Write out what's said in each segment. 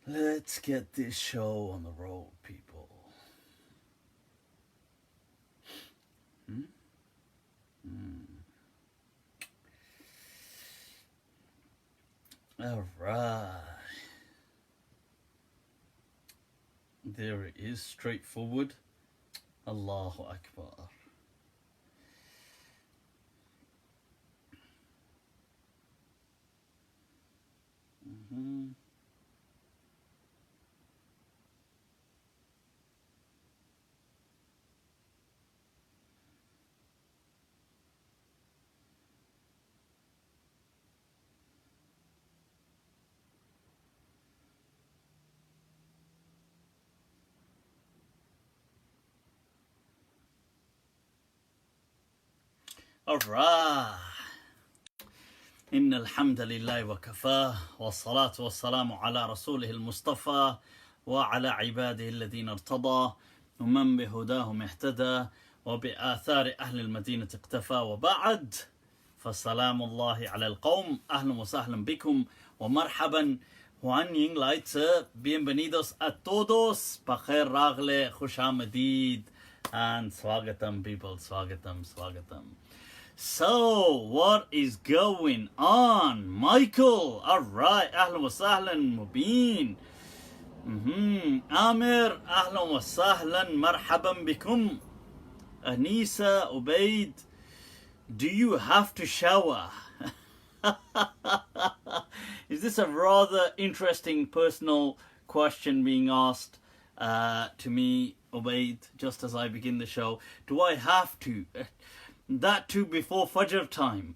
Let's get this show on the road, people. All right. There it is, straightforward. Allahu Akbar. Alright. إن الحمد لله وكفاه والصلاة والسلام على رسوله المصطفى وعلى عباده الذين ارتضى ومن بهداهم اهتدى وبآثار أهل المدينة اقتفى وبعد فسلام الله على القوم أهلا وسهلا بكم ومرحبا Juan Ying Leitze, bienvenidos a todos, Pacher Ragle, Khushamadid, and Swagatam people, Swagatam. So, what is going on? Michael, alright, Ahlan wa Sahlan, Mubin. Amir, Ahlan wa Sahlan, Marhaban bikum. Anisa, Ubaid, do you have to shower? Is this a rather interesting personal question being asked to me, Ubaid, just as I begin the show? Do I have to? That too before Fajr time.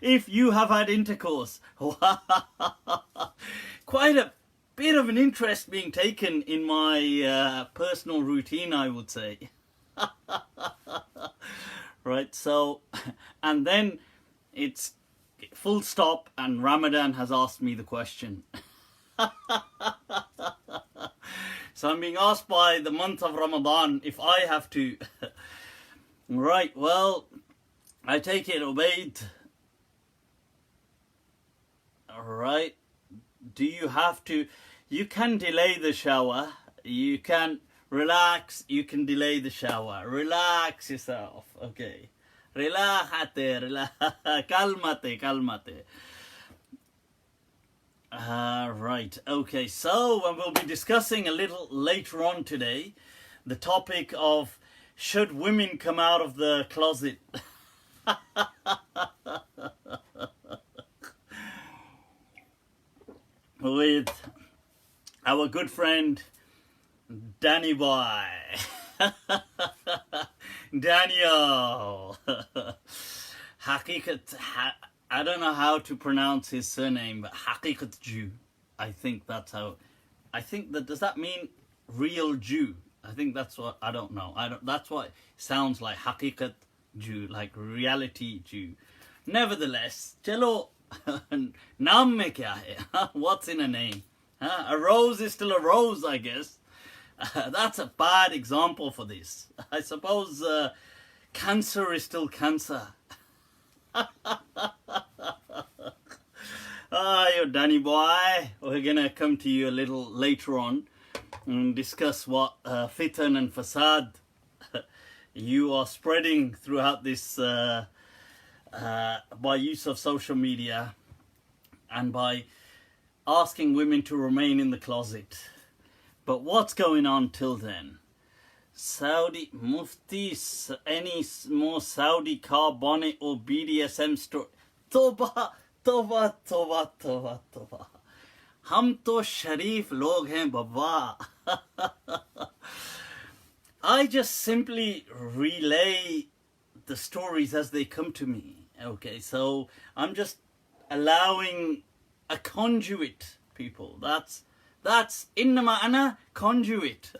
If you have had intercourse. Quite a bit of an interest being taken in my personal routine, I would say. Right, so, and then it's full stop and Ramadan has asked me the question. So I'm being asked by the month of Ramadan if I have to. Right, well, I take it, Ubaid. Alright, do you have to? You can delay the shower. You can relax. You can delay the shower. Relax yourself. Okay. Relájate, cálmate. Right, okay, so we'll be discussing a little later on today the topic of should women come out of the closet? With our good friend Danny Boy. Daniel I don't know how to pronounce his surname, but Haqiqatjou. I think that's how. I think that, does that mean real Jew? I think that's what, I don't know. That's what it sounds like, Haqiqat Jew, like reality Jew. Nevertheless, chalo, naam mein kya hai? What's in a name? A rose is still a rose, I guess. That's a bad example for this. I suppose cancer is still cancer. Yo, Danny boy, we're gonna come to you a little later on and discuss what fitan and fasad you are spreading throughout this by use of social media and by asking women to remain in the closet. But what's going on till then? Saudi Mufti, any more Saudi car bonnet or BDSM store? Toba. Hum to sharif log hain baba. I just simply relay the stories as they come to me. Okay, so I'm just allowing a conduit, people. That's innama ana conduit.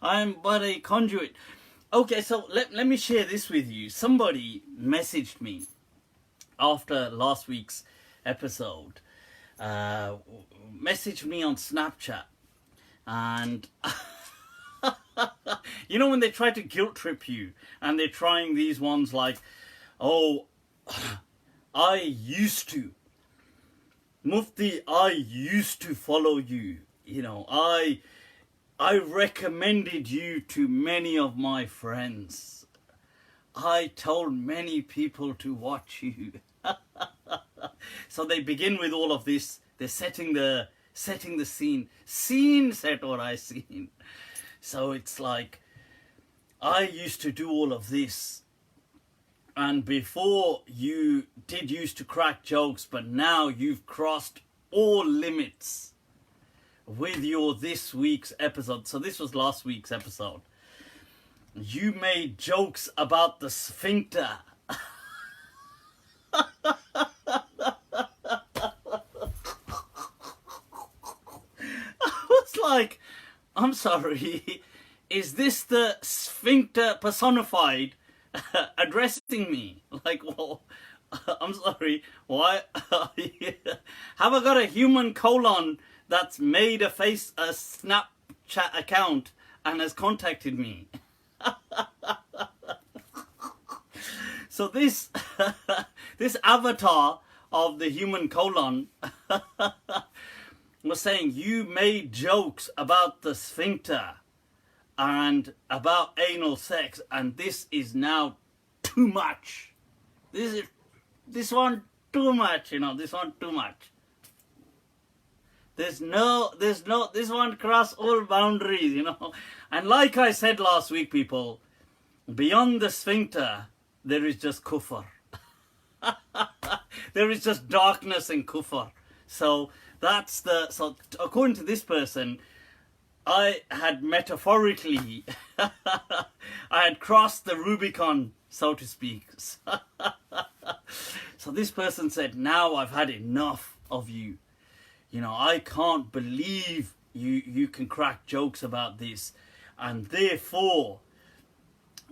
I'm but a conduit. Okay, so let me share this with you. Somebody messaged me after last week's episode, messaged me on Snapchat, and you know when they try to guilt trip you, and they're trying these ones like, oh, I used to, Mufti, I used to follow you. You know, I recommended you to many of my friends. I told many people to watch you. So they begin with all of this. They're setting the scene. Scene set what I seen. So it's like, I used to do all of this. And before you did used to crack jokes, but now you've crossed all limits with your this week's episode. So this was last week's episode. You made jokes about the sphincter. I was like, I'm sorry, is this the sphincter personified addressing me? Like, well, I'm sorry, why? Have I got a human colon that's made a Snapchat account and has contacted me? So this this avatar of the human colon was saying, you made jokes about the sphincter and about anal sex, and this is now too much. This one too much, you know, this one too much. There's no, this one cross all boundaries, you know. And like I said last week, people, beyond the sphincter, there is just kufr. There is just darkness and kufr. So so according to this person, I had metaphorically, I had crossed the Rubicon, so to speak. So this person said, now I've had enough of you. You know, I can't believe you can crack jokes about this. And therefore,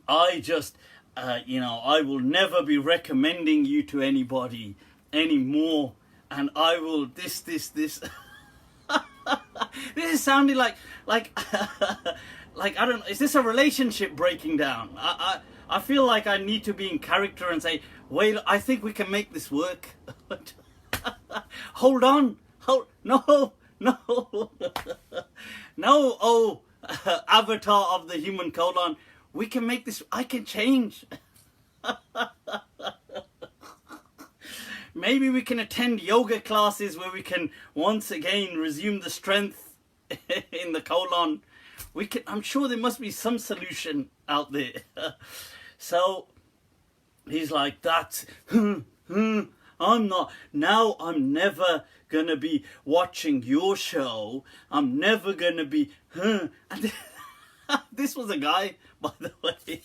I just, you know, I will never be recommending you to anybody anymore. And I will this. This is sounding like I don't know, is this a relationship breaking down? I feel like I need to be in character and say, wait, I think we can make this work. Hold on. No. No, oh, avatar of the human colon. We can make this, I can change. Maybe we can attend yoga classes where we can once again resume the strength in the colon. I'm sure there must be some solution out there. So he's like, I'm never gonna be watching your show. I'm never gonna be, And this was a guy, by the way.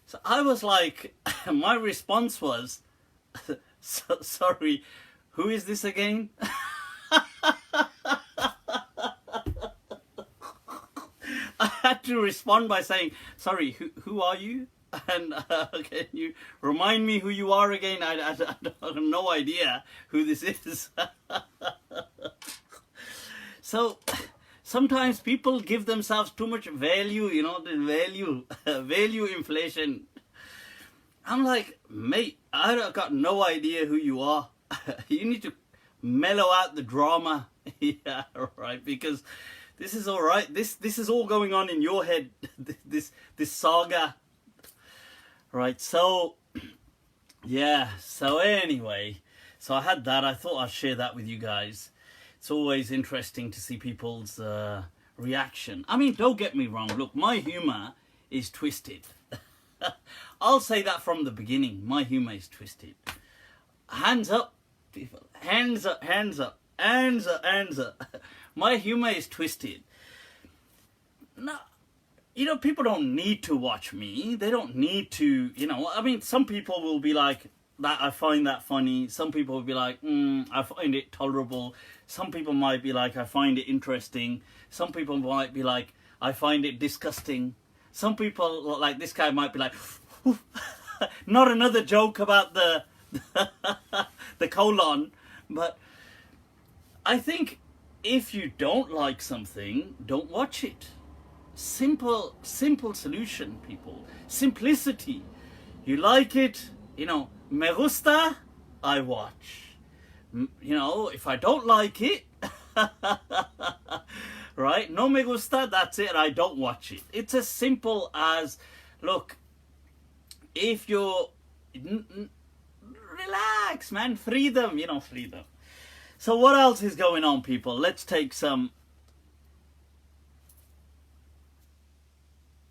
So I was like, my response was, sorry, who is this again? I had to respond by saying, sorry, who are you? And can you remind me who you are again? I have no idea who this is. So sometimes people give themselves too much value, you know, the value inflation. I'm like, mate, I've got no idea who you are. You need to mellow out the drama. Yeah, right, because this is all right. This is all going on in your head, this saga. Right, so, yeah, so anyway, so I had that. I thought I'd share that with you guys. It's always interesting to see people's reaction. I mean, don't get me wrong. Look, my humor is twisted. I'll say that from the beginning. My humor is twisted. Hands up, people. Hands up, hands up, hands up, hands up. My humor is twisted. No. You know, people don't need to watch me. They don't need to, you know. I mean, some people will be like, that I find that funny. Some people will be like, I find it tolerable. Some people might be like, I find it interesting. Some people might be like, I find it disgusting. Some people, like this guy, might be like, not another joke about the the colon. But I think if you don't like something, don't watch it. Simple solution, people. Simplicity. You like it, you know, me gusta, I watch. You know, if I don't like it, right, no me gusta, that's it, I don't watch it. It's as simple as, look, if you're, relax, man, freedom, you know, freedom. So what else is going on, people? Let's take some.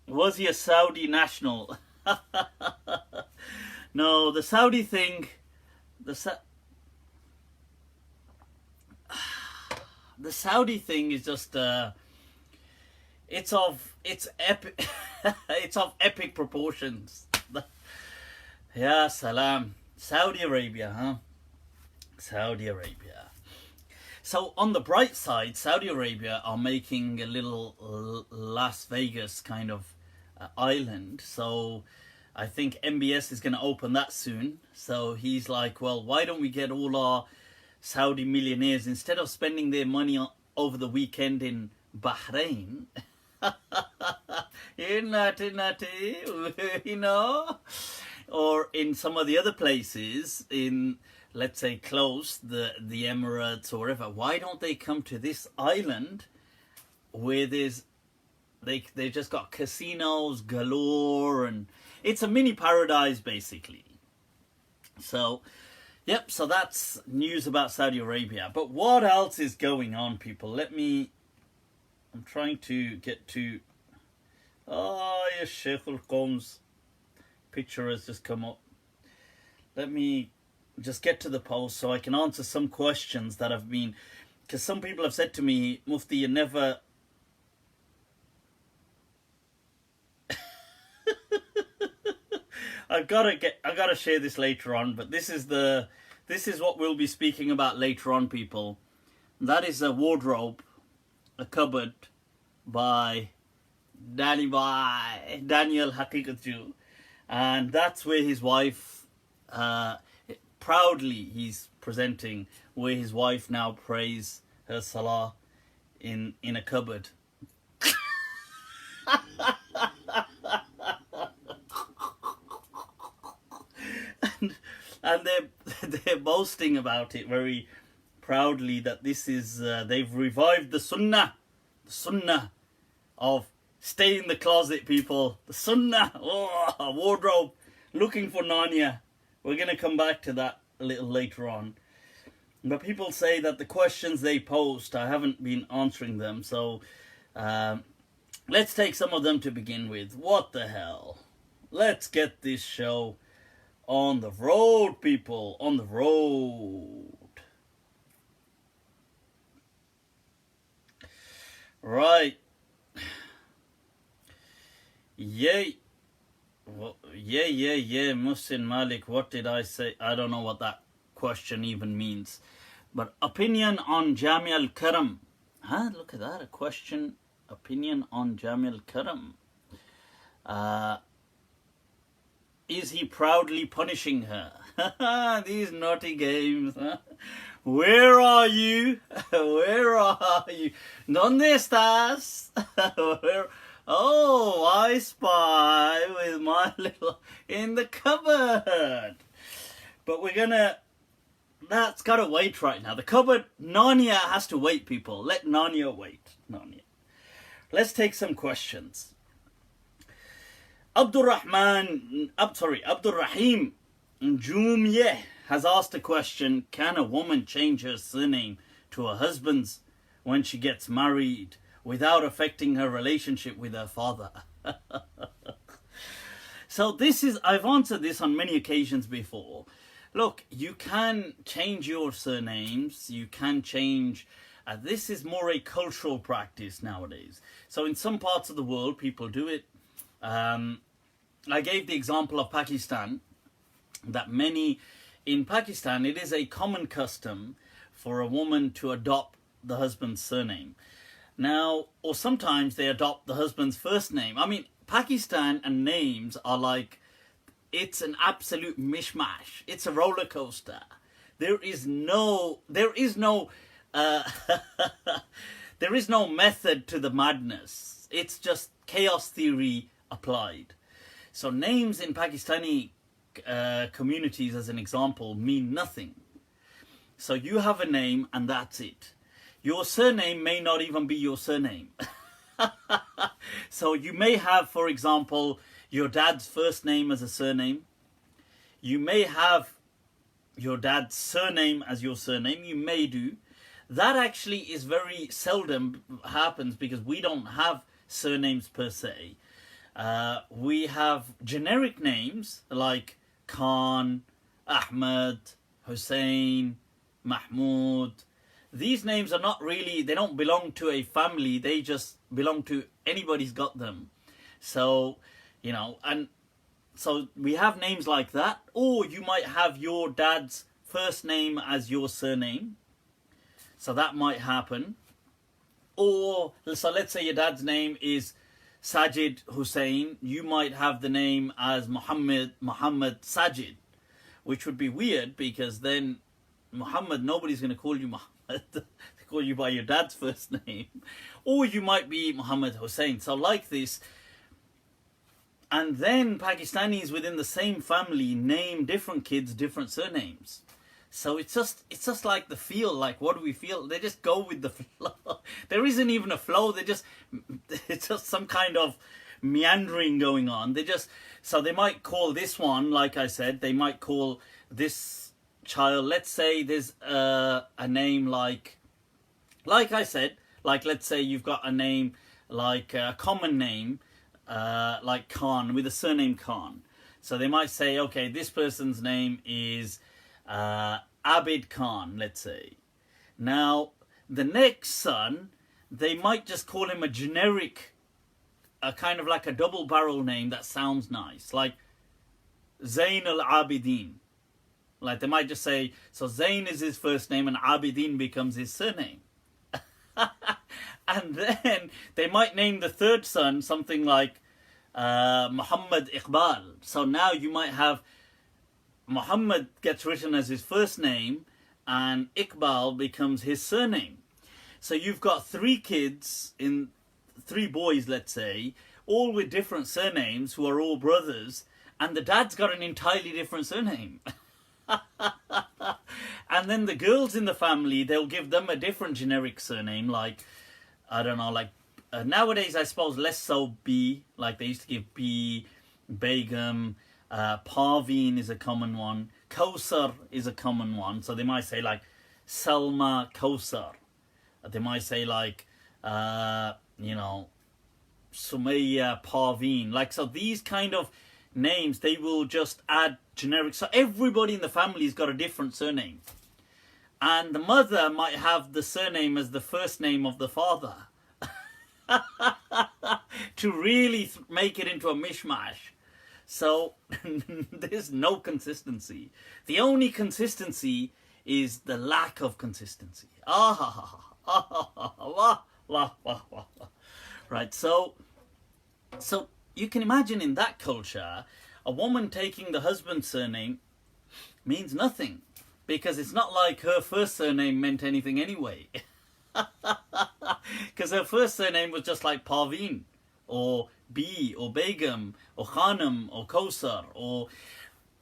Was he a Saudi national? No, the Saudi thing, the Saudi thing is just it's of epic it's of epic proportions. Yeah, salam. Saudi Arabia, huh? Saudi Arabia. So on the bright side, Saudi Arabia are making a little Las Vegas kind of island. So I think MBS is going to open that soon. So he's like, well, why don't we get all our Saudi millionaires, instead of spending their money over the weekend in Bahrain, you know, or in some of the other places in, let's say, close, the Emirates or wherever, why don't they come to this island where there's, they just got casinos galore, and it's a mini paradise basically. So, yep, so that's news about Saudi Arabia. But what else is going on, people? I'm trying to get to, oh, yes, Sheikh al-Qom's picture has just come up. Let me just get to the post so I can answer some questions that have been, because some people have said to me, Mufti, you never I gotta share this later on, but this is what we'll be speaking about later on, people. That is a wardrobe, a cupboard by Daniel Haqiqatjou, and that's where his wife, proudly he's presenting where his wife now prays her salah in a cupboard. And they're boasting about it very proudly that this is they've revived the sunnah of stay in the closet, people. The sunnah, wardrobe, looking for Narnia. We're gonna come back to that a little later on. But people say that the questions they post, I haven't been answering them. So let's take some of them to begin with. What the hell? Let's get this show on the road, people, on the road. Right. Yay. Well, yeah, Muhsin Malik, what did I say? I don't know what that question even means. But opinion on Jami al-Karam. Huh? Look at that, a question. Opinion on Jami al-Karam. Is he proudly punishing her? These naughty games. Huh? Where are you? Where are you? ¿Dónde estás? Where? Oh, I spy with my little in the cupboard. But we're gonna. That's gotta wait right now. The cupboard. Narnia has to wait, people. Let Narnia wait. Narnia. Let's take some questions. Abdul Rahim Jumye has asked a question: can a woman change her surname to her husband's when she gets married without affecting her relationship with her father? So I've answered this on many occasions before. Look, you can change your surnames, you can change, this is more a cultural practice nowadays. So in some parts of the world, people do it. I gave the example of Pakistan, that in Pakistan, it is a common custom for a woman to adopt the husband's surname. Now, or sometimes they adopt the husband's first name. I mean, Pakistan and names are like, it's an absolute mishmash. It's a roller coaster. There is no there is no method to the madness. It's just chaos theory applied. So names in Pakistani communities, as an example, mean nothing. So you have a name and that's it. Your surname may not even be your surname. So you may have, for example, your dad's first name as a surname. You may have your dad's surname as your surname. You may do. That actually is very seldom happens because we don't have surnames per se. We have generic names like Khan, Ahmed, Hussein, Mahmoud. These names are not really, they don't belong to a family, they just belong to anybody's got them. So, you know, and so we have names like that. Or you might have your dad's first name as your surname. So that might happen. Or, so let's say your dad's name is Sajid Hussein. You might have the name as Muhammad Sajid, which would be weird because then Muhammad, nobody's going to call you Muhammad. They call you by your dad's first name. Or you might be Muhammad Hussein. So like this. And then Pakistanis within the same family name different kids different surnames. So it's just like the feel, like what do we feel? They just go with the flow. There isn't even a flow. It's just some kind of meandering going on. So they might call this one, like I said, they might call this child, let's say there's a name like I said, like let's say you've got a name like a common name, like Khan, with a surname Khan. So they might say, okay, this person's name is Abid Khan, let's say. Now, the next son, they might just call him a generic, a kind of like a double barrel name that sounds nice, like Zain al-Abidin. Like they might just say, so Zain is his first name and Abidin becomes his surname. And then they might name the third son something like Muhammad Iqbal. So now you might have Muhammad gets written as his first name and Iqbal becomes his surname. So you've got three kids, three boys, let's say, all with different surnames who are all brothers, and the dad's got an entirely different surname. And then the girls in the family, they'll give them a different generic surname, like, I don't know, like nowadays I suppose less so B, like they used to give B, Begum, Parveen is a common one, Kausar is a common one, so they might say like Salma Kausar. They might say like, you know, Sumaya Parveen. Like, so these kind of names, they will just add generic. So everybody in the family's got a different surname. And the mother might have the surname as the first name of the father. To really make it into a mishmash. So there's no consistency. The only consistency is the lack of consistency. Right, so you can imagine in that culture, a woman taking the husband's surname means nothing, because it's not like her first surname meant anything anyway. Because her first surname was just like Parveen, or B, or Begum, or Khanum, or Kausar, or...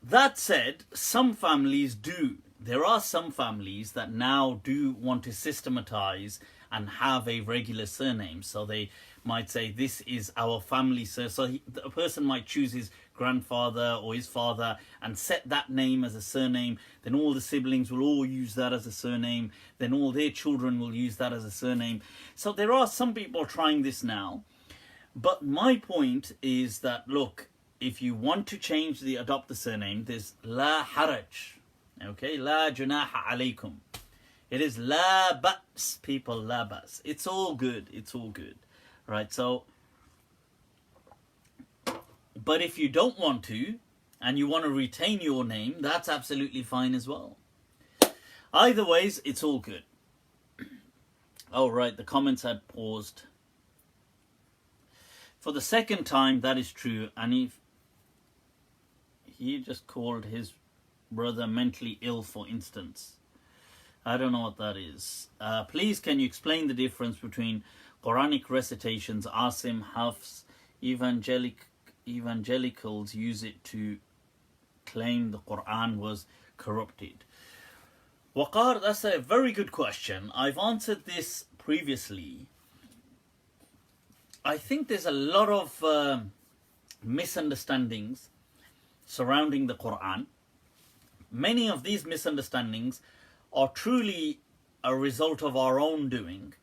That said, some families do. There are some families that now do want to systematize and have a regular surname. So they might say, this is our family surname. So a person might choose his grandfather or his father and set that name as a surname. Then all the siblings will all use that as a surname. Then all their children will use that as a surname. So there are some people trying this now. But my point is that, look, if you want to adopt the surname, there's la haraj. Okay, la junaha alaykum. It is la ba's, people, la ba's. It's all good, it's all good. Right, so, but if you don't want to, and you want to retain your name, that's absolutely fine as well. Either ways, it's all good. Oh, right, the comments had paused. For the second time, that is true, and if he just called his brother mentally ill, for instance. I don't know what that is. Please, can you explain the difference between Qur'anic recitations, asim, hafs, evangelicals use it to claim the Qur'an was corrupted. Waqar, that's a very good question. I've answered this previously. I think there's a lot of misunderstandings surrounding the Quran. Many of these misunderstandings are truly a result of our own doing,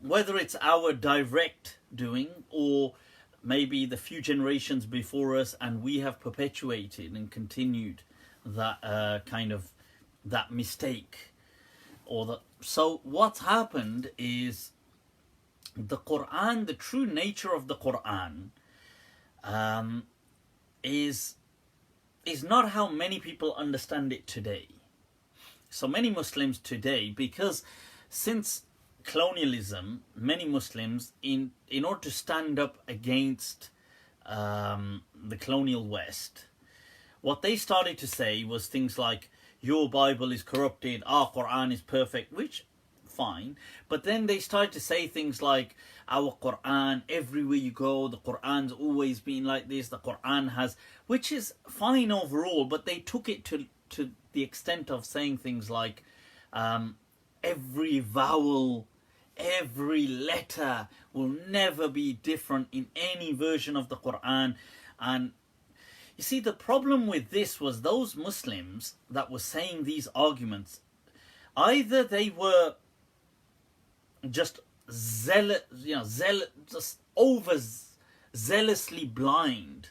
whether it's our direct doing or maybe the few generations before us, and we have perpetuated and continued that that mistake. So what's happened is the Quran, the true nature of the Quran, is not how many people understand it today. So many Muslims today, because since colonialism, many Muslims, in order to stand up against the colonial West, what they started to say was things like, your Bible is corrupted, our Quran is perfect, which, fine. But then they started to say things like, our Quran, everywhere you go, the Quran's always been like this, the Quran has, which is fine overall, but they took it to the extent of saying things like, every vowel, every letter will never be different in any version of the Quran. And you see, the problem with this was those Muslims that were saying these arguments, either they were just zealously blind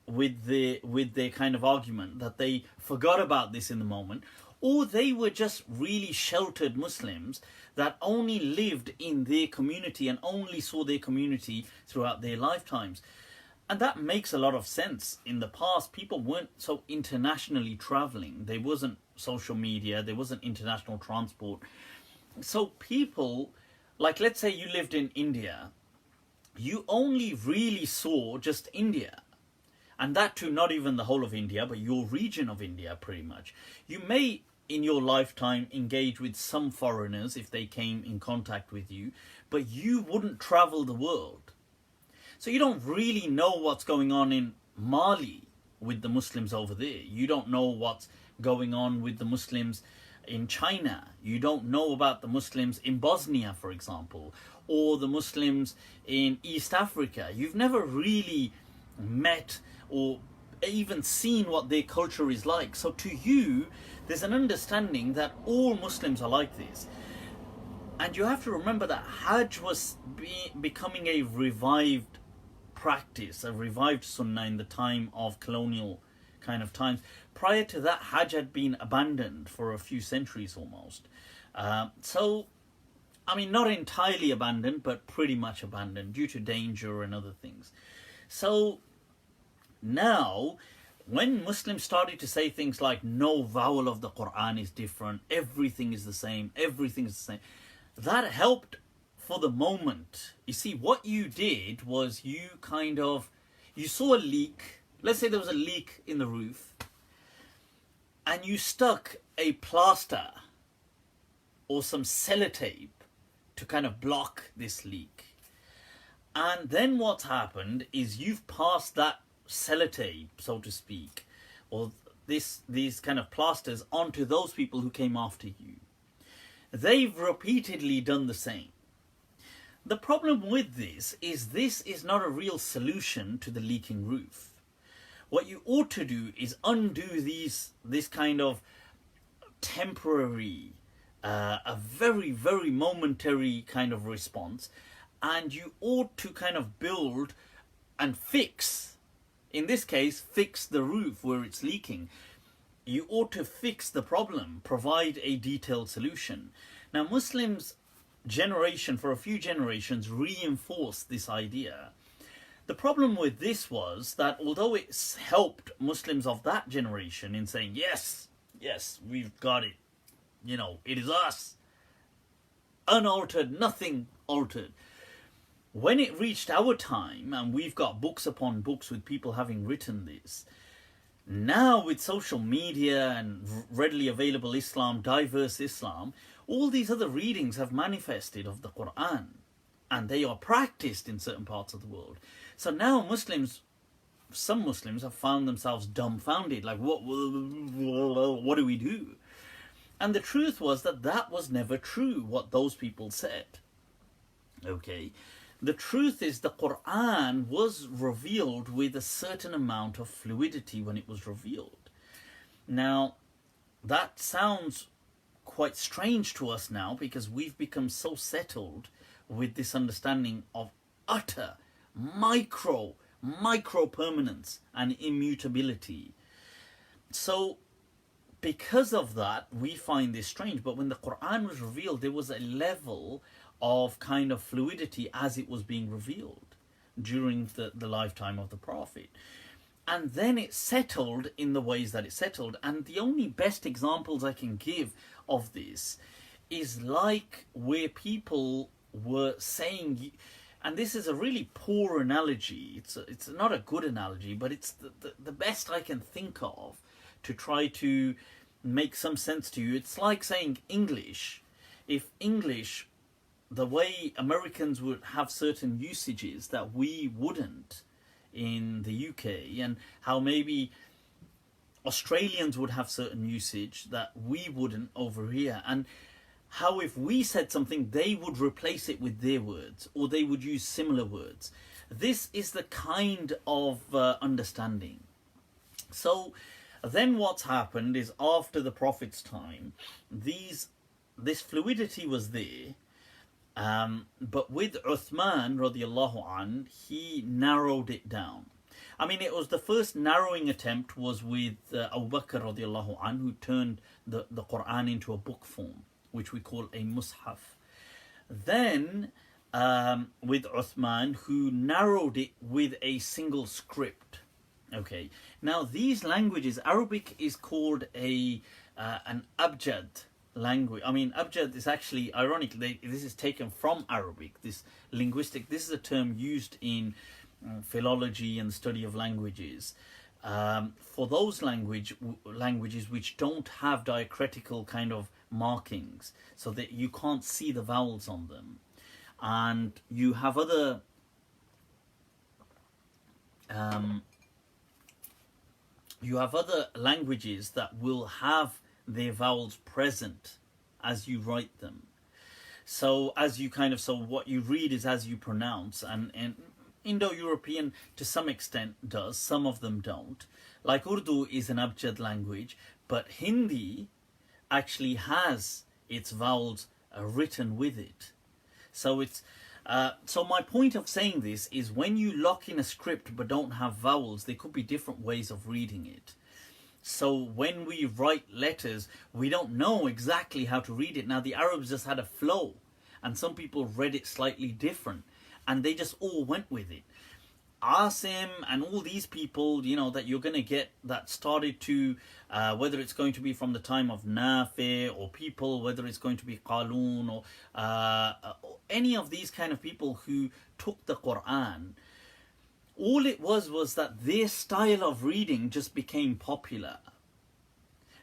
with their kind of argument, that they forgot about this in the moment, or they were just really sheltered Muslims that only lived in their community and only saw their community throughout their lifetimes. And that makes a lot of sense. In the past, people weren't so internationally traveling. There wasn't social media, there wasn't international transport. So people, like let's say you lived in India, you only really saw just India. And that too, not even the whole of India, but your region of India pretty much. You may, in your lifetime, engage with some foreigners if they came in contact with you, but you wouldn't travel the world. So you don't really know what's going on in Mali with the Muslims over there. You don't know what's going on with the Muslims in China. You don't know about the Muslims in Bosnia, for example, or the Muslims in East Africa. You've never really met or even seen what their culture is like. So to you, there's an understanding that all Muslims are like this. And you have to remember that Hajj was becoming a revived practice, a revived sunnah in the time of colonial kind of times. Prior to that, Hajj had been abandoned for a few centuries almost. So, I mean, not entirely abandoned, but pretty much abandoned due to danger and other things. So now, when Muslims started to say things like, no vowel of the Quran is different, everything is the same, everything is the same, that helped for the moment. You see, what you did was you saw a leak. Let's say there was a leak in the roof, and you stuck a plaster or some sellotape to kind of block this leak. And then what's happened is you've passed that sellotape, so to speak, or these kind of plasters onto those people who came after you. They've repeatedly done the same. The problem with this is not a real solution to the leaking roof. What you ought to do is undo this kind of temporary, a very, very momentary kind of response, and you ought to kind of build and fix, in this case, fix the roof where it's leaking. You ought to fix the problem, provide a detailed solution. Now, Muslims for a few generations reinforced this idea. The problem with this was that although it's helped Muslims of that generation in saying, yes, we've got it, it is us, unaltered, nothing altered. When it reached our time, and we've got books upon books with people having written this, now with social media and readily available Islam, diverse Islam, all these other readings have manifested of the Quran, and they are practiced in certain parts of the world. So now some Muslims have found themselves dumbfounded, like what do we do? And the truth was that that was never true, what those people said. Okay, the truth is the Quran was revealed with a certain amount of fluidity when it was revealed. Now, that sounds quite strange to us now because we've become so settled with this understanding of utter micro permanence and immutability. So because of that, we find this strange. But when the Quran was revealed, there was a level of kind of fluidity as it was being revealed during the lifetime of the Prophet. And then it settled in the ways that it settled. And the only best examples I can give of this is like where people were saying, and this is a really poor analogy, it's not a good analogy, but it's the best I can think of to try to make some sense to you. It's like saying English. If English, the way Americans would have certain usages that we wouldn't in the UK, and how maybe Australians would have certain usage that we wouldn't over here, and how if we said something, they would replace it with their words, or they would use similar words. This is the kind of understanding. So then what's happened is after the Prophet's time, this fluidity was there, but with Uthman radiallahu anh, he narrowed it down. I mean, it was the first narrowing attempt was with Abu Bakr radiallahu anh, who turned the Quran into a book form, which we call a mushaf. Then with Uthman, who narrowed it with a single script. Okay, now these languages, Arabic is called an abjad language. I mean, abjad is actually, ironically, this is taken from Arabic, this is a term used in philology and study of languages. For those languages which don't have diacritical kind of markings, so that you can't see the vowels on them. And you have other languages that will have their vowels present as you write them. So what you read is as you pronounce, and Indo-European to some extent does, some of them don't. Like Urdu is an abjad language, but Hindi actually has its vowels written with it. So it's so my point of saying this is when you lock in a script but don't have vowels, there could be different ways of reading it. So when we write letters, we don't know exactly how to read it. Now the Arabs just had a flow, and some people read it slightly different, and they just all went with it. Asim and all these people, that you're going to get that started to, whether it's going to be from the time of Nafi or people, whether it's going to be Qalun or any of these kind of people who took the Quran, all it was that their style of reading just became popular.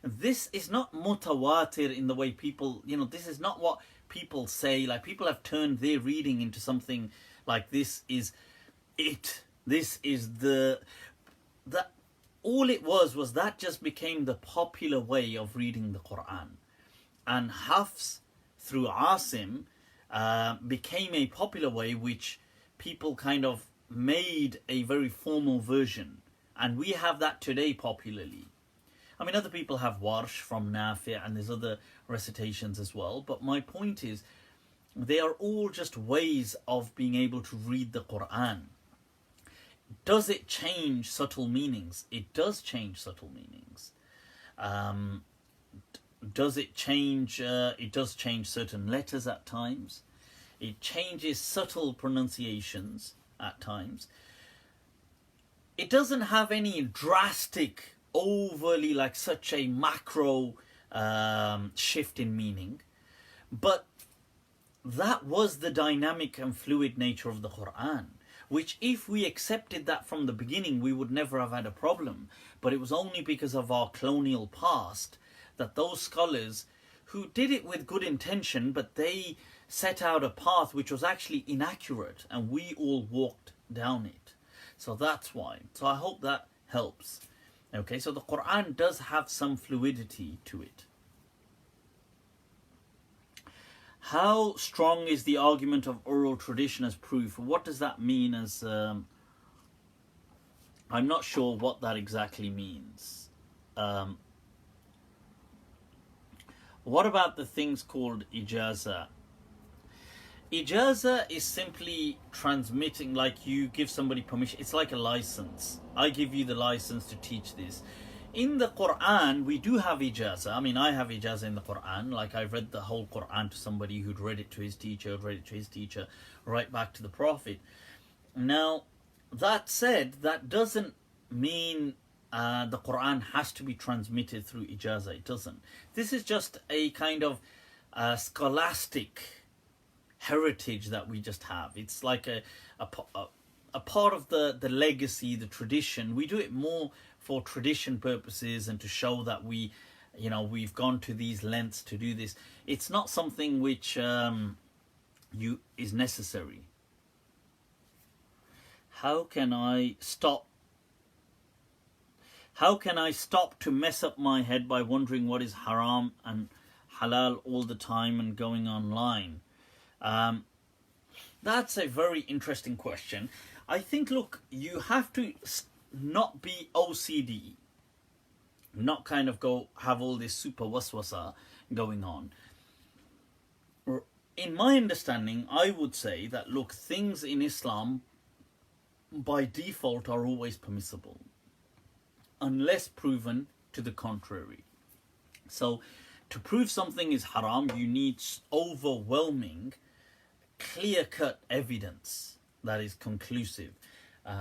This is not mutawatir in the way people, this is not what people say. Like, people have turned their reading into something like this is it. This is all it was that just became the popular way of reading the Quran. And Hafs through Asim became a popular way which people kind of made a very formal version. And we have that today popularly. I mean, other people have Warsh from Nafi, and there's other recitations as well. But my point is, they are all just ways of being able to read the Quran. Does it change subtle meanings? It does change subtle meanings. Does it change? It does change certain letters at times. It changes subtle pronunciations at times. It doesn't have any drastic, overly like such a macro shift in meaning, but that was the dynamic and fluid nature of the Quran, which if we accepted that from the beginning, we would never have had a problem. But it was only because of our colonial past that those scholars who did it with good intention, but they set out a path which was actually inaccurate, and we all walked down it. So that's why. So I hope that helps. Okay, so the Quran does have some fluidity to it. How strong is the argument of oral tradition as proof? What does that mean as... I'm not sure what that exactly means. What about the things called ijaza? Ijaza is simply transmitting, like you give somebody permission. It's like a license. I give you the license to teach this. In the Quran, we do have ijaza. I mean, I have ijaza in the Quran. Like, I read the whole Quran to somebody who'd read it to his teacher, right back to the Prophet. Now, that said, that doesn't mean the Quran has to be transmitted through ijaza. It doesn't. This is just a kind of scholastic heritage that we just have. It's like a part of the legacy, the tradition. We do it more for tradition purposes and to show that we, we've gone to these lengths to do this. It's not something which is necessary. How can I stop to mess up my head by wondering what is haram and halal all the time and going online? That's a very interesting question. I think, look, you have to not be OCD, not kind of have all this super waswasa going on. In my understanding, I would say that, look, things in Islam by default are always permissible, unless proven to the contrary. So, to prove something is haram, you need overwhelming, clear-cut evidence that is conclusive.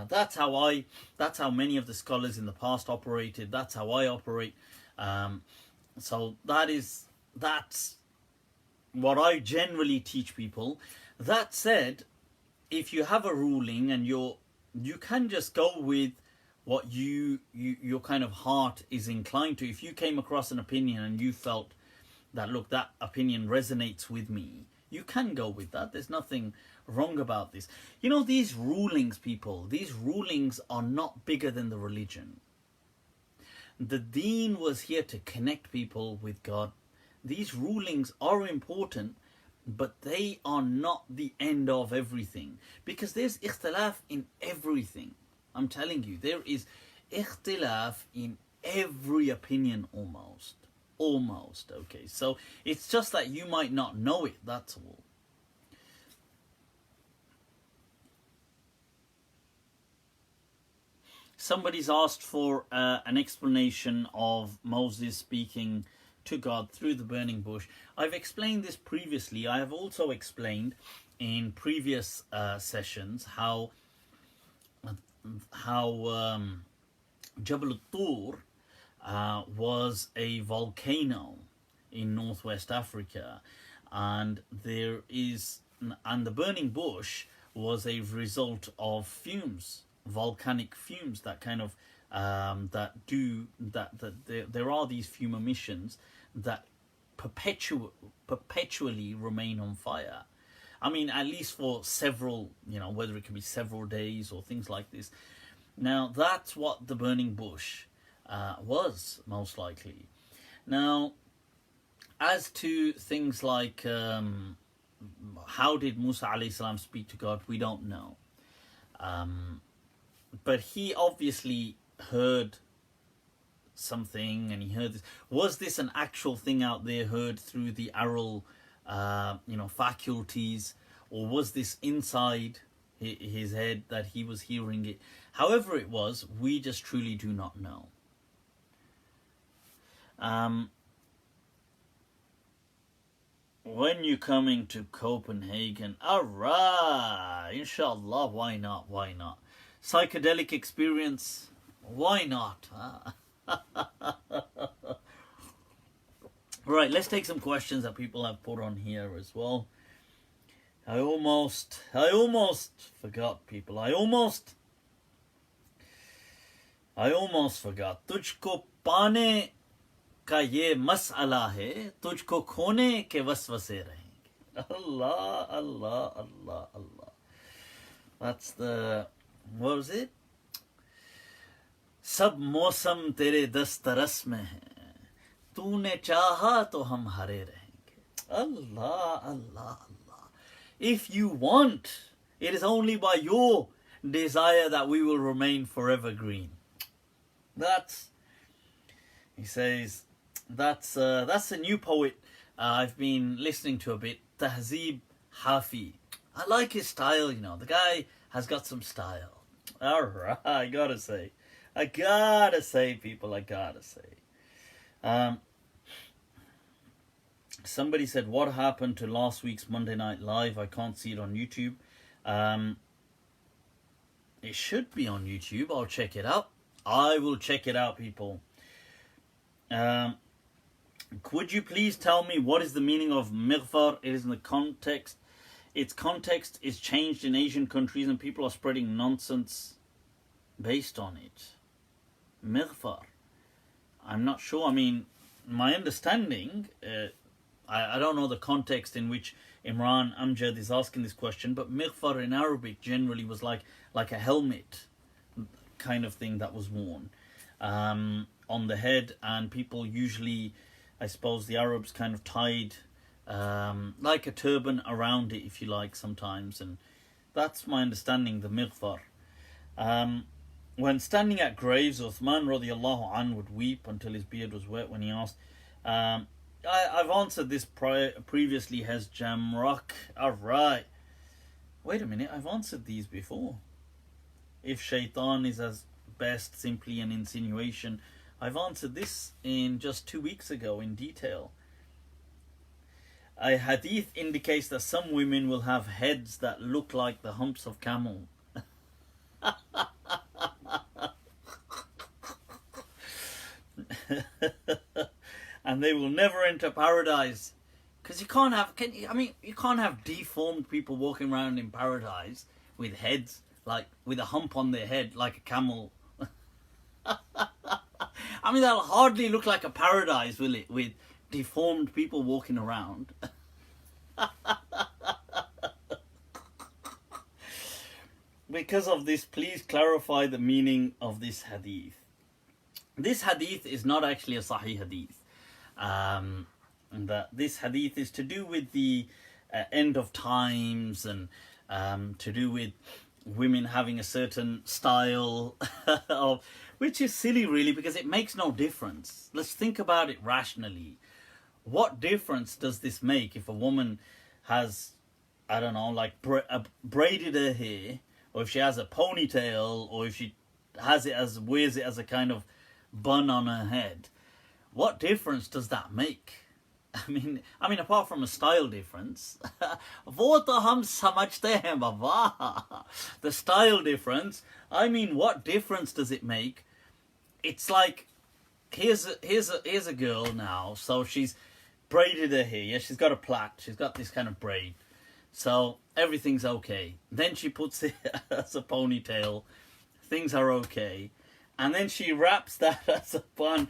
That's how many of the scholars in the past operated. That's how I operate. So that's what I generally teach people. That said, if you have a ruling and you can just go with what your kind of heart is inclined to. If you came across an opinion and you felt that, look, that opinion resonates with me, you can go with that. There's nothing wrong about this. These rulings, people, these rulings are not bigger than the religion. The deen was here to connect people with God. These rulings are important, but they are not the end of everything. Because there's ikhtilaf in everything. I'm telling you, there is ikhtilaf in every opinion almost. Almost, okay. So it's just that you might not know it, that's all. Somebody's asked for an explanation of Moses speaking to God through the burning bush. I've explained this previously. I have also explained in previous sessions how Jabal al-Tur was a volcano in northwest Africa, and the burning bush was a result of fumes, volcanic fumes that kind of there are these fume emissions that perpetually remain on fire. I mean, at least for several, whether it can be several days or things like this. Now, that's what the burning bush was, most likely. Now, as to things like how did Musa alayhi salam speak to God, we don't know. But he obviously heard something, and he heard this. Was this an actual thing out there heard through the aural faculties, or was this inside his head that he was hearing it? However it was, we just truly do not know. When you're coming to Copenhagen, alright, inshallah, why not? Psychedelic experience, why not? Right, let's take some questions that people have put on here as well. I almost forgot, people. I almost forgot. तुझको पाने का ये मसला है, तुझको खोने के वसवसे रहेंगे. Allah, Allah, Allah, Allah. That's the, what was it? सब मौसम तेरे दस्तरस में है, तूने चाहा तो हम हरे रहेंगे. Allah, Allah, Allah. If you want, it is only by your desire that we will remain forever green. He says, that's a new poet I've been listening to a bit, Tahzeeb Hafi. I like his style, you know. The guy has got some style. Alright, I gotta say, people, I gotta say. Somebody said, what happened to last week's Monday Night Live? I can't see it on YouTube. It should be on YouTube. I'll check it out. I will check it out, people. Could you please tell me what is the meaning of mighfar? It is in the context. Its context is changed in Asian countries and people are spreading nonsense based on it. Mighfar. I'm not sure. I mean, my understanding, I don't know the context in which Imran Amjad is asking this question, but mighfar in Arabic generally was like a helmet kind of thing that was worn on the head, and people usually, I suppose the Arabs kind of tied like a turban around it, if you like, sometimes, and that's my understanding, the mighfar. When standing at graves, Uthman radiallahu anh would weep until his beard was wet when he asked. I've answered this previously, has Jamrock. Alright. Wait a minute, I've answered these before. If shaitan is as best simply an insinuation, I've answered this in just 2 weeks ago in detail. A hadith indicates that some women will have heads that look like the humps of camel. And they will never enter paradise. Because you can't have deformed people walking around in paradise with heads, like with a hump on their head like a camel. I mean, that'll hardly look like a paradise, will it, with deformed people walking around? Because of this, please clarify the meaning of this hadith. This hadith is not actually a sahih hadith. That this hadith is to do with the end of times and to do with women having a certain style of, which is silly really, because it makes no difference. Let's think about it rationally. What difference does this make if a woman has, I don't know, like braided her hair, or if she has a ponytail, or if she wears it as a kind of bun on her head? What difference does that make? I mean, apart from a style difference. The style difference. I mean, what difference does it make? It's like, here's a girl now. So she's braided her hair. Yeah, she's got a plait. She's got this kind of braid. So everything's okay. Then she puts it as a ponytail. Things are okay. And then she wraps that as a bun.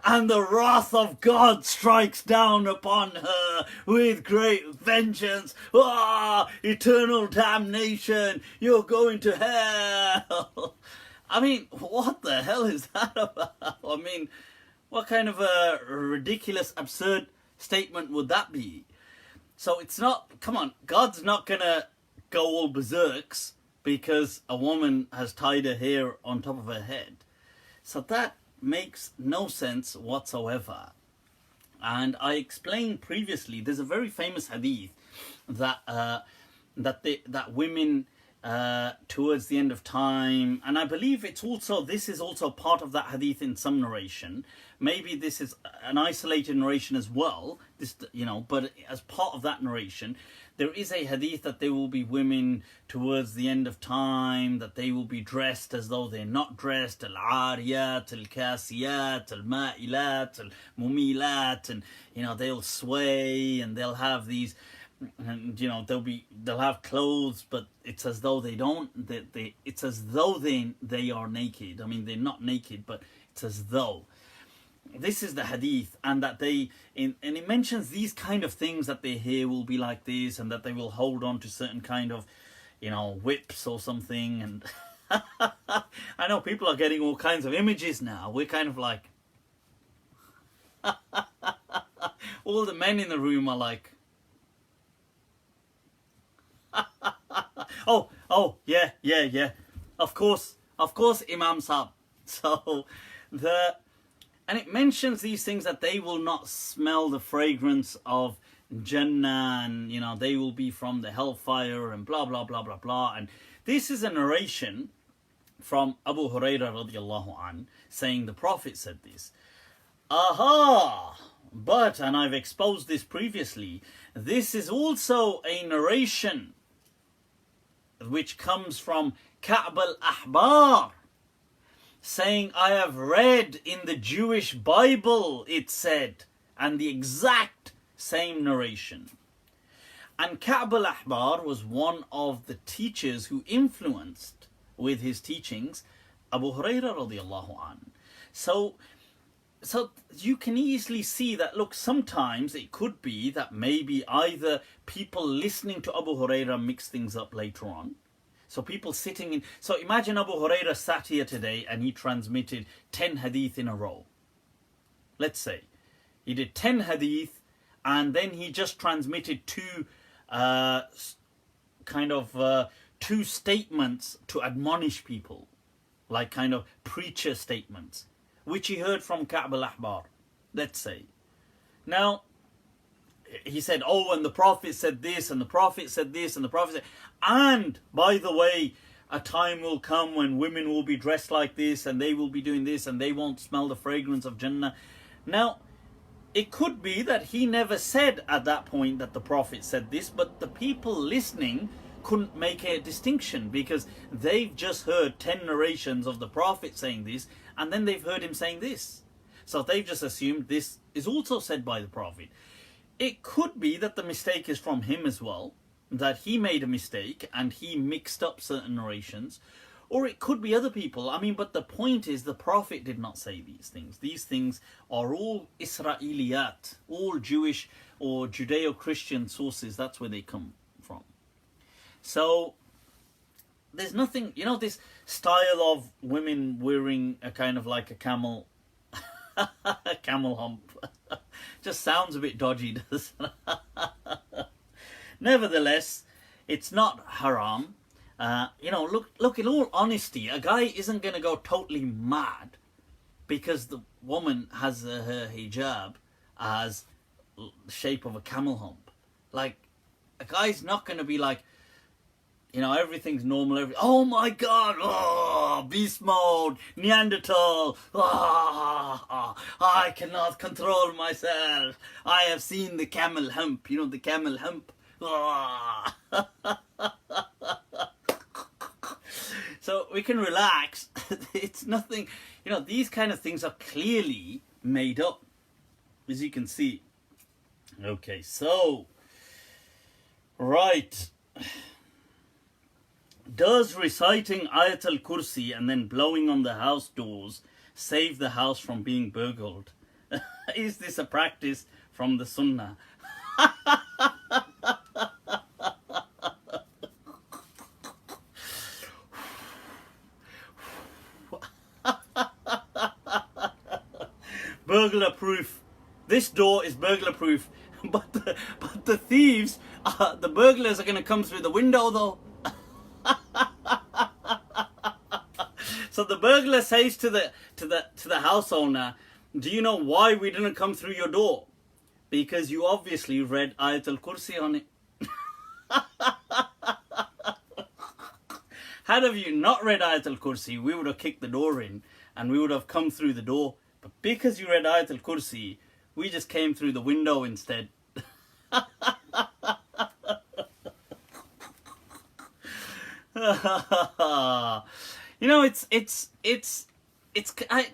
And the wrath of God strikes down upon her with great vengeance. Ah, eternal damnation. You're going to hell. I mean, what the hell is that about? I mean, what kind of a ridiculous, absurd statement would that be? So it's not, come on, God's not going to go all berserks because a woman has tied her hair on top of her head. So that makes no sense whatsoever. And I explained previously, there's a very famous hadith that women towards the end of time, and I believe this is also part of that hadith in some narration. Maybe this is an isolated narration as well, but as part of that narration, there is a hadith that there will be women towards the end of time, that they will be dressed as though they're not dressed, al-ariyat, al-kasiyat, al-ma'ilat, al-mumilat, and they'll sway and they'll have these, and they'll have clothes, but it's as though they are naked. I mean, they're not naked, but it's as though. This is the hadith, and that and it mentions these kind of things, that their hair will be like this, and that they will hold on to certain kind of, whips or something. And I know people are getting all kinds of images now. We're kind of like, all the men in the room are like, Yeah. Of course, Imam Sahib. So and it mentions these things, that they will not smell the fragrance of Jannah, and they will be from the hellfire, and blah blah blah blah blah. And this is a narration from Abu Hurairah radiallahu an, saying the Prophet said this. Aha! But, and I've exposed this previously, this is also a narration which comes from Ka'b al-Ahbar, saying, I have read in the Jewish Bible, it said, and the exact same narration. And Ka'b al-Ahbar was one of the teachers who influenced with his teachings Abu Hurairah radiallahu an. So you can easily see that, look, sometimes it could be that maybe either people listening to Abu Hurairah mix things up later on. So people sitting in... So imagine Abu Hurairah sat here today and he transmitted 10 hadith in a row. Let's say. He did 10 hadith and then he just transmitted two statements to admonish people. Like kind of preacher statements, which he heard from Ka'b al-Ahbar, let's say. Now, he said, oh, and the Prophet said this, and the Prophet said this, and the Prophet said... And, by the way, a time will come when women will be dressed like this, and they will be doing this, and they won't smell the fragrance of Jannah. Now, it could be that he never said at that point that the Prophet said this, but the people listening couldn't make a distinction, because they've just heard 10 narrations of the Prophet saying this, and then they've heard him saying this. So they've just assumed this is also said by the Prophet. It could be that the mistake is from him as well, that he made a mistake and he mixed up certain narrations. Or it could be other people. I mean, but the point is the Prophet did not say these things. These things are all Israeliyat, all Jewish or Judeo-Christian sources. That's where they come from. So there's nothing, this style of women wearing a kind of like a camel hump just sounds a bit dodgy, doesn't it? Nevertheless, it's not haram. Look, in all honesty, a guy isn't going to go totally mad because the woman has her hijab as the shape of a camel hump. Like, a guy's not going to be like, everything's normal. Oh my God, beast mode, Neanderthal, I cannot control myself. I have seen the camel hump, the camel hump. So we can relax. It's nothing, these kind of things are clearly made up, as you can see. Okay, so, right. Does reciting Ayatul Kursi and then blowing on the house doors save the house from being burgled? Is this a practice from the Sunnah? Burglar proof. This door is burglar proof, but the thieves, the burglars are going to come through the window though. So the burglar says to the house owner, do you know why we didn't come through your door? Because you obviously read Ayatul Kursi on it. Had of you not read Ayatul Kursi, we would have kicked the door in and we would have come through the door. But because you read Ayatul Kursi, we just came through the window instead.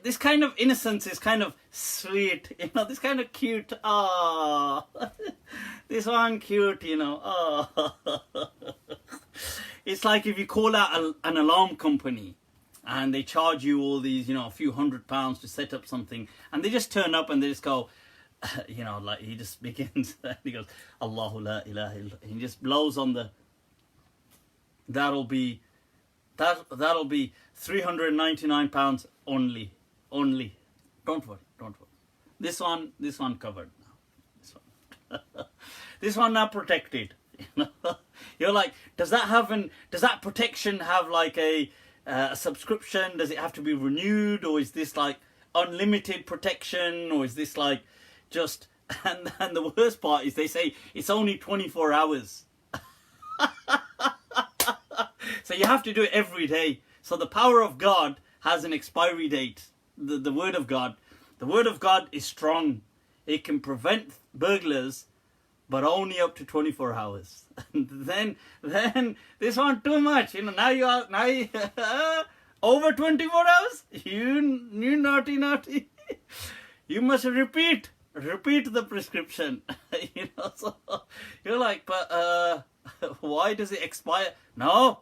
This kind of innocence is kind of sweet, this kind of cute. This one cute, It's like if you call out an alarm company and they charge you all these, a few £100 to set up something, and they just turn up and they just go, like he just begins, and he goes, Allahu la ilaha illa, he just blows on the, that'll be £399 only. Don't worry. This one covered now. This one now protected. You're like, does that protection have like a subscription? Does it have to be renewed, or is this like unlimited protection, or is this like just? And the worst part is they say it's only 24 hours. So you have to do it every day. So the power of God has an expiry date. The word of God is strong. It can prevent burglars, but only up to 24 hours. And then this one too much. Now you over 24 hours. You naughty. You must repeat the prescription. So you're like, but why does it expire? No,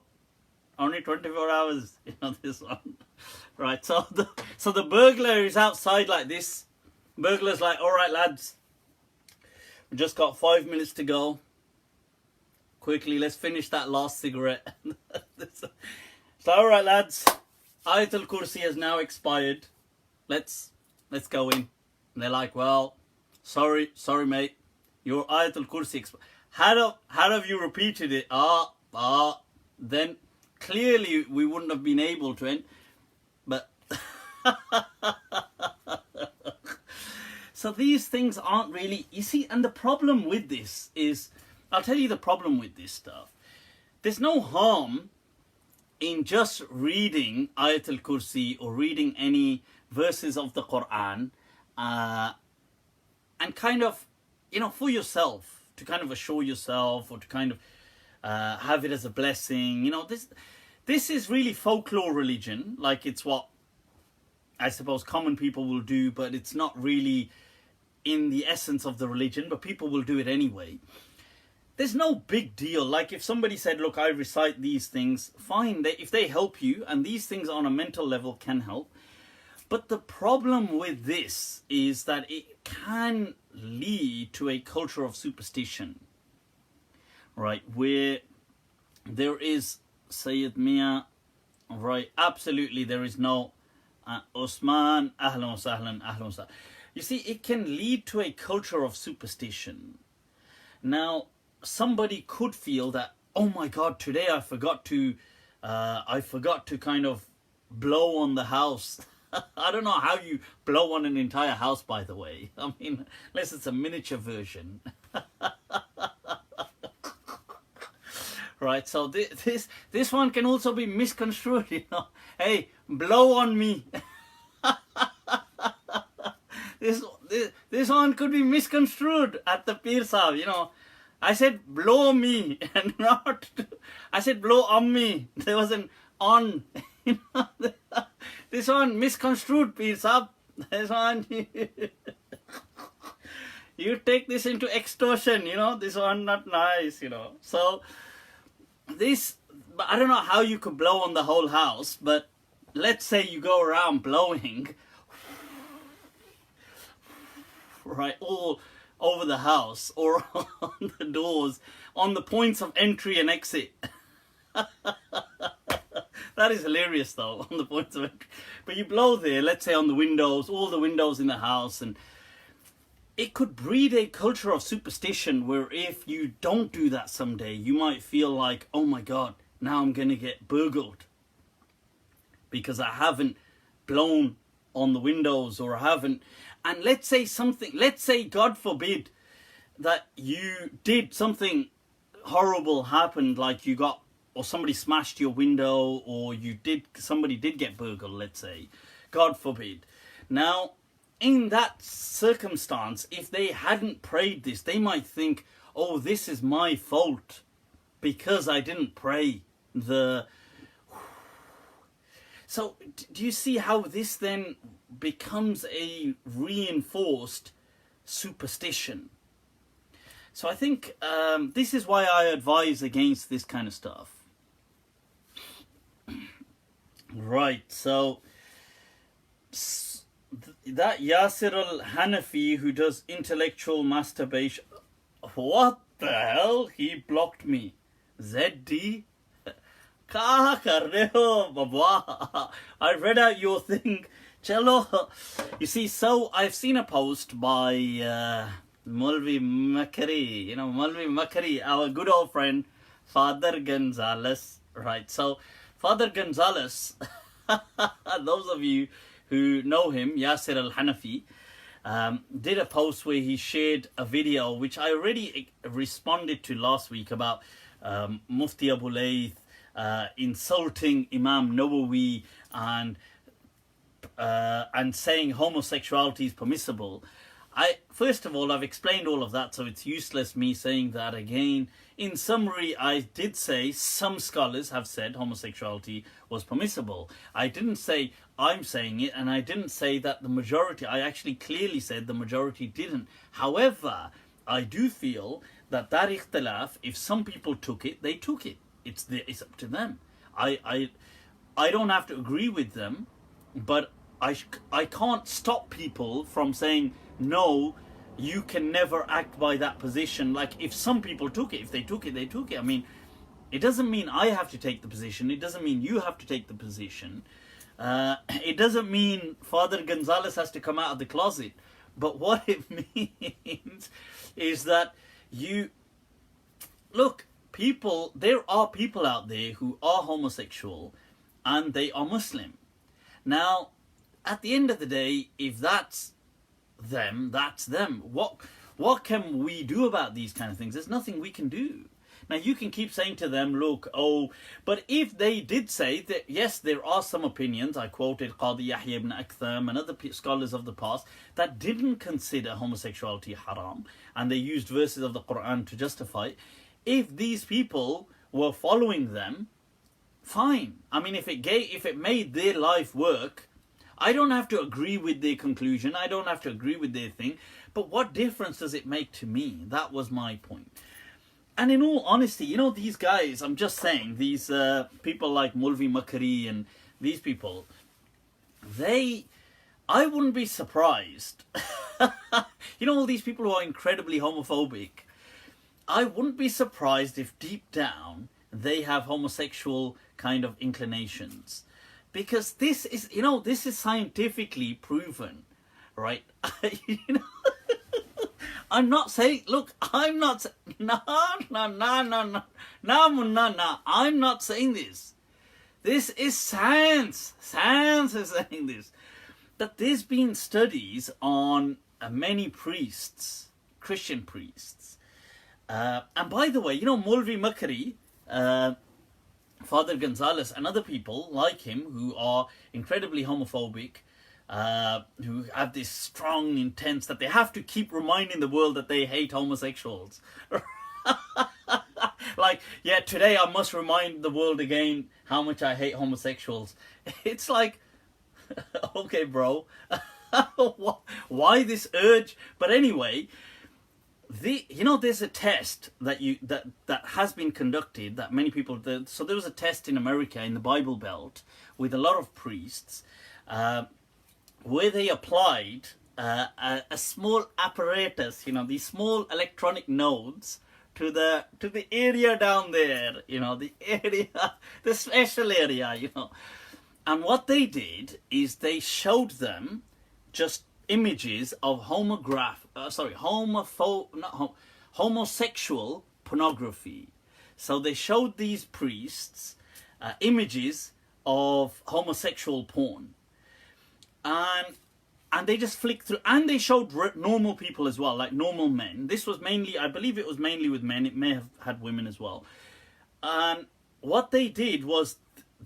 only 24 hours. This one. Right, so the burglar is outside like this. Burglar's like, all right, lads, we just got 5 minutes to go. Quickly, let's finish that last cigarette. So, all right, lads, Ayatul Kursi has now expired. Let's go in. And they're like, well, sorry, mate, your Ayatul Kursi expired. How have you repeated it? Then clearly we wouldn't have been able to end. But so these things aren't really, you see, and the problem with this is, I'll tell you the problem with this stuff. There's no harm in just reading Ayatul Kursi or reading any verses of the Quran and kind of, for yourself, to kind of assure yourself, or to kind of have it as a blessing. This is really folklore religion. Like, it's what I suppose common people will do, but it's not really in the essence of the religion, but people will do it anyway. There's no big deal. Like, if somebody said, look, I recite these things, fine. If they help you, and these things on a mental level can help. But the problem with this is that it can lead to a culture of superstition, right? Where there is Sayyid Mia, right? Absolutely, there is no Osman, ahlan wa sahlan, ahlan wa sahlan. You see, it can lead to a culture of superstition. Now, somebody could feel that, oh my God, today I forgot to kind of blow on the house. I don't know how you blow on an entire house, by the way. I mean, unless it's a miniature version. Right, so this one can also be misconstrued, Hey, blow on me. This one could be misconstrued at the Pir Sahib, I said blow me and not, I said blow on me. There was an on. This one misconstrued, Pir Sahib. This one, you take this into extortion, this one not nice, So this, but I don't know how you could blow on the whole house, but let's say you go around blowing, right, all over the house or on the doors, on the points of entry and exit. That is hilarious though, on the points of entry. But you blow there, let's say on the windows, all the windows in the house, and it could breed a culture of superstition where if you don't do that someday, you might feel like, oh my God, now I'm going to get burgled because I haven't blown on the windows, or I haven't. And let's say, God forbid, that you did something horrible happened, like you got, or somebody smashed your window, or somebody did get burgled, let's say, God forbid. Now, in that circumstance, if they hadn't prayed this, they might think, oh, this is my fault because I didn't pray So do you see how this then becomes a reinforced superstition? So I think this is why I advise against this kind of stuff. Right, so that Yasir al-Hanafi who does intellectual masturbation, what the hell? He blocked me. ZD? Kya kar rahe ho, baba? I read out your thing. Chalo. You see, so I've seen a post by Maulvi Makari, Maulvi Makari, our good old friend, Father Gonzalez, right? So, Father Gonzalez, those of you who know him, Yasir al-Hanafi, did a post where he shared a video which I already responded to last week about Mufti Abu Layth insulting Imam Nawawi and saying homosexuality is permissible. First of all, I've explained all of that, so it's useless me saying that again. In summary, I did say some scholars have said homosexuality was permissible. I didn't say I'm saying it, and I didn't say that the majority. I actually clearly said the majority didn't. However, I do feel that ikhtilaf, if some people took it, they took it. It's up to them. I don't have to agree with them, but I can't stop people from saying, no, you can never act by that position. Like, if some people took it, if they took it, they took it. I mean, it doesn't mean I have to take the position. It doesn't mean you have to take the position. It doesn't mean Father Gonzalez has to come out of the closet. But what it means is that there are people out there who are homosexual and they are Muslim. Now, at the end of the day, if that's them, that's them. What can we do about these kind of things? There's nothing we can do. Now, you can keep saying to them, look, but if they did say that, yes, there are some opinions, I quoted Qadi Yahya ibn Aktham and other scholars of the past that didn't consider homosexuality haram, and they used verses of the Quran to justify it. If these people were following them, fine. I mean, if it made their life work, I don't have to agree with their conclusion. I don't have to agree with their thing. But what difference does it make to me? That was my point. And in all honesty, these guys, I'm just saying, these people like Mulvi Makari and these people, I wouldn't be surprised. All these people who are incredibly homophobic, I wouldn't be surprised if deep down they have homosexual kind of inclinations. Because this is scientifically proven, right? I'm not saying, look, I'm not, no, I'm not saying this. This is science. Science is saying this. That there's been studies on many priests, Christian priests. And by the way, Mulvi Makari, Father Gonzalez and other people like him who are incredibly homophobic, who have this strong intense that they have to keep reminding the world that they hate homosexuals. Like, yeah, today I must remind the world again how much I hate homosexuals. It's like, okay, bro, why this urge? But anyway, there's a test that has been conducted that many people did. So there was a test in America in the Bible Belt with a lot of priests where they applied a small apparatus, these small electronic nodes to the area down there, the area, the special area, And what they did is they showed them just images of homosexual pornography. So they showed these priests images of homosexual porn, and they just flicked through, and they showed normal people as well, like normal men. This was mainly, I believe it was mainly with men. It may have had women as well. And what they did was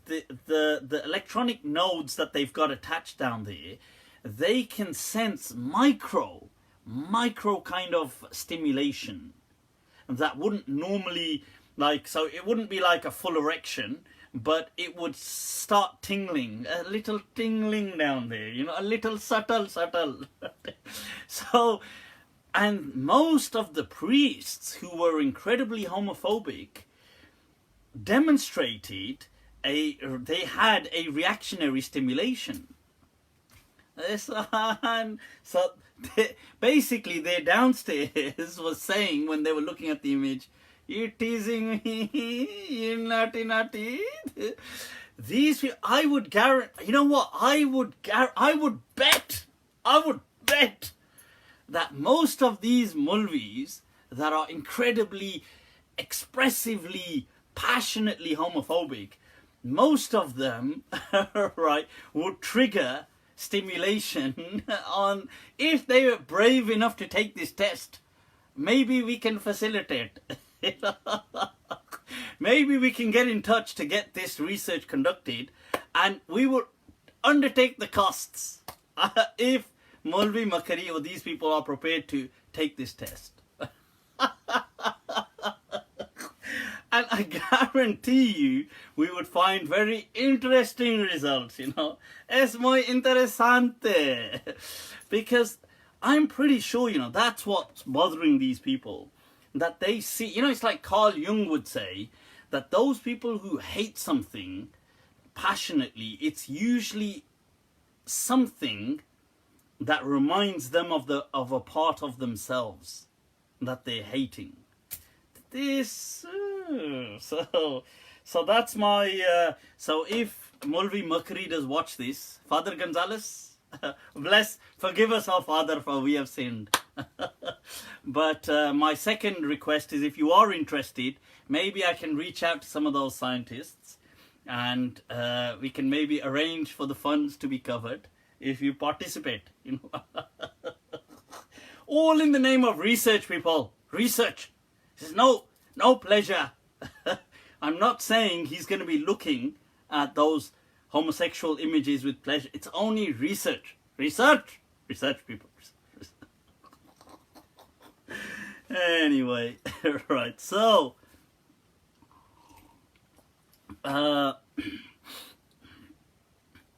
the electronic nodes that they've got attached down there, they can sense micro kind of stimulation that wouldn't normally, so it wouldn't be like a full erection, but it would start tingling, a little tingling down there, a little subtle. So, and most of the priests who were incredibly homophobic demonstrated they had a reactionary stimulation. So basically their downstairs was saying when they were looking at the image, "You're teasing me, you naughty. These people, I would guarantee, I would bet that most of these mulvis that are incredibly expressively passionately homophobic, most of them, right, would trigger stimulation on, if they were brave enough to take this test, maybe we can facilitate. Maybe we can get in touch to get this research conducted, and we will undertake the costs if Maulvi Makari or these people are prepared to take this test. And I guarantee you, we would find very interesting results, you know. Es muy interesante. Because I'm pretty sure, you know, that's what's bothering these people. That they see, you know, it's like Carl Jung would say, that those people who hate something passionately, it's usually something that reminds them of a part of themselves that they're hating. This, so that's my, so if Maulvi Makri does watch this, Father Gonzalez, forgive us, our Father, for we have sinned. But my second request is, if you are interested, maybe I can reach out to some of those scientists, and we can maybe arrange for the funds to be covered if you participate, you know. All in the name of research, people. Research. This is no pleasure. I'm not saying he's going to be looking at those homosexual images with pleasure. It's only research. Research, people. Anyway, right. So, are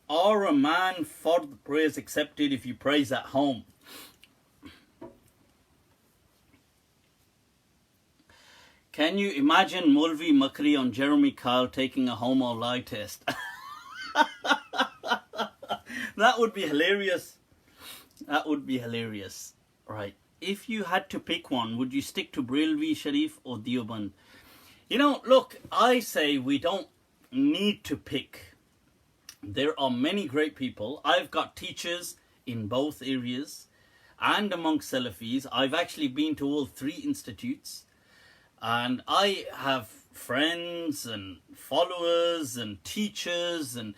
a man for the prayers accepted if you prays at home? Can you imagine Maulvi Makri on Jeremy Kyle taking a homo lie test? That would be hilarious. That would be hilarious. Right. If you had to pick one, would you stick to Brailwi Sharif or Deoband? You know, look, I say we don't need to pick. There are many great people. I've got teachers in both areas and amongst Salafis. I've actually been to all three institutes. And I have friends and followers and teachers and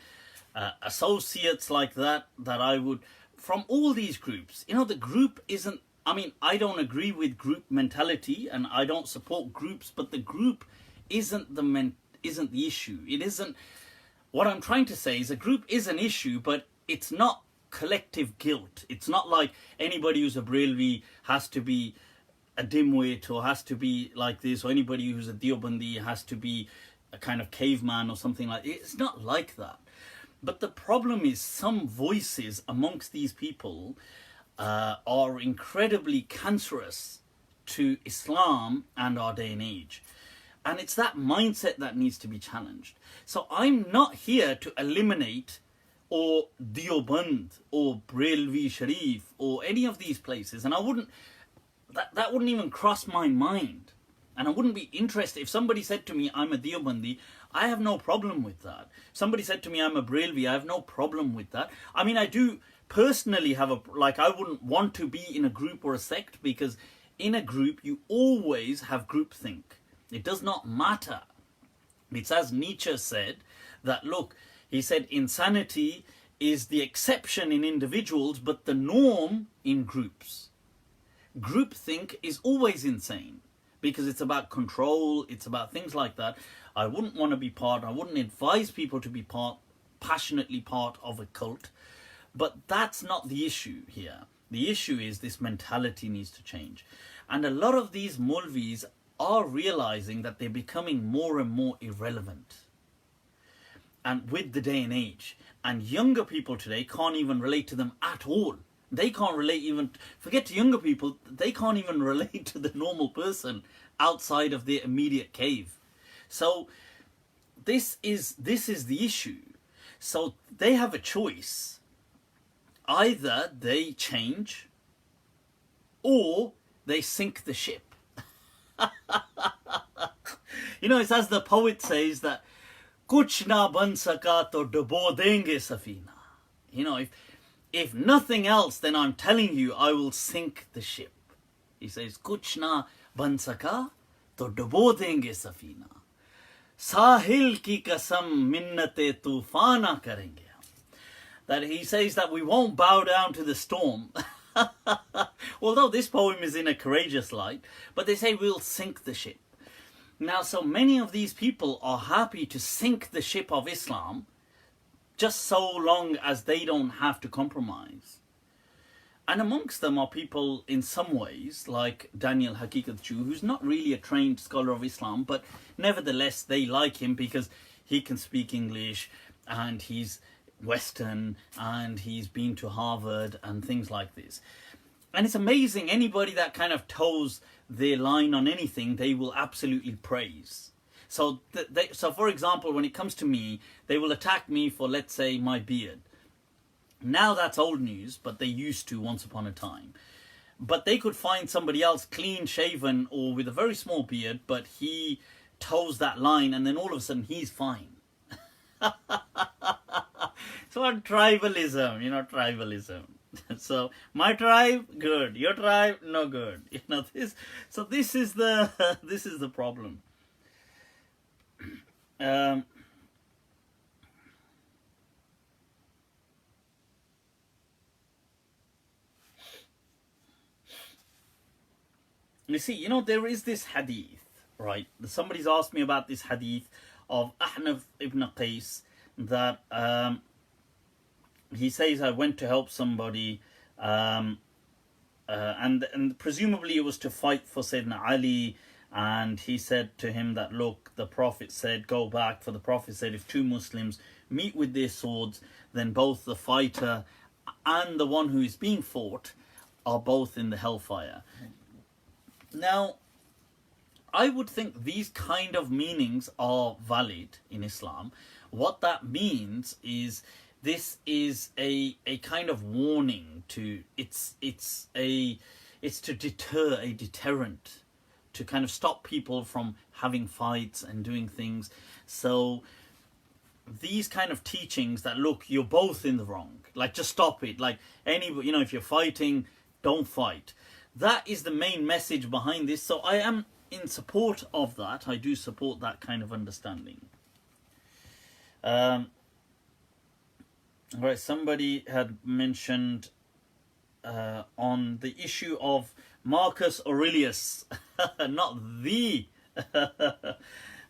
associates like that I would, from all these groups. You know, the group isn't, I mean, I don't agree with group mentality and I don't support groups, but the group isn't the issue. It isn't, what I'm trying to say is a group is an issue, but it's not collective guilt. It's not like anybody who's a Brailwi has to be a dimwit or has to be like this, or anybody who's a Deobandi has to be a kind of caveman or something like that. It's not like that. But the problem is some voices amongst these people are incredibly cancerous to Islam and our day and age. And it's that mindset that needs to be challenged. So I'm not here to eliminate or Deoband or Brailwi Sharif or any of these places. And I wouldn't, that wouldn't even cross my mind. And I wouldn't be interested. If somebody said to me, I'm a Deobandi, I have no problem with that. Somebody said to me, I'm a Brailwi, I have no problem with that. I mean, I do personally have I wouldn't want to be in a group or a sect, because in a group, you always have groupthink. It does not matter. It's as Nietzsche said, that look, he said, insanity is the exception in individuals, but the norm in groups. Groupthink is always insane, because it's about control, it's about things like that. I wouldn't want to be I wouldn't advise people to be passionately part of a cult, but that's not the issue here. The issue is this mentality needs to change. And a lot of these Maulvis are realizing that they're becoming more and more irrelevant. And with the day and age, and younger people today can't even relate to them at all. They can't relate even, forget to younger people, they can't even relate to the normal person outside of their immediate cave. So this is the issue. So they have a choice. Either they change or they sink the ship. You know, it's as the poet says that Kuch na ban saka to dubo denge safina. You know, if nothing else, then I'm telling you, I will sink the ship. He says, Kuch na ban saka to dubo denge safina. Sahil ki kasam minnate tufana karenge. That he says that we won't bow down to the storm. Although this poem is in a courageous light, but they say we'll sink the ship. Now, so many of these people are happy to sink the ship of Islam just so long as they don't have to compromise. And amongst them are people in some ways like Daniel Haqiqatjou, who's not really a trained scholar of Islam, but nevertheless they like him because he can speak English and he's Western and he's been to Harvard and things like this. And it's amazing, anybody that kind of toes their line on anything, they will absolutely praise. So, so for example, when it comes to me, they will attack me for, let's say, my beard. Now that's old news, but they used to once upon a time. But they could find somebody else clean shaven or with a very small beard, but he toes that line and then all of a sudden he's fine. So on tribalism, tribalism. So my tribe, good. Your tribe, no good. This. So this is the this is the problem. You see, there is this hadith, right? Somebody's asked me about this hadith of Ahnaf ibn Qais that he says, I went to help somebody and presumably it was to fight for Sayyidina Ali, and he said to him that, look, the Prophet said, go back, for the Prophet said if two Muslims meet with their swords, then both the fighter and the one who is being fought are both in the hellfire. Now, I would think these kind of meanings are valid in Islam. What that means is this is a kind of warning to it's to deter, a deterrent, to kind of stop people from having fights and doing things. So these kind of teachings that, look, you're both in the wrong, like just stop it, like if you're fighting, don't fight. That is the main message behind this. So I am in support of that. I do support that kind of understanding. Right, somebody had mentioned on the issue of Marcus Aurelius, not the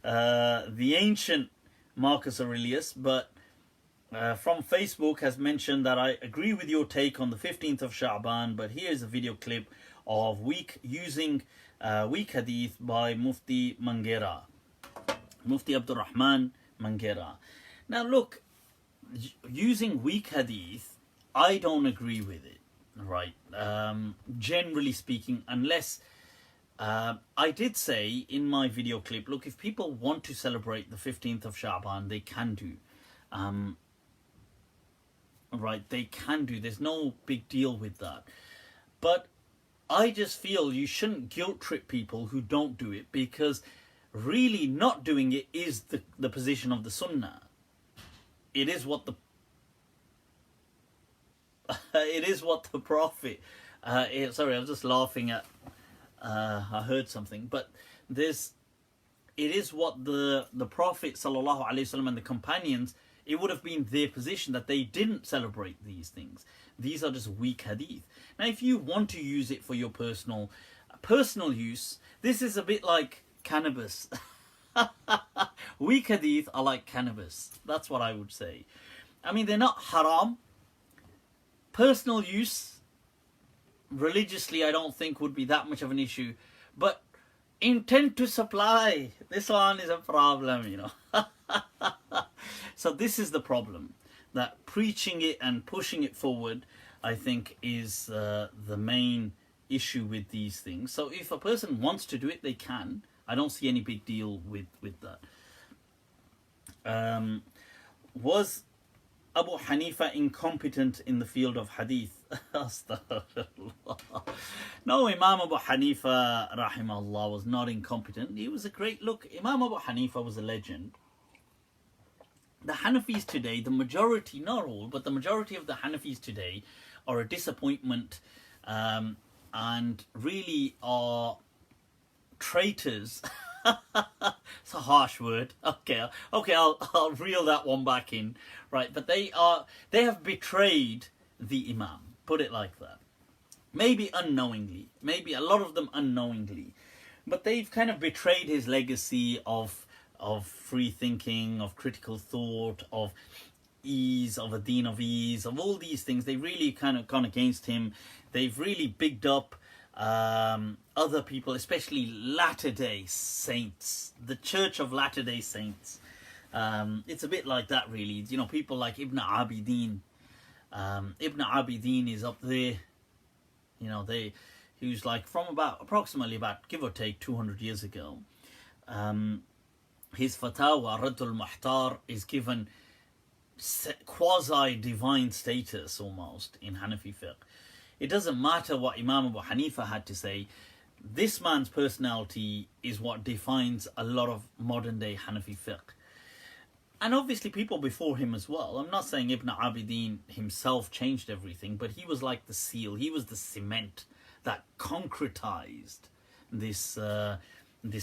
ancient Marcus Aurelius, but from Facebook has mentioned that I agree with your take on the 15th of Sha'ban, but here's a video clip of using weak hadith by Mufti Abdul Rahman Mangera. Now look, using weak hadith, I don't agree with it, right? Generally speaking, unless I did say in my video clip, look, if people want to celebrate the 15th of Sha'ban, they can do. Right, they can do. There's no big deal with that. But I just feel you shouldn't guilt trip people who don't do it, because really not doing it is the position of the Sunnah. It is what the Prophet. Sorry, I was just laughing at. I heard something, but it is what the Prophet sallallahu alaihi wasallam and the companions. It would have been their position that they didn't celebrate these things. These are just weak hadith. Now, if you want to use it for your personal use, this is a bit like cannabis. Weak hadith are like cannabis. That's what I would say. I mean, they're not haram. Personal use, religiously, I don't think would be that much of an issue. But intent to supply, this one is a problem, So this is the problem, that preaching it and pushing it forward, I think, is the main issue with these things. So if a person wants to do it, they can. I don't see any big deal with that. Was Abu Hanifa incompetent in the field of hadith? Astaghfirullah. No, Imam Abu Hanifa rahimahullah was not incompetent. He was a great look. Imam Abu Hanifa was a legend. The Hanafis today, the majority, not all, but the majority of the Hanafis today are a disappointment and really are traitors It's a harsh word. Okay, I'll reel that one back in. Right, but they have betrayed the Imam. Put it like that. Maybe unknowingly, maybe a lot of them unknowingly, but they've kind of betrayed his legacy of free thinking, of critical thought, of ease, of a deen of ease, of all these things. They really kind of gone against him. They've really bigged up other people, especially Latter-day Saints, the Church of Latter-day Saints. It's a bit like that, really. You know, people like Ibn Abidin. Ibn Abidin is up there. You know, he was like from approximately give or take 200 years ago. His fatwa, Raddul Muhtar, is given quasi-divine status almost in Hanafi fiqh. It doesn't matter what Imam Abu Hanifa had to say. This man's personality is what defines a lot of modern day Hanafi fiqh. And obviously people before him as well. I'm not saying Ibn Abidin himself changed everything, but he was like the seal. He was the cement that concretized this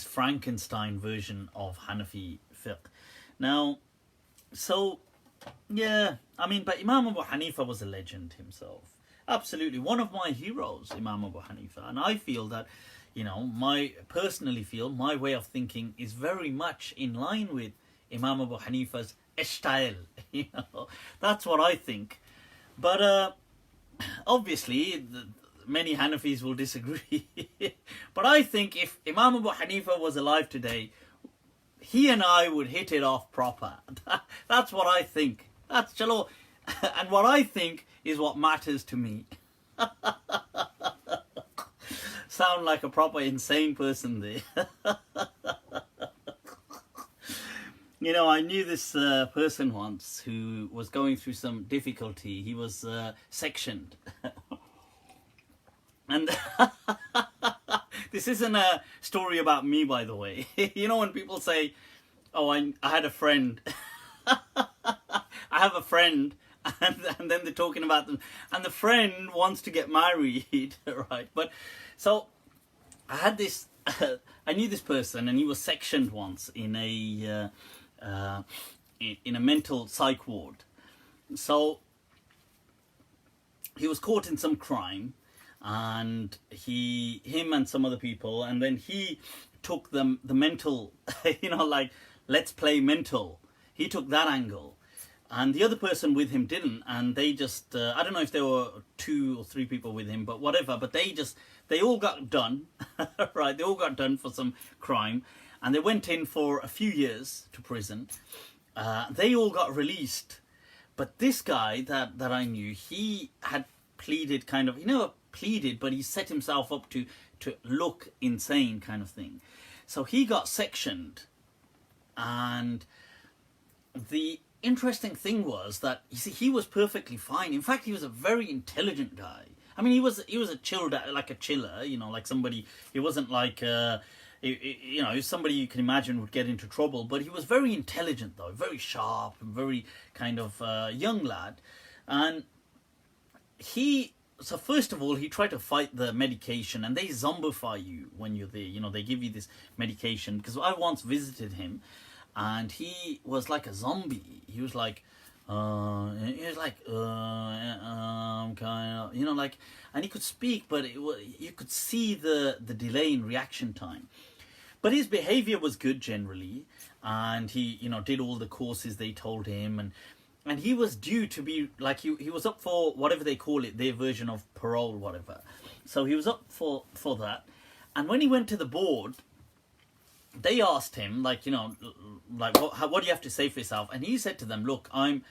Frankenstein version of Hanafi fiqh. Now, so, yeah, I mean, but Imam Abu Hanifa was a legend himself. Absolutely. One of my heroes, Imam Abu Hanifa. And I feel that, you know, personally feel my way of thinking is very much in line with Imam Abu Hanifa's style. You know, that's what I think. But obviously, many Hanafis will disagree. But I think if Imam Abu Hanifa was alive today, he and I would hit it off proper. That's what I think. That's chalo. And what I think is what matters to me. Sound like a proper insane person there. You know, I knew this person once who was going through some difficulty. He was sectioned. And this isn't a story about me, by the way. You know, when people say, oh, I had a friend. I have a friend. And then they're talking about them. And the friend wants to get married, right? But, so, I had this, I knew this person, and he was sectioned once in a mental psych ward. So he was caught in some crime, and him and some other people, and then he took the mental, you know, like, let's play mental. He took that angle, and the other person with him didn't, and they just, I don't know if there were 2 or 3 people with him, but whatever, but they all got done, right? They all got done for some crime. And they went in for a few years to prison. They all got released. But this guy that I knew, he had pleaded kind of, he never pleaded, but he set himself up to look insane kind of thing. So he got sectioned. And the interesting thing was that, you see, he was perfectly fine. In fact, he was a very intelligent guy. I mean, he was a chilled, like a chiller, you know, like somebody, he wasn't like... you know, somebody you can imagine would get into trouble, but he was very intelligent though, very sharp and very kind of young lad. And so first of all, he tried to fight the medication, and they zombify you when you're there. You know, they give you this medication, because I once visited him, and he was like a zombie. He was like, kind of, you know, like, and he could speak, but you could see the delay in reaction time. But his behavior was good generally, and he, you know, did all the courses they told him, and he was due to be, like, he was up for whatever they call it, their version of parole, whatever. So he was up for that. And when he went to the board, they asked him, like, you know, like, what do you have to say for yourself? And he said to them, look, I'd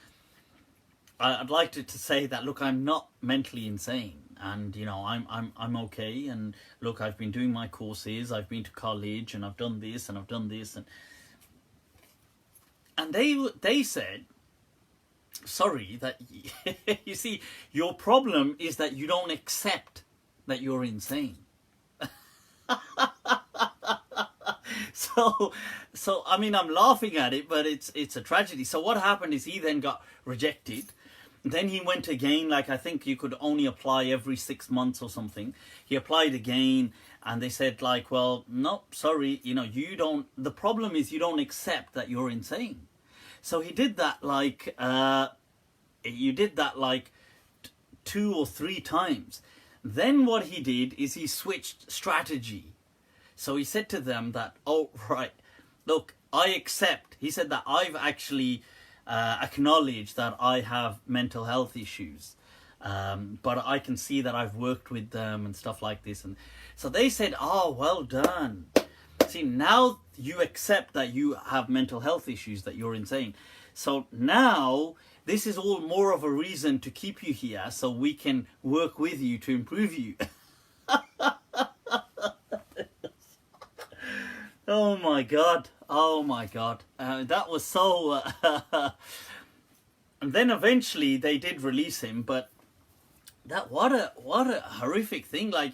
like to say that, look, I'm not mentally insane. And, you know, I'm okay. And look, I've been doing my courses. I've been to college, and I've done this, and I've done this. And they said, sorry, that, you see, your problem is that you don't accept that you're insane. So, I mean, I'm laughing at it, but it's a tragedy. So what happened is he then got rejected. Then he went again, like I think you could only apply every 6 months or something. He applied again, and they said like, well, no, sorry, you don't, the problem is you don't accept that you're insane. So he did that like, you did that like 2 or 3 times. Then what he did is he switched strategy. So he said to them that, oh, right, look, I accept. He said that I've actually acknowledged that I have mental health issues. But I can see that I've worked with them and stuff like this. And so they said, oh, well done. See, now you accept that you have mental health issues, that you're insane. So now this is all more of a reason to keep you here so we can work with you to improve you. Oh my God. Oh my God. That was so... And then eventually they did release him, but what a horrific thing. Like,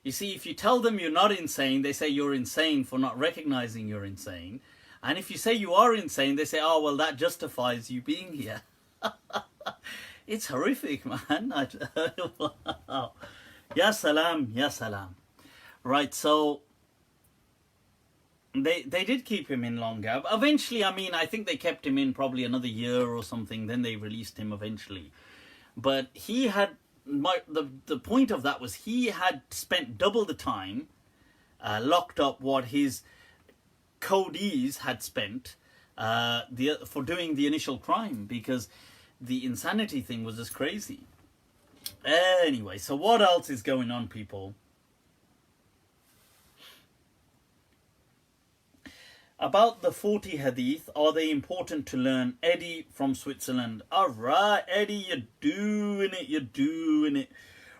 you see, if you tell them you're not insane, they say you're insane for not recognizing you're insane. And if you say you are insane, they say, oh, well, that justifies you being here. It's horrific, man. Wow. Ya salam, ya salam. Right, so they did keep him in longer. Eventually, I mean, I think they kept him in probably another year or something. Then they released him eventually. But he had, the point of that was he had spent double the time locked up what his codees had spent for doing the initial crime, because the insanity thing was just crazy. Anyway, so what else is going on, people? About the 40 hadith, are they important to learn? Eddie from Switzerland. Alright, Eddie, you're doing it.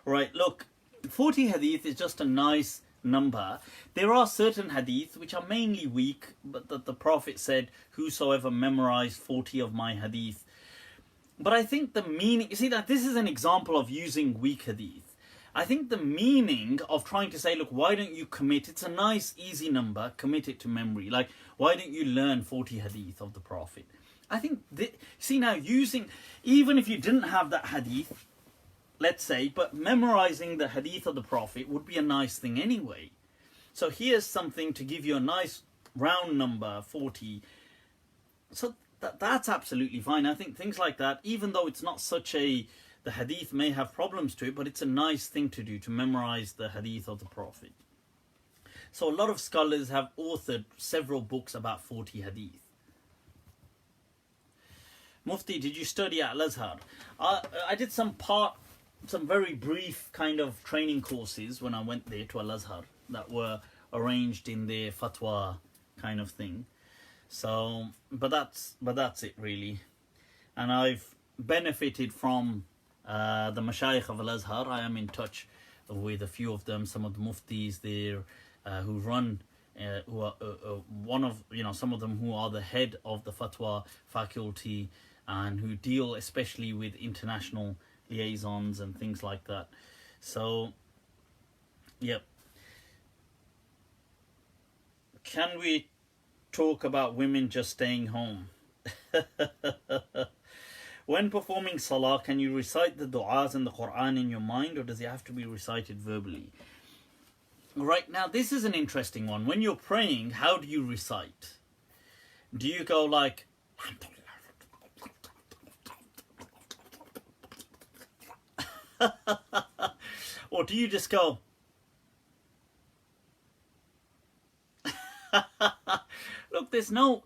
Right, look, 40 hadith is just a nice number. There are certain hadith which are mainly weak, but that the Prophet said, whosoever memorized 40 of my hadith. But I think the meaning, you see that this is an example of using weak hadith. I think the meaning of trying to say, look, why don't you commit, it's a nice easy number, commit it to memory. Like, why don't you learn 40 hadith of the Prophet? I think, see now, using, even if you didn't have that hadith, let's say, but memorizing the hadith of the Prophet would be a nice thing anyway. So here's something to give you a nice round number, 40. So that's absolutely fine. I think things like that, even though it's not such a, the hadith may have problems to it, but it's a nice thing to do, to memorize the hadith of the Prophet. So a lot of scholars have authored several books about 40 hadith. Mufti, did you study at Al-Azhar? I did some very brief kind of training courses when I went there to Al-Azhar that were arranged in their fatwa kind of thing. So, but that's it really. And I've benefited from the mashayikh of Al-Azhar. I am in touch with a few of them, some of the muftis there who run, who are one of, some of them who are the head of the fatwa faculty and who deal especially with international liaisons and things like that. So, yep. Can we talk about women just staying home? When performing salah, can you recite the du'as and the Qur'an in your mind, or does it have to be recited verbally? Right, now this is an interesting one. When you're praying, how do you recite? Do you go like, or do you just go, look, there's no,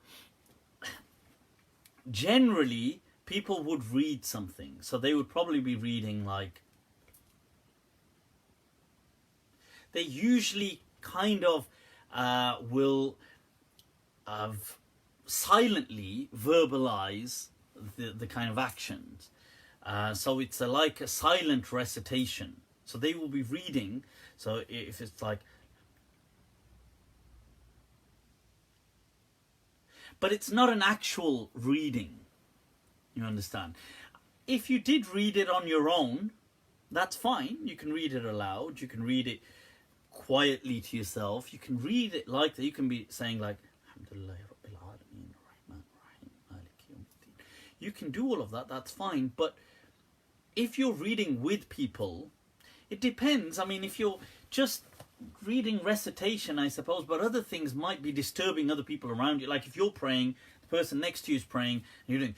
generally people would read something, so they would probably be reading like, they usually kind of will silently verbalize the kind of actions. So it's like a silent recitation. So they will be reading. So if it's like, but it's not an actual reading. You understand? If you did read it on your own, that's fine. You can read it aloud. You can read it quietly to yourself. You can read it like that. You can be saying like, Alhamdulillah Rabbil Alameen, Rahman Rahim, Maliki Madhab. You can do all of that. That's fine. But if you're reading with people, it depends. I mean, if you're just reading recitation, I suppose, but other things might be disturbing other people around you. Like if you're praying, the person next to you is praying, and you're doing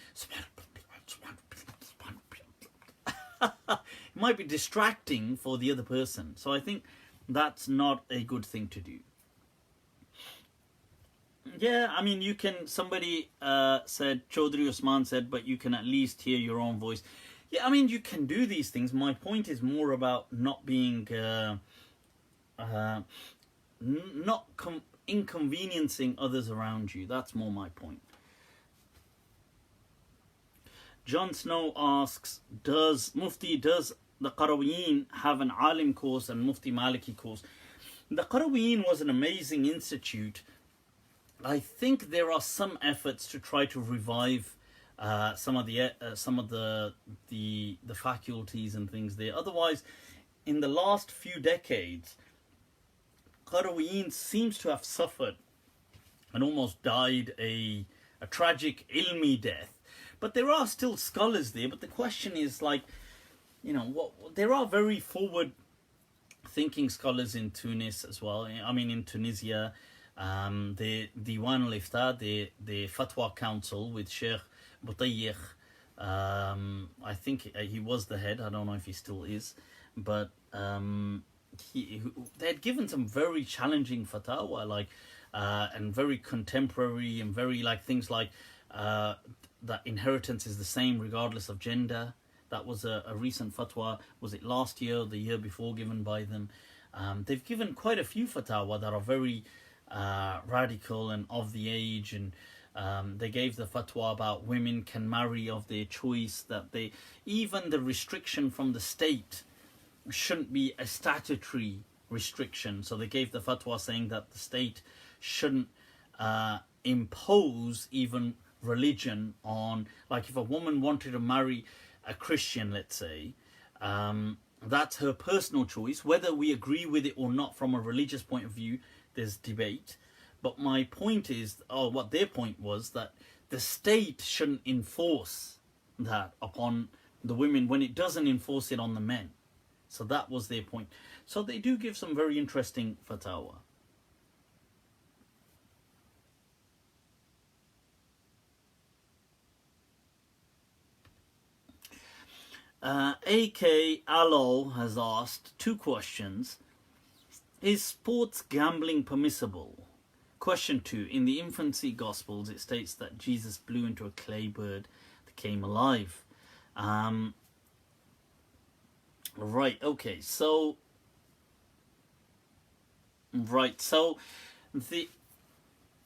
it might be distracting for the other person. So I think that's not a good thing to do. Yeah, I mean, you can, somebody said, Chaudhry Usman said, but you can at least hear your own voice. Yeah, I mean, you can do these things. My point is more about not being, inconveniencing others around you. That's more my point. John Snow asks, does the Qarawiyyin have an Alim course and Mufti Maliki course? The Qarawiyyin was an amazing institute. I think there are some efforts to try to revive some of the faculties and things there. Otherwise, in the last few decades, Qarawiyyin seems to have suffered and almost died a tragic ilmi death. But there are still scholars there. But the question is, like, there are very forward-thinking scholars in Tunis as well. I mean, in Tunisia, the Diwan al-Ifta, the Fatwa Council with Sheikh Boutayekh. I think he was the head. I don't know if he still is, but they had given some very challenging fatwa, like and very contemporary and very things like that inheritance is the same regardless of gender. That was a recent fatwa. Was it last year or the year before given by them? They've given quite a few fatwa that are very radical and of the age, and they gave the fatwa about women can marry of their choice, that even the restriction from the state shouldn't be a statutory restriction. So they gave the fatwa saying that the state shouldn't impose even religion on, like if a woman wanted to marry a Christian, let's say, that's her personal choice. Whether we agree with it or not from a religious point of view, there's debate. But my point is, what their point was, that the state shouldn't enforce that upon the women when it doesn't enforce it on the men. So that was their point. So they do give some very interesting fatwa. AK Alo has asked 2 questions. Is sports gambling permissible? Question 2. In the Infancy Gospels, it states that Jesus blew into a clay bird that came alive. Right, okay, so... Right, so...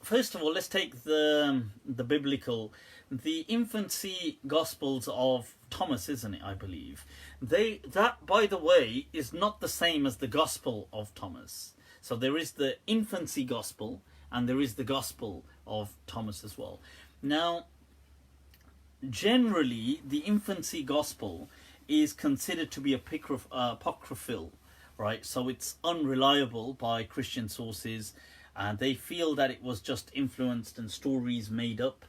First of all, let's take the biblical... The Infancy Gospels of Thomas, isn't it, I believe? That, by the way, is not the same as the Gospel of Thomas. So there is the Infancy Gospel, and there is the Gospel of Thomas as well. Now, generally, the Infancy Gospel is considered to be apocryphal, right? So it's unreliable by Christian sources, and they feel that it was just influenced and stories made up,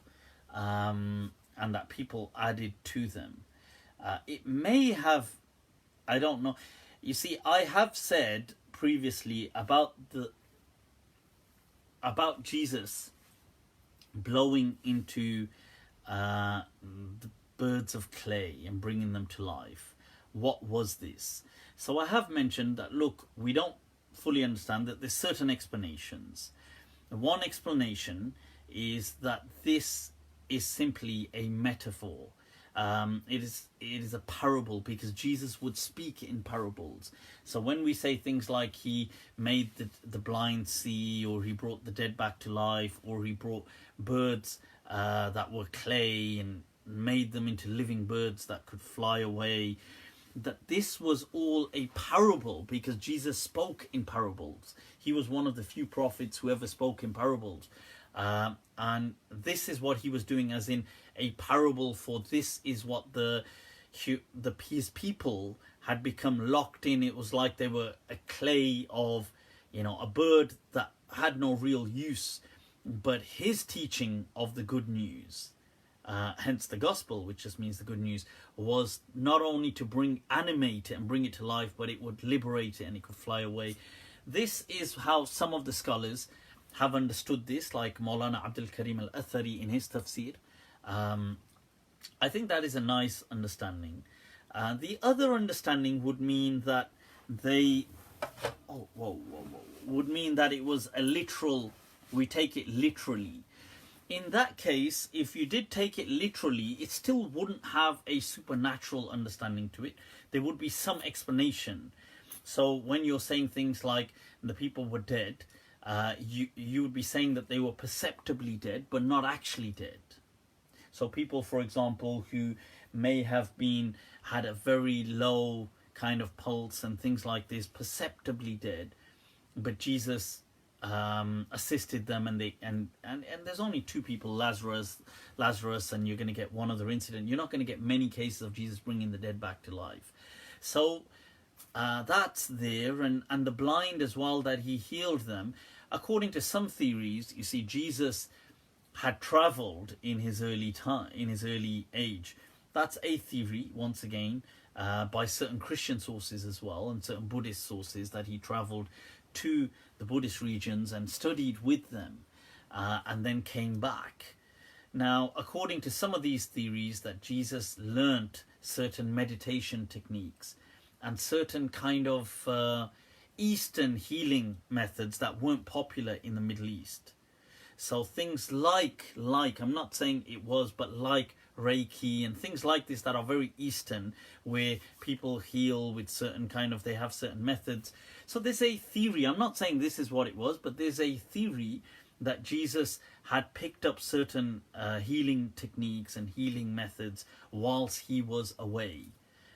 and that people added to them. It may have, I don't know. You see, I have said previously about Jesus blowing into the birds of clay and bringing them to life. What was this? So I have mentioned that, look, we don't fully understand that there's certain explanations. One explanation is that this is simply a metaphor. It is a parable, because Jesus would speak in parables. So when we say things like he made the blind see, or he brought the dead back to life, or he brought birds that were clay and made them into living birds that could fly away, that this was all a parable because Jesus spoke in parables. He was one of the few prophets who ever spoke in parables. And this is what he was doing, as in a parable, for this is what his people had become locked in. It was like they were a clay of, a bird that had no real use. But his teaching of the good news hence the gospel, which just means the good news, was not only to animate it and bring it to life, but it would liberate it and it could fly away. This is how some of the scholars have understood this, like Maulana Abdul Karim al-Athari in his tafsir. I think that is a nice understanding. The other understanding would mean that would mean that it was a literal, we take it literally. In that case, if you did take it literally, it still wouldn't have a supernatural understanding to it. There would be some explanation. So when you're saying things like the people were dead, you would be saying that they were perceptibly dead, but not actually dead. So people, for example, who may have had a very low kind of pulse and things like this, perceptibly dead, but Jesus assisted them, and there's only two people, Lazarus, and you're going to get one other incident. You're not going to get many cases of Jesus bringing the dead back to life. So that's there, and the blind as well, that he healed them. According to some theories, you see, Jesus had traveled in his early age. That's a theory, once again, by certain Christian sources as well, and certain Buddhist sources, that he traveled to the Buddhist regions and studied with them, and then came back. Now, according to some of these theories, that Jesus learnt certain meditation techniques and certain kind of Eastern healing methods that weren't popular in the Middle East. So things like I'm not saying it was, but like Reiki and things like this that are very Eastern, where people heal with they have certain methods. So there's a theory, I'm not saying this is what it was, but there's a theory that Jesus had picked up certain healing techniques and healing methods whilst he was away.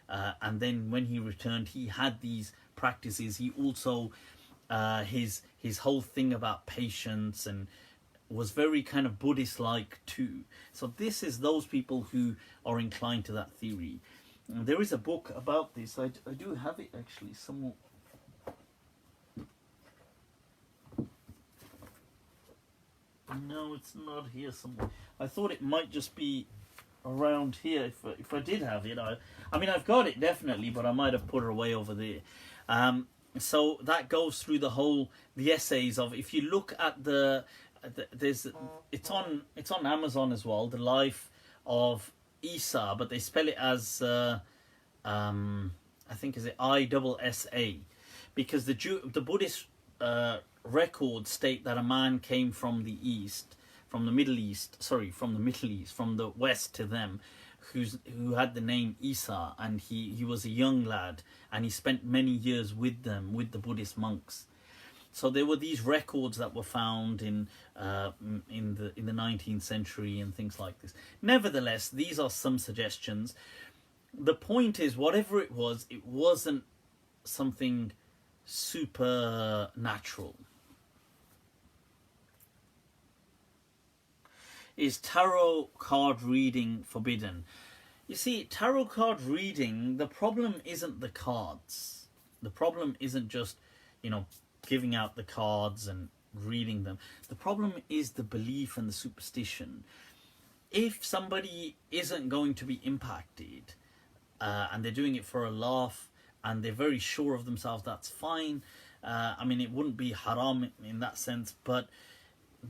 And then when he returned, he had these practices. He also, his whole thing about patience and was very kind of Buddhist-like too. So this is those people who are inclined to that theory. And there is a book about this. I do have it actually somewhere. No, it's not here somewhere. I thought it might just be around here. If I did have it, I mean, I've got it definitely, but I might have put it away over there. So that goes through the essays of, if you look at it's on Amazon as well, the life of Isa, but they spell it as I think is it ISSA, because the Buddhist records state that a man came from the west to them, who had the name Isa, and he was a young lad, and he spent many years with them, with the Buddhist monks. So there were these records that were found in the 19th century and things like this. Nevertheless, these are some suggestions. The point is, whatever it wasn't something supernatural. Is tarot card reading forbidden? You see, tarot card reading, the problem isn't the cards. The problem isn't just, giving out the cards and reading them. The problem is the belief and the superstition. If somebody isn't going to be impacted, and they're doing it for a laugh, and they're very sure of themselves, that's fine. I mean, it wouldn't be haram in that sense, but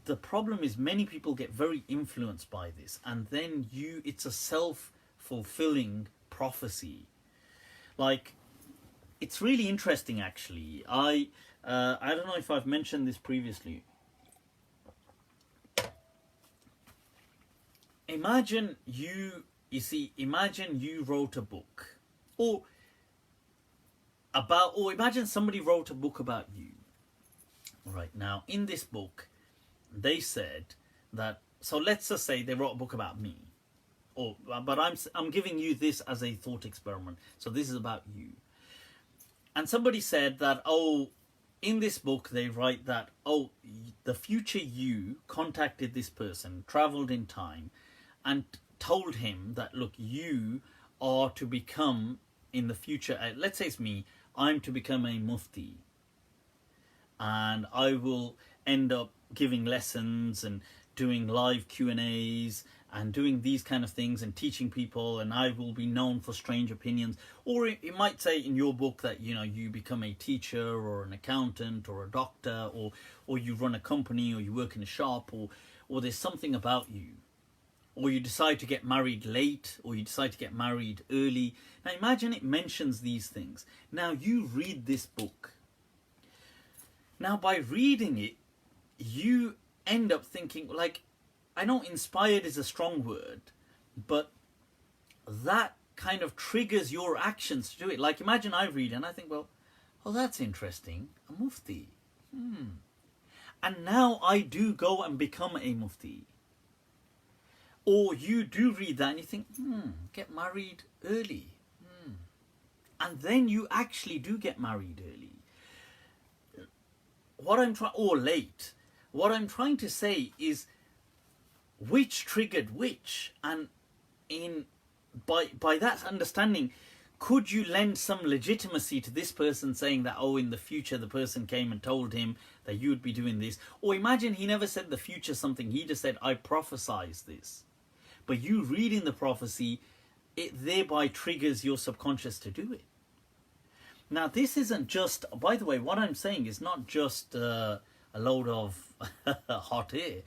the problem is many people get very influenced by this, and then it's a self-fulfilling prophecy. Like, it's really interesting, actually. I don't know if I've mentioned this previously. Imagine you wrote a book, or imagine somebody wrote a book about you. Right, now, in this book, they said that, so let's just say they wrote a book about me, but I'm giving you this as a thought experiment. So this is about you. And somebody said that, in this book they write that, the future you contacted this person, traveled in time, and told him that, look, you are to become in the future, let's say it's me, I'm to become a mufti, and I will end up giving lessons and doing live Q&As and doing these kind of things and teaching people, and I will be known for strange opinions. Or it might say in your book that, you know, you become a teacher or an accountant or a doctor, or you run a company, or you work in a shop, or there's something about you. Or you decide to get married late, or you decide to get married early. Now imagine it mentions these things. Now you read this book. Now by reading it, you end up thinking, like, I know inspired is a strong word, but that kind of triggers your actions to do it. Like imagine I read and I think, well, oh, that's interesting, a mufti. And now I do go and become a mufti. Or you do read that and you think, get married early. And then you actually do get married early. Or late. What I'm trying to say is which triggered which. And by that understanding, could you lend some legitimacy to this person saying that, oh, in the future the person came and told him that you would be doing this? Or imagine he never said the future something, he just said, I prophesize this. But you reading the prophecy, it thereby triggers your subconscious to do it. Now, this isn't just, by the way, what I'm saying is not just a load of hot air.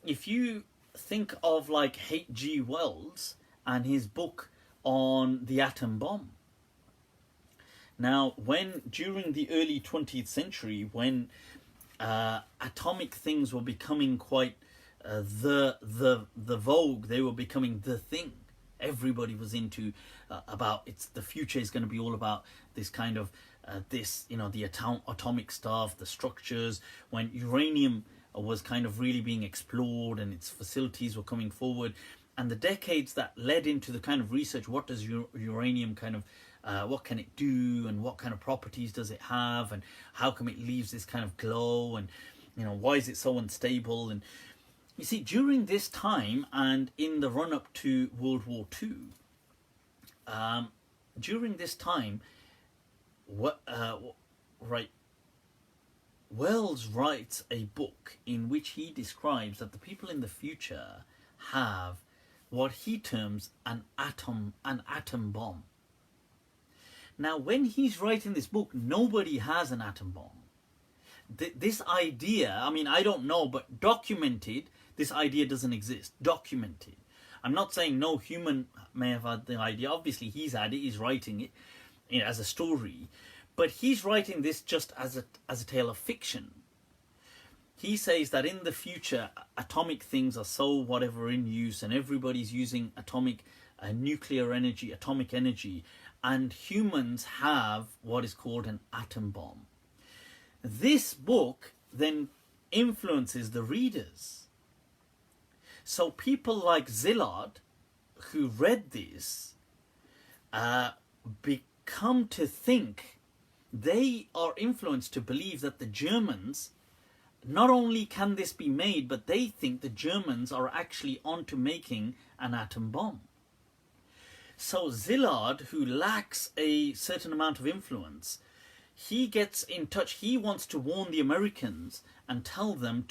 If you think of like H.G. Wells and his book on the atom bomb. Now, during the early 20th century, when atomic things were becoming quite the vogue, they were becoming the thing. Everybody was into the future is going to be all about this kind of the atomic stuff, the structures. When uranium was kind of really being explored and its facilities were coming forward, and the decades that led into the kind of research, what does uranium kind of what can it do, and what kind of properties does it have, and how come it leaves this kind of glow, and why is it so unstable? And you see, during this time and in the run-up to World War II, during this time, Wells writes a book in which he describes that the people in the future have what he terms an atom bomb. Now, when he's writing this book, nobody has an atom bomb. This idea, I mean, I don't know, but documented, this idea doesn't exist. Documented. I'm not saying no human may have had the idea. Obviously, he's had it. He's writing it, as a story, but he's writing this just as a tale of fiction. He says that in the future, atomic things are so whatever in use, and everybody's using atomic nuclear energy, atomic energy, and humans have what is called an atom bomb. This book then influences the readers. So people like Szilard, who read this, become to think, they are influenced to believe that the Germans, not only can this be made, but they think the Germans are actually onto making an atom bomb. So Szilard, who lacks a certain amount of influence, he gets in touch. He wants to warn the Americans and tell them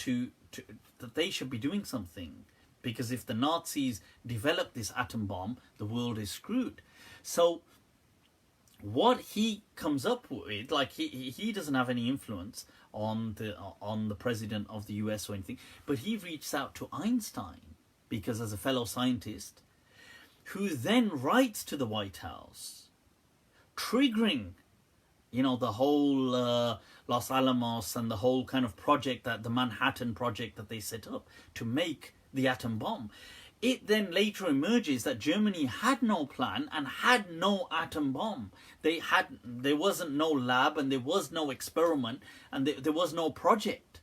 that they should be doing something, because if the Nazis develop this atom bomb, the world is screwed. So what he comes up with, like he doesn't have any influence on the president of the US or anything, but he reaches out to Einstein, because as a fellow scientist, who then writes to the White House, triggering the whole Los Alamos and the whole kind of project, that the Manhattan Project that they set up to make the atom bomb. It then later emerges that Germany had no plan and had no atom bomb. There wasn't no lab, and there was no experiment, and there was no project.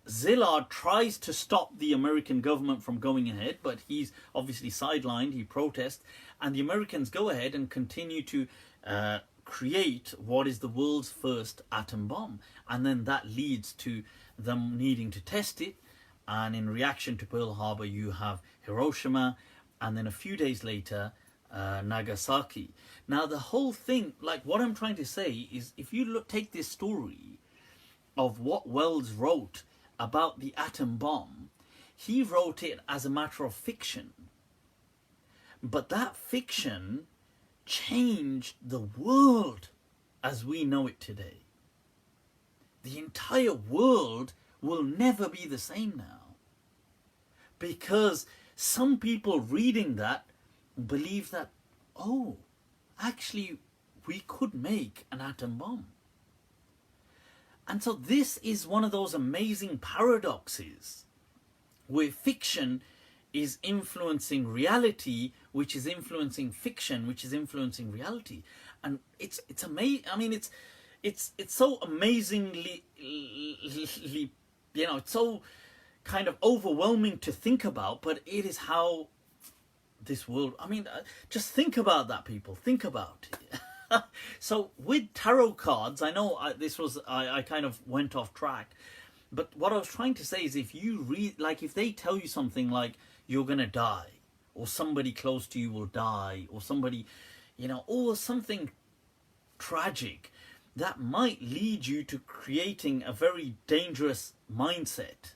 Szilard tries to stop the American government from going ahead, but he's obviously sidelined. He protests, and the Americans go ahead and continue to create what is the world's first atom bomb, and then that leads to them needing to test it. And in reaction to Pearl Harbor, you have Hiroshima, and then a few days later, Nagasaki. Now, the whole thing, like what I'm trying to say is, if you take this story of what Wells wrote about the atom bomb, he wrote it as a matter of fiction. But that fiction changed the world as we know it today. The entire world will never be the same now. Because some people reading that believe that, oh, actually we could make an atom bomb. And so this is one of those amazing paradoxes where fiction is influencing reality, which is influencing fiction, which is influencing reality. And it's amazing. I mean, it's so amazingly, it's so kind of overwhelming to think about, but it is how this world, I mean, just think about that, people. Think about it. So with tarot cards, I know I kind of went off track, but what I was trying to say is if you read, like if they tell you something like you're going to die, or somebody close to you will die, or somebody, or something tragic, that might lead you to creating a very dangerous mindset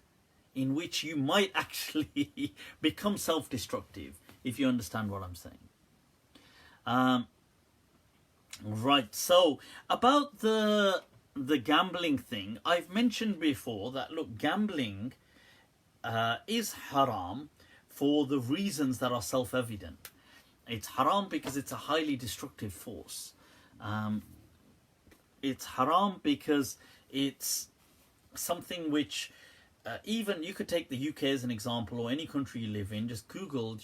in which you might actually become self-destructive, if you understand what I'm saying. Right, so about the gambling thing, I've mentioned before that, look, gambling is haram for the reasons that are self-evident. It's haram because it's a highly destructive force. It's haram because it's something which, even you could take the UK as an example, or any country you live in, just Google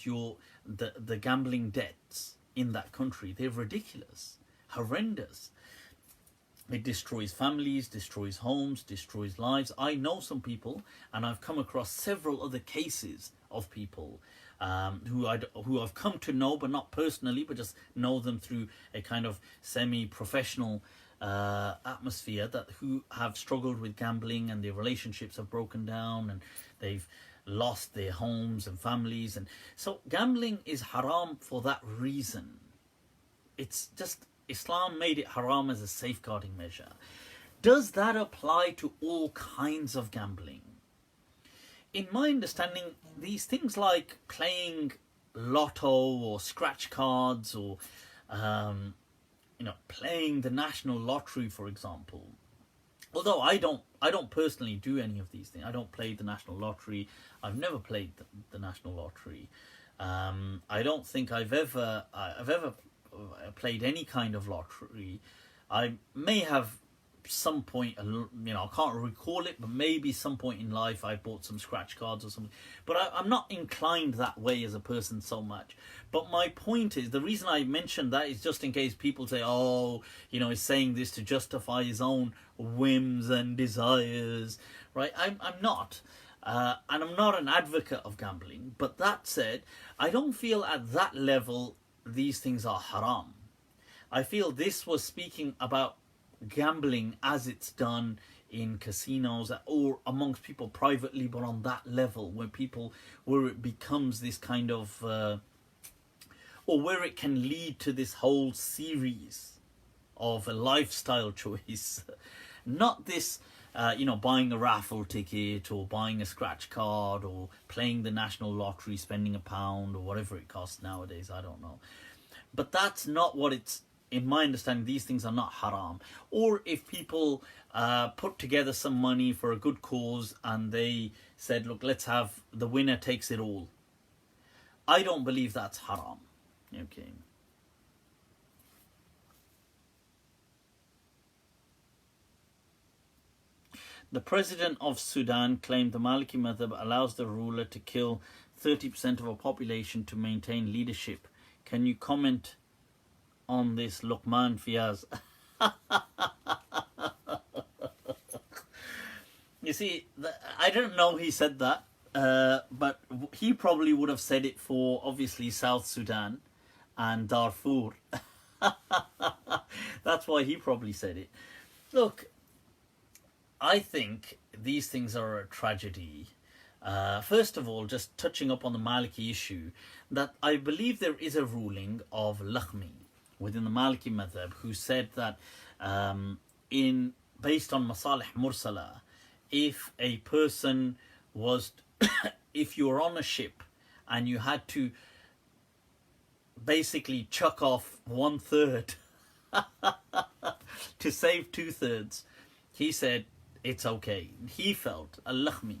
the gambling debts in that country. They're ridiculous, horrendous. It destroys families, destroys homes, destroys lives. I know some people, and I've come across several other cases of people who I've come to know, but not personally, but just know them through a kind of semi-professional atmosphere, who have struggled with gambling, and their relationships have broken down, and they've lost their homes and families. And so gambling is haram for that reason. It's just Islam made it haram as a safeguarding measure. Does that apply to all kinds of gambling? In my understanding, these things like playing lotto or scratch cards, or playing the national lottery, for example. Although I don't personally do any of these things. I don't play the national lottery. I've never played the national lottery. I don't think I've ever played any kind of lottery. I may have some point, I can't recall it, but maybe some point in life I bought some scratch cards or something. But I'm not inclined that way as a person so much. But my point is, the reason I mentioned that is just in case people say, he's saying this to justify his own whims and desires, right? I'm not. And I'm not an advocate of gambling. But that said, I don't feel at that level these things are haram. I feel this was speaking about gambling as it's done in casinos or amongst people privately, but on that level where it becomes this kind of or where it can lead to this whole series of a lifestyle choice. Not this buying a raffle ticket, or buying a scratch card, or playing the national lottery, spending £1 or whatever it costs nowadays, I don't know. But that's not what it's. In my understanding, these things are not haram. Or if people put together some money for a good cause and they said, look, let's have the winner takes it all. I don't believe that's haram. Okay. The president of Sudan claimed the Maliki Madhab allows the ruler to kill 30% of a population to maintain leadership. Can you comment on this, Luqman Fiaz? You see, I don't know he said that, but he probably would have said it for, obviously, South Sudan and Darfur. That's why he probably said it. Look, I think these things are a tragedy. First of all, just touching up on the Maliki issue, that I believe there is a ruling of Lakhmi within the Maliki Madhab, who said that based on Masalih Mursala, if a person was if you were on a ship and you had to basically chuck off 1/3 to save 2/3, he said it's okay. He felt, al-Lakhmi,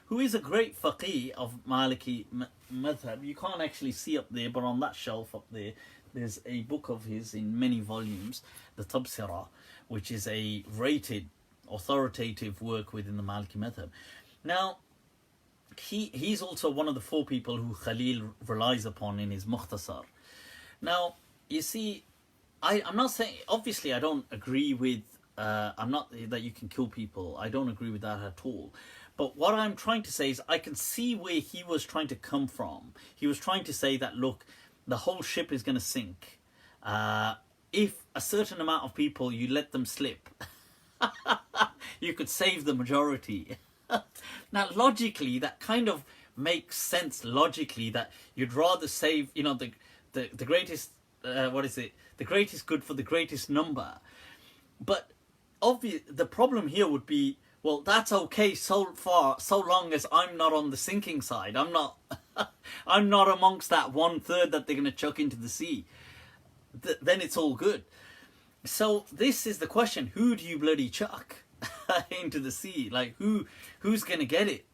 who is a great faqih of Maliki Madhab. You can't actually see up there, but on that shelf up there, there's a book of his in many volumes, the Tabsirah, which is a rated, authoritative work within the Maliki Madhab. Now, he's also one of the 4 people who Khalil relies upon in his Mukhtasar. Now, you see, I'm not saying, obviously I don't agree with, I'm not that you can kill people. I don't agree with that at all. But what I'm trying to say is I can see where he was trying to come from. He was trying to say that, look, the whole ship is going to sink. If a certain amount of people, you let them slip, you could save the majority. Now, logically, that kind of makes sense logically, that you'd rather save, you know, the greatest, the greatest good for the greatest number. But the problem here would be, well, that's okay so long as I'm not on the sinking side. I'm not I'm not amongst that 1/3 that they're going to chuck into the sea. Then it's all good. So this is the question: who do you bloody chuck into the sea? Like, who's going to get it?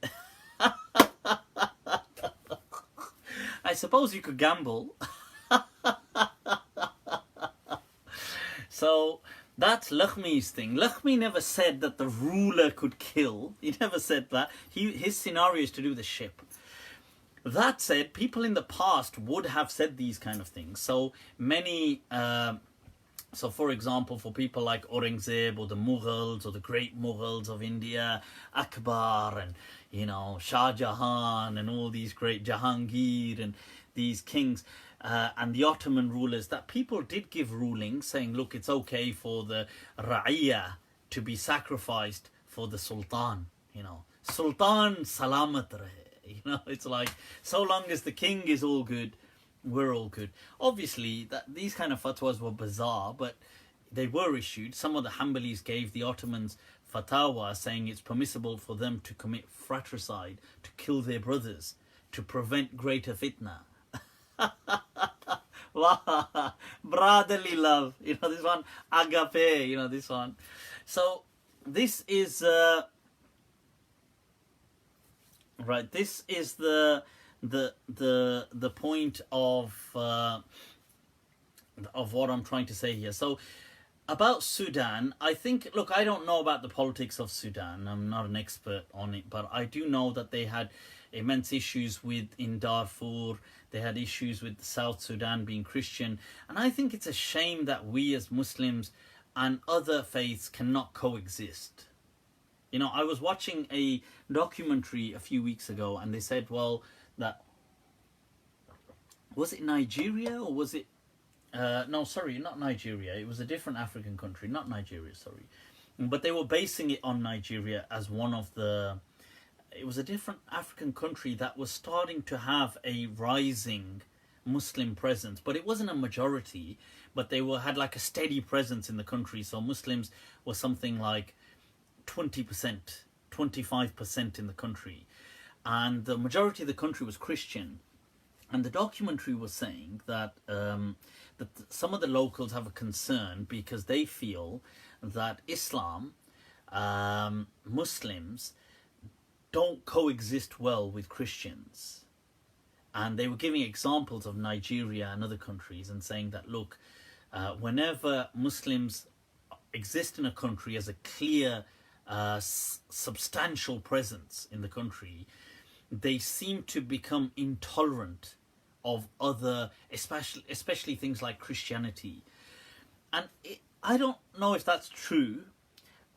I suppose you could gamble. So that's Lakhmi's thing. Lakhmi never said that the ruler could kill. He never said that. His scenario is to do the ship. That said, people in the past would have said these kind of things. So many, so for example, for people like Aurangzeb or the Mughals or the great Mughals of India, Akbar and, you know, Shah Jahan and all these great Jahangir and these kings, and the Ottoman rulers, that people did give rulings saying, look, it's okay for the Ra'iyah to be sacrificed for the Sultan, you know. Sultan salamat rahe. You know, it's like, so long as the king is all good, we're all good. Obviously, these kind of fatwas were bizarre, but they were issued. Some of the Hanbalis gave the Ottomans fatwa saying it's permissible for them to commit fratricide, to kill their brothers, to prevent greater fitna. Brotherly love, you know, this one, agape, you know, this one. So this is right, this is the point of what I'm trying to say here. So about Sudan, I think, look, I don't know about the politics of Sudan. I'm not an expert on it, but I do know that they had immense issues in Darfur. They had issues with South Sudan being Christian. And I think it's a shame that we as Muslims and other faiths cannot coexist. You know, I was watching a documentary a few weeks ago, and they said, well, that, was it Nigeria or was it, no, sorry, not Nigeria. It was a different African country, not Nigeria, sorry. But they were basing it on Nigeria as one of the, it was a different African country that was starting to have a rising Muslim presence, but it wasn't a majority, but they had like a steady presence in the country. So Muslims were something like 20%, 25% in the country, and the majority of the country was Christian. And the documentary was saying that that some of the locals have a concern because they feel that Islam, Muslims, don't coexist well with Christians. And they were giving examples of Nigeria and other countries and saying that, look, whenever Muslims exist in a country as a clear, substantial presence in the country, they seem to become intolerant of other, especially things like Christianity. And I don't know if that's true.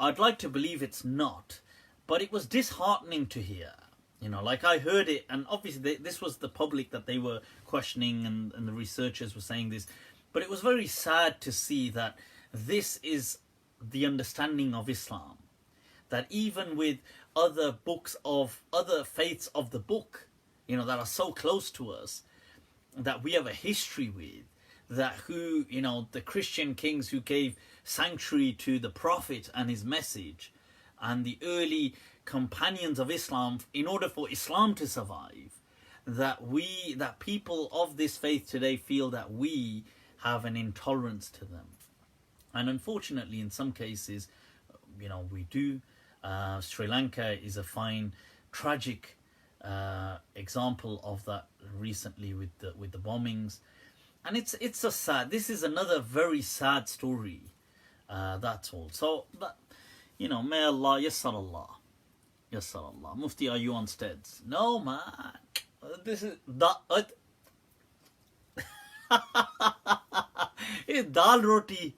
I'd like to believe it's not, but it was disheartening to hear. You know, like I heard it, and obviously this was the public that they were questioning, and the researchers were saying this, but it was very sad to see that this is the understanding of Islam. That even with other books of other faiths of the book, you know, that are so close to us, that we have a history with, that who, you know, the Christian kings who gave sanctuary to the Prophet and his message, and the early companions of Islam, in order for Islam to survive, that people of this faith today feel that we have an intolerance to them. And unfortunately, in some cases, we do. Sri Lanka is a fine, tragic example of that recently with the bombings, and it's a sad. This is another very sad story. That's all. So, but may Allah Yasir Allah. Mufti, are you on steads? No, man. This is that. It's dal roti,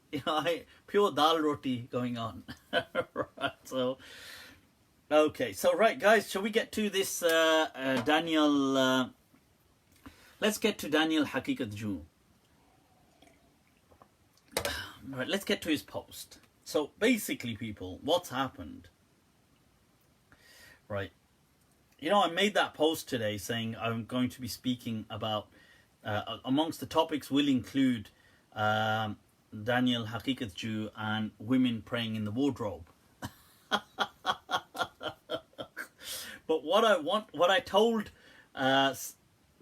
pure dal roti going on. Right, so okay, so right, guys, shall we get to this Daniel? Let's get to Daniel Haqiqatjou. Right, let's get to his post. So basically, people, what's happened? Right, I made that post today saying I'm going to be speaking about. Amongst the topics will include Daniel Haqiqatjou and women praying in the wardrobe. But what I told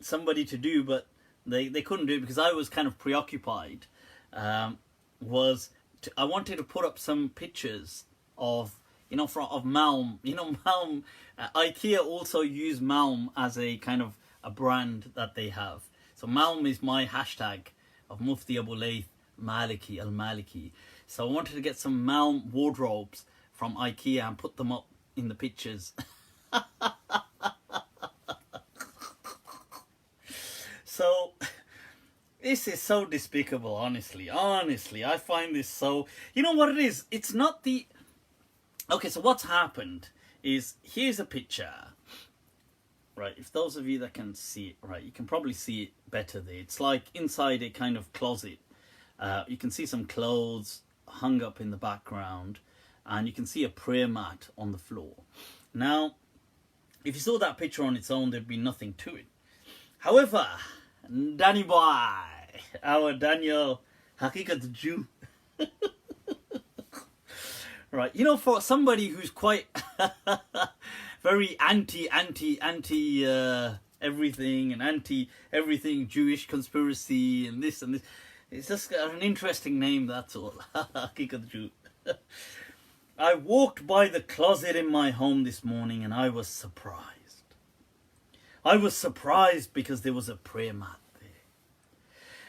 somebody to do, but they couldn't do it because I was kind of preoccupied, was I wanted to put up some pictures of of Malm. Malm, IKEA also use Malm as a kind of a brand that they have. So Malm is my hashtag of Mufti Abu Layth, Maliki, al-Maliki. So I wanted to get some Malm wardrobes from IKEA and put them up in the pictures. So this is so despicable, honestly. Honestly, I find this so... You know what it is? It's not the... Okay, so what's happened is, here's a picture. Right, if those of you that can see it, right, you can probably see it better there. It's like inside a kind of closet. You can see some clothes hung up in the background, and you can see a prayer mat on the floor. Now, if you saw that picture on its own, there'd be nothing to it. However, Danny boy, our Daniel Haqiqatjou, right, for somebody who's quite... very anti everything and anti everything Jewish conspiracy and this and this. It's just an interesting name, that's all. Haqiqatjou. I walked by the closet in my home this morning and I was surprised. I was surprised because there was a prayer mat there.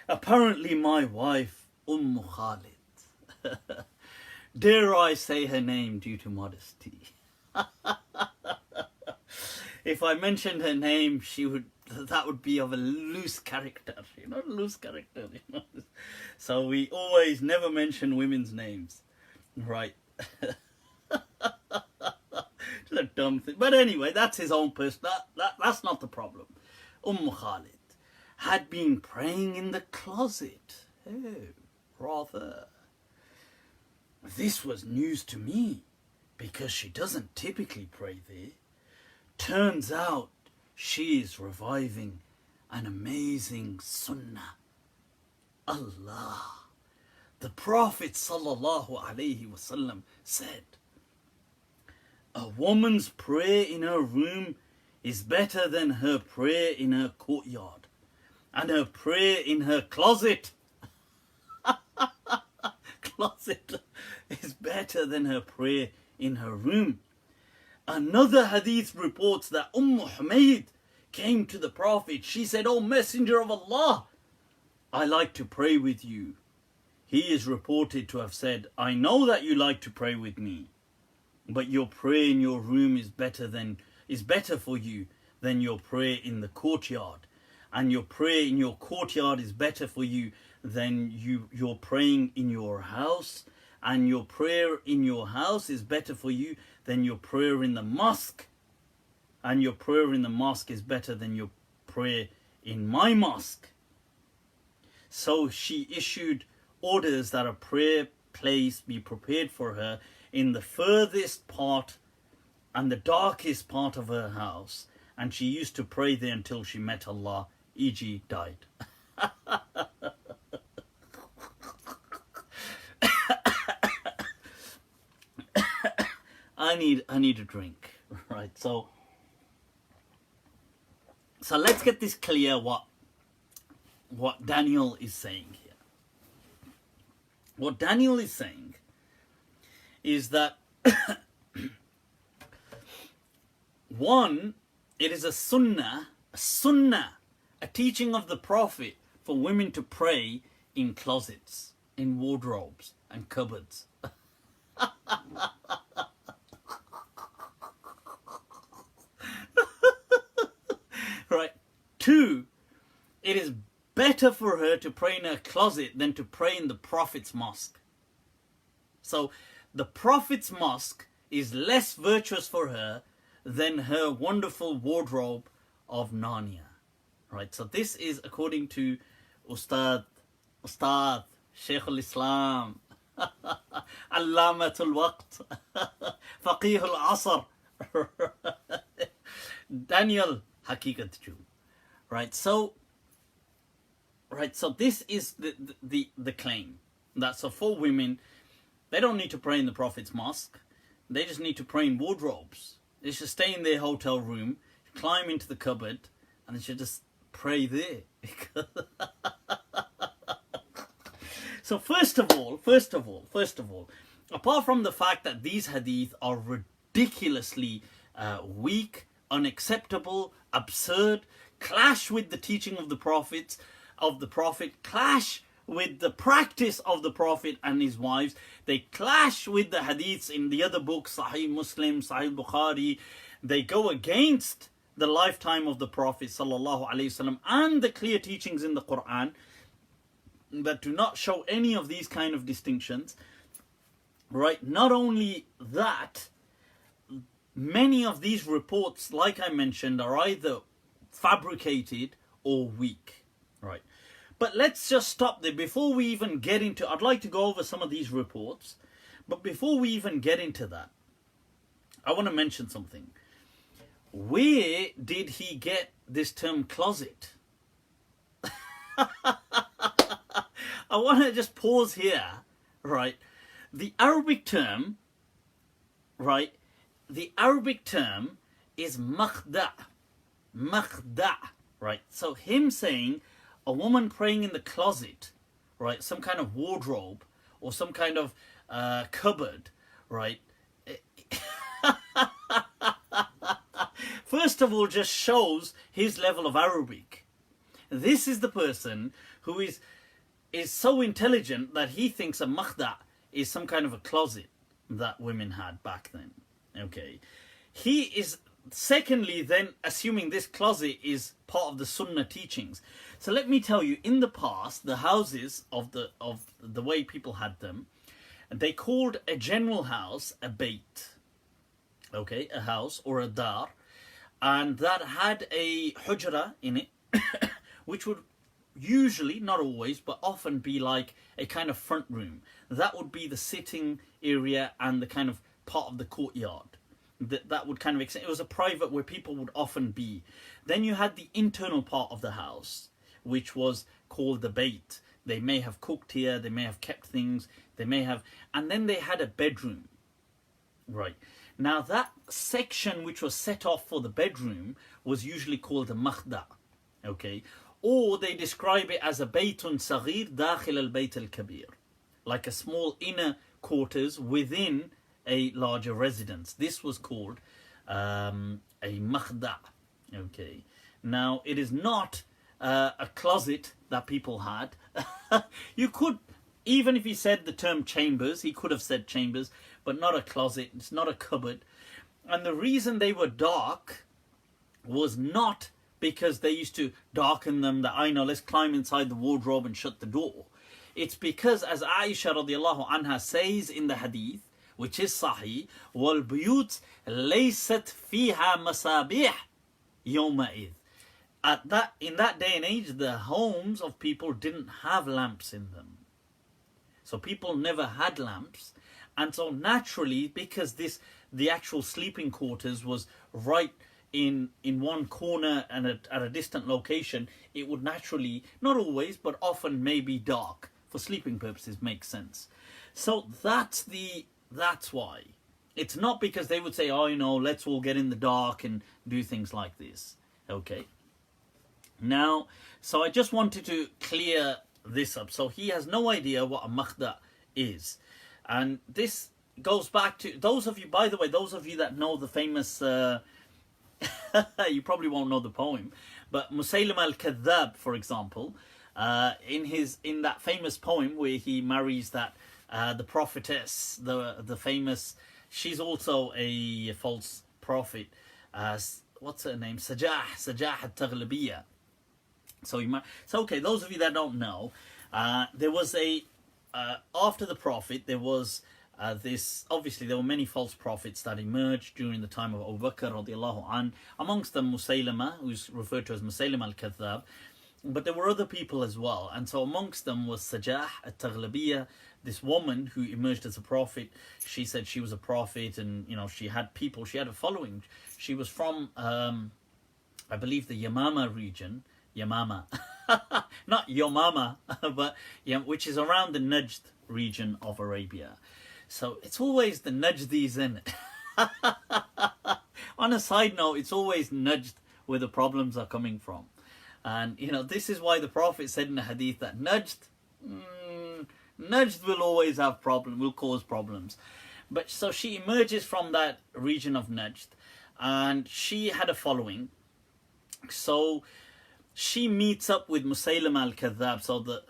Apparently my wife, Khalid, dare I say her name due to modesty. If I mentioned her name, that would be of a loose character, loose character, So we always never mention women's names, right? Just a dumb thing. But anyway, that's his own person. That's not the problem. Khalid had been praying in the closet. Oh, rather. This was news to me, because she doesn't typically pray there. Turns out she is reviving an amazing sunnah. Allah. The Prophet ﷺ said, a woman's prayer in her room is better than her prayer in her courtyard, and her prayer in her closet is better than her prayer in her room. Another hadith reports that Humayd came to the Prophet. She said, O Messenger of Allah, I like to pray with you. He is reported to have said, I know that you like to pray with me, but your prayer in your room is better for you than your prayer in the courtyard. And your prayer in your courtyard is better for you than your praying in your house. And your prayer in your house is better for you than your prayer in the mosque. And your prayer in the mosque is better than your prayer in my mosque. So she issued orders that a prayer place be prepared for her in the furthest part and the darkest part of her house. And she used to pray there until she met Allah, e.g. died. I need a drink, Right, so let's get this clear what Daniel is saying here. What Daniel is saying is that one, it is a sunnah, a teaching of the Prophet for women to pray in closets, in wardrobes and cupboards. Right. Two, it is better for her to pray in her closet than to pray in the Prophet's mosque. So the Prophet's mosque is less virtuous for her than her wonderful wardrobe of Narnia. Right, so this is according to Ustad, Shaykh al-Islam, Allamatul Waqt, Faqih al-Asr, Daniel Haqiqatjou. Right, so this is the claim that so for women, they don't need to pray in the Prophet's mosque. They just need to pray in wardrobes. They should stay in their hotel room, climb into the cupboard, and they should just pray there. So first of all, apart from the fact that these hadith are ridiculously weak, unacceptable, absurd, clash with the teaching of the Prophet, clash with the practice of the Prophet and his wives, they clash with the hadiths in the other books, Sahih Muslim, Sahih Bukhari, they go against the lifetime of the Prophet sallallahu alaihi wasallam and the clear teachings in the Quran that do not show any of these kind of distinctions. Right? Not only that, many of these reports, like I mentioned, are either fabricated or weak. Right? But let's just stop there before we even get into... I'd like to go over some of these reports, but before we even get into that, I want to mention something. Where did he get this term closet? I want to just pause here, right? The Arabic term, right? The Arabic term is makhda', right? So him saying a woman praying in the closet, right? Some kind of wardrobe or some kind of cupboard, right? First of all, just shows his level of Arabic. This is the person who is so intelligent that he thinks a makhda' is some kind of a closet that women had back then. Okay. He is, secondly, then assuming this closet is part of the Sunnah teachings. So let me tell you, in the past, the houses of the way people had them, they called a general house a bait. Okay, a house or a dar. And that had a hujra in it, which would usually, not always, but often be like a kind of front room. That would be the sitting area and the kind of part of the courtyard. That would kind of extend. It was a private where people would often be. Then you had the internal part of the house, which was called the bait. They may have cooked here, they may have kept things, they may have... And then they had a bedroom. Right. Now that section which was set off for the bedroom was usually called a makhda'. Okay. Or they describe it as a baytun saghir dakhil al-bayt al-kabir. Like a small inner quarters within a larger residence. This was called a makhda'. Okay. Now it is not a closet that people had. You could, even if he said the term chambers, he could have said chambers, but not a closet. It's not a cupboard. And the reason they were dark was not because they used to darken them, that I know, let's climb inside the wardrobe and shut the door. It's because, as Aisha radiallahu anha says in the hadith, which is sahih, وَالْبُيُوتْ لَيْسَتْ فِيهَا مَسَابِيحْ يَوْمَئِذ. In that day and age, the homes of people didn't have lamps in them. So people never had lamps. And so naturally, because the actual sleeping quarters was right in one corner and at a distant location, it would naturally, not always, but often maybe dark. For sleeping purposes, makes sense. So that's why. it's not because they would say, oh, let's all get in the dark and do things like this. Okay. Now, so I just wanted to clear this up. So he has no idea what a makhda is. And this goes back to those of you, by the way, those of you that know the famous, you probably won't know the poem, but Musaylim al-Kadhab, for example, in that famous poem where he marries that the prophetess, the famous, she's also a false prophet. What's her name? Sajah al-Taghlabiyya. So okay, those of you that don't know, there was after the prophet, there was this, obviously there were many false prophets that emerged during the time of Abu Bakr radiallahu an, amongst them Musaylama, who's referred to as Musaylim al-Kadhab, but there were other people as well, and so amongst them was Sajah al-Taghlabiyya, this woman who emerged as a prophet. She said she was a prophet, and she had people, she had a following. She was from I believe the Yamama region, Yamama, not Yomama, but which is around the Najd region of Arabia. So it's always the Najdis in it. On a side note, it's always Najd where the problems are coming from. And this is why the Prophet said in the Hadith that Najd will always have will cause problems. But so she emerges from that region of Najd, and she had a following. So she meets up with Musaylim al-Kadhab. So the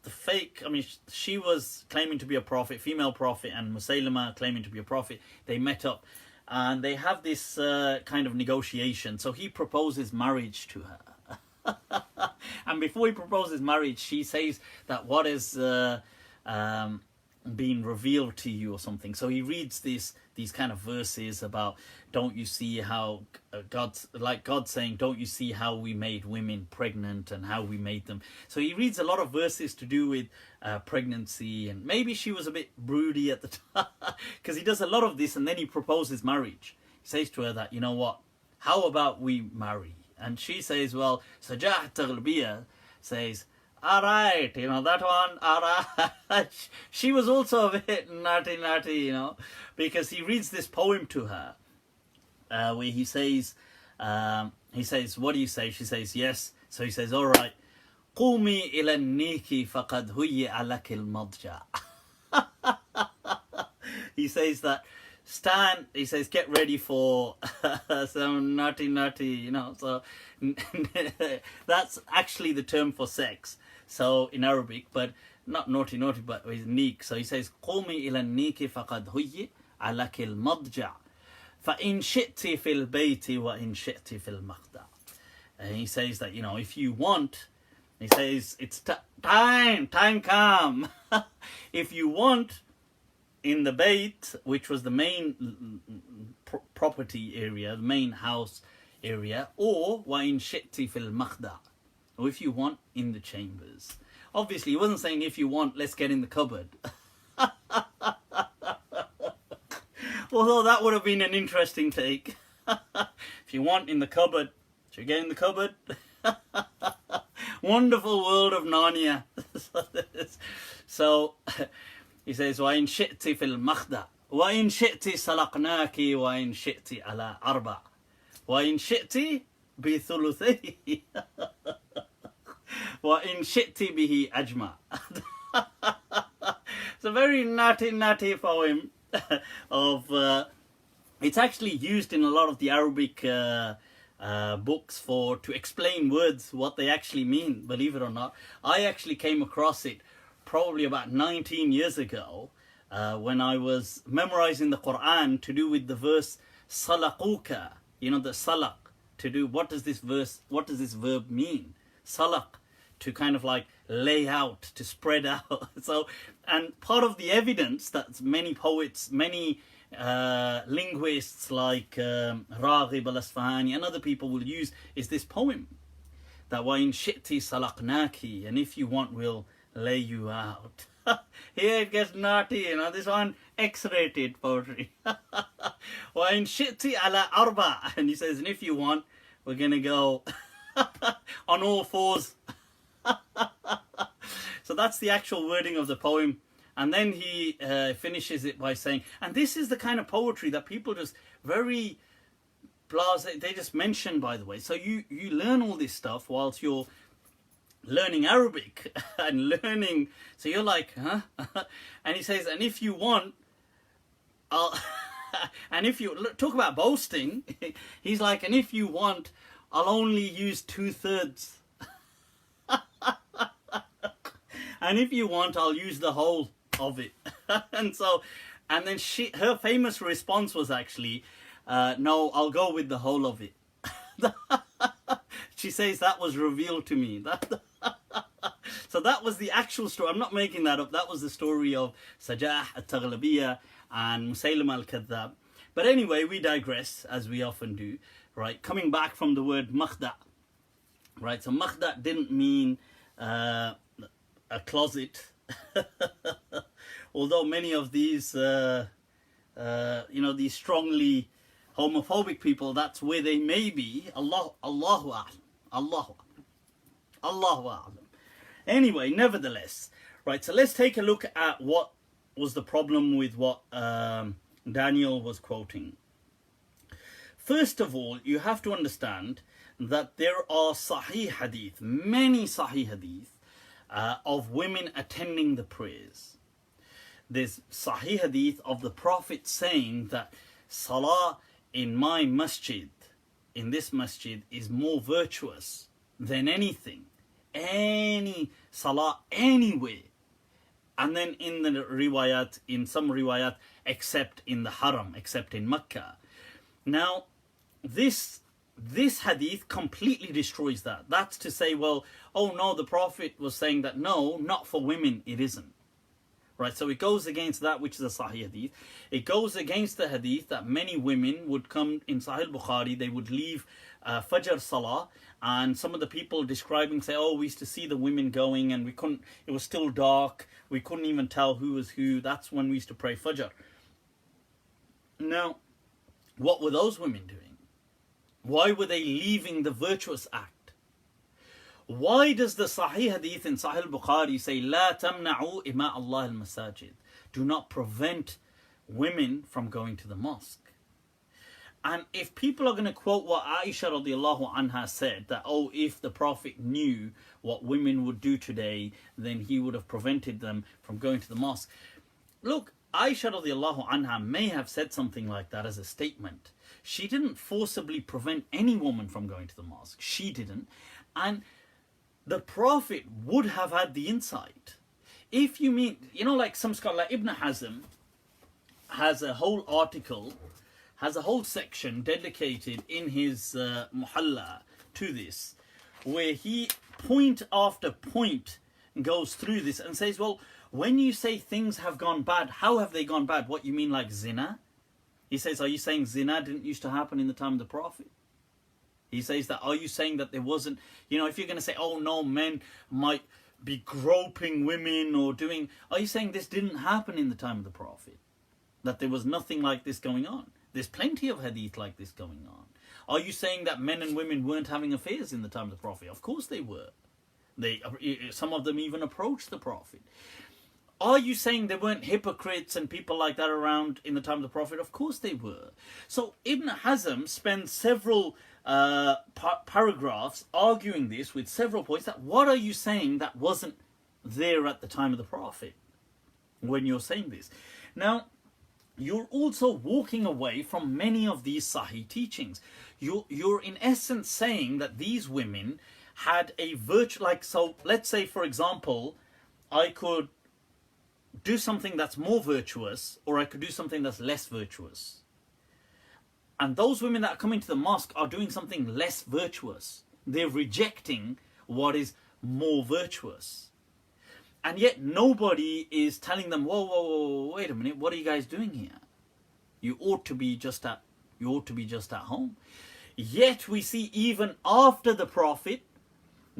fake, she was claiming to be a prophet, female prophet, and Musaylima claiming to be a prophet. They met up and they have this kind of negotiation. So he proposes marriage to her. And before he proposes marriage, she says that what is being revealed to you or something. So he reads these kind of verses about, don't you see how God saying, don't you see how we made women pregnant and how we made them. So he reads a lot of verses to do with pregnancy, and maybe she was a bit broody at the time because he does a lot of this, and then he proposes marriage. He says to her that, what, how about we marry? And she says, well, Sajah Taghlabiyya says, all right, that one, all right. She was also a bit naughty, because he reads this poem to her, where he says, what do you say? She says, yes. So he says, all right, قومي إلى النيك فقد هيئ لك المضجع. He says that, he says, get ready for some naughty, so that's actually the term for sex. So in Arabic, but not naughty, but with neek. So he says, قومي إلى النيك فقد هيئ لك المضجع فإن شئت في البيت وإن شئت في المخدع. And he says that, if you want, he says, it's time come. If you want, in the Bayt, which was the main property area, the main house area, or وَإِن شِئْتِ فِي الْمَخْدَعِ, or if you want, in the chambers. Obviously, he wasn't saying if you want, let's get in the cupboard. Although that would have been an interesting take. If you want, in the cupboard, should you get in the cupboard? Wonderful world of Narnia. So he says, وَإِن شِئْتِ فِي الْمَخْدَعِ وَإِن شِئْتِ سَلَقْنَاكِ وَإِن شِئْتِ عَلَى أَرْبَعٍ وَإِن شِئْتِ بِثُلُثَيْهِ وَإِن شِئْتِ بِهِ أَجْمَعٍ. It's a very naughty poem of it's actually used in a lot of the Arabic books to explain words, what they actually mean, believe it or not. I actually came across it probably about 19 years ago when I was memorizing the Quran to do with the verse salaquka, the salaq, to do what does this verb mean? Salaq, to kind of like lay out, to spread out. So, and part of the evidence that many poets, many linguists like Raghib al-Asfahani and other people will use is this poem, that وَإِن شِئْتِ سَلَقْنَاكِ, and if you want, we'll lay you out. Here it gets naughty, this one X-rated poetry. وَإِن شِئْتِ عَلَى أَرْبَعٍ, and he says, and if you want, we're going to go on all fours. So that's the actual wording of the poem. And then he finishes it by saying, and this is the kind of poetry that people just very blasé, they just mention, by the way. So you learn all this stuff whilst you're learning Arabic and learning, so you're like, huh? And he says, and if you want, I'll and if you talk about boasting, he's like, and if you want, I'll only use 2/3. And if you want, I'll use the whole of it. And then her famous response was actually, no, I'll go with the whole of it. She says that was revealed to me. So that was the actual story. I'm not making that up. That was the story of Sajah al-Taghlabiyya and Musaylim al-Kadhab. But anyway, we digress, as we often do, right? Coming back from the word makhda', right? So makhda' didn't mean a closet. Although many of these, these strongly homophobic people, that's where they may be. Allahu A'lam. Anyway, nevertheless, right, so let's take a look at what was the problem with what Daniel was quoting. First of all, you have to understand that there are sahih hadith, many sahih hadith, of women attending the prayers. There's sahih hadith of the Prophet saying that salah in my masjid, in this masjid, is more virtuous than anything, any salah anywhere. And then in the riwayat, in some riwayat, except in the Haram, except in Mecca. Now, this hadith completely destroys that. That's to say, well, oh no, the Prophet was saying that no, not for women, it isn't. Right, so it goes against that which is a Sahih hadith. It goes against the hadith that many women would come in Sahih Bukhari, they would leave Fajr Salah, and some of the people describing say, oh, we used to see the women going and we couldn't, it was still dark, we couldn't even tell who was who, that's when we used to pray Fajr. Now, what were those women doing? Why were they leaving the virtuous act? Why does the Sahih Hadith in Sahih Bukhari say, لا تمنعوا إماء الله المساجد? Do not prevent women from going to the mosque. And if people are going to quote what Aisha radiallahu anha said, that, oh, if the Prophet knew what women would do today, then he would have prevented them from going to the mosque. Look, Aisha radiallahu anha may have said something like that as a statement. She didn't forcibly prevent any woman from going to the mosque. She didn't. And the Prophet would have had the insight. If you mean, like some scholar, like Ibn Hazm has a whole article, has a whole section dedicated in his Muhalla to this, where he point after point goes through this and says, well, when you say things have gone bad, how have they gone bad? What, you mean like zina? He says, are you saying zina didn't used to happen in the time of the Prophet? He says that, are you saying that there wasn't, if you're going to say, oh no, men might be groping women or doing, are you saying this didn't happen in the time of the Prophet? That there was nothing like this going on? There's plenty of hadith like this going on. Are you saying that men and women weren't having affairs in the time of the Prophet? Of course they were. Some of them even approached the Prophet. Are you saying there weren't hypocrites and people like that around in the time of the Prophet? Of course they were. So Ibn Hazm spends several paragraphs arguing this with several points, that what are you saying that wasn't there at the time of the Prophet when you're saying this? Now, you're also walking away from many of these Sahih teachings. You're in essence saying that these women had a virtue, like, so let's say, for example, I could do something that's more virtuous, or I could do something that's less virtuous. And those women that are coming to the mosque are doing something less virtuous. They're rejecting what is more virtuous. And yet nobody is telling them, whoa, wait a minute, what are you guys doing here? You ought to be just at home. Yet we see even after the Prophet,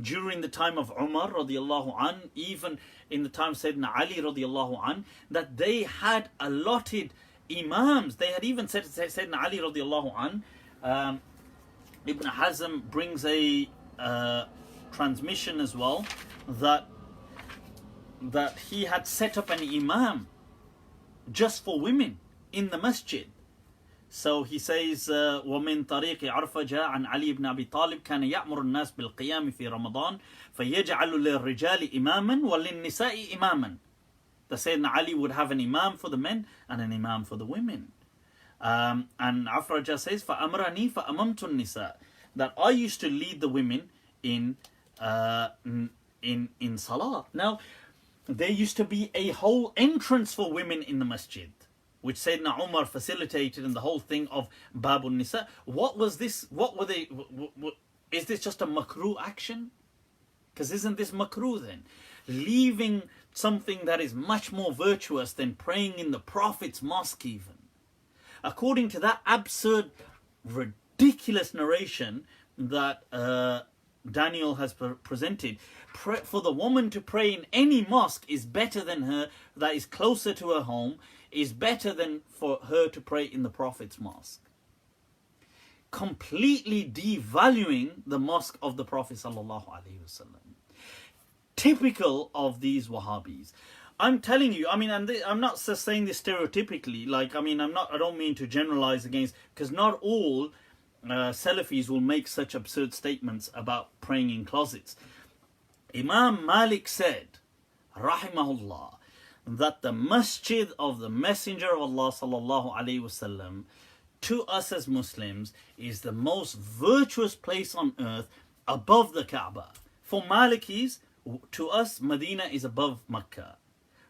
during the time of Umar radiallahu an, even in the time of Sayyidina Ali radiallahu an, that they had allotted imams. They had even said Sayyidina Ali radiallahu an, Ibn Hazm brings a transmission as well, that that he had set up an imam just for women in the masjid. So he says, وَمِن طَرِيقِ عَرْفَجَ عَنْ عَلِي بْنِ أَبِي طَالِبٍ كَانَ يَأْمُرُ النَّاسِ بِالْقِيَامِ فِي رَمَضَانِ فَيَجْعَلُ لِلرِّجَالِ إِمَامًا وَلِلنِّسَاءِ إِمَامًا. The Sayyidina Ali would have an imam for the men and an imam for the women. And Afraja says, فَأَمْرَنِي فَأَمَمْتُ النِّسَاءِ, that I used to lead the women in salah. Now, there used to be a whole entrance for women in the masjid, which Sayyidina Umar facilitated, in the whole thing of Babun Nisa. What was this? What were they? Is this just a makruh action? Because isn't this makruh then? Leaving something that is much more virtuous than praying in the Prophet's mosque even. According to that absurd, ridiculous narration that Daniel has presented, for the woman to pray in any mosque is better than her, that is closer to her home, is better than for her to pray in the Prophet's mosque. Completely devaluing the mosque of the Prophet sallallahu alaihi wasallam. Typical of these Wahhabis. I'm telling you, I mean, I'm not just saying this stereotypically. Like, I mean, I don't mean to generalize against, because not all Salafis will make such absurd statements about praying in closets. Imam Malik said, rahimahullah, that the masjid of the Messenger of Allah sallallahu alaihi wasallam, to us as Muslims, is the most virtuous place on earth, above the Kaaba. For Malikis, to us, Medina is above Mecca.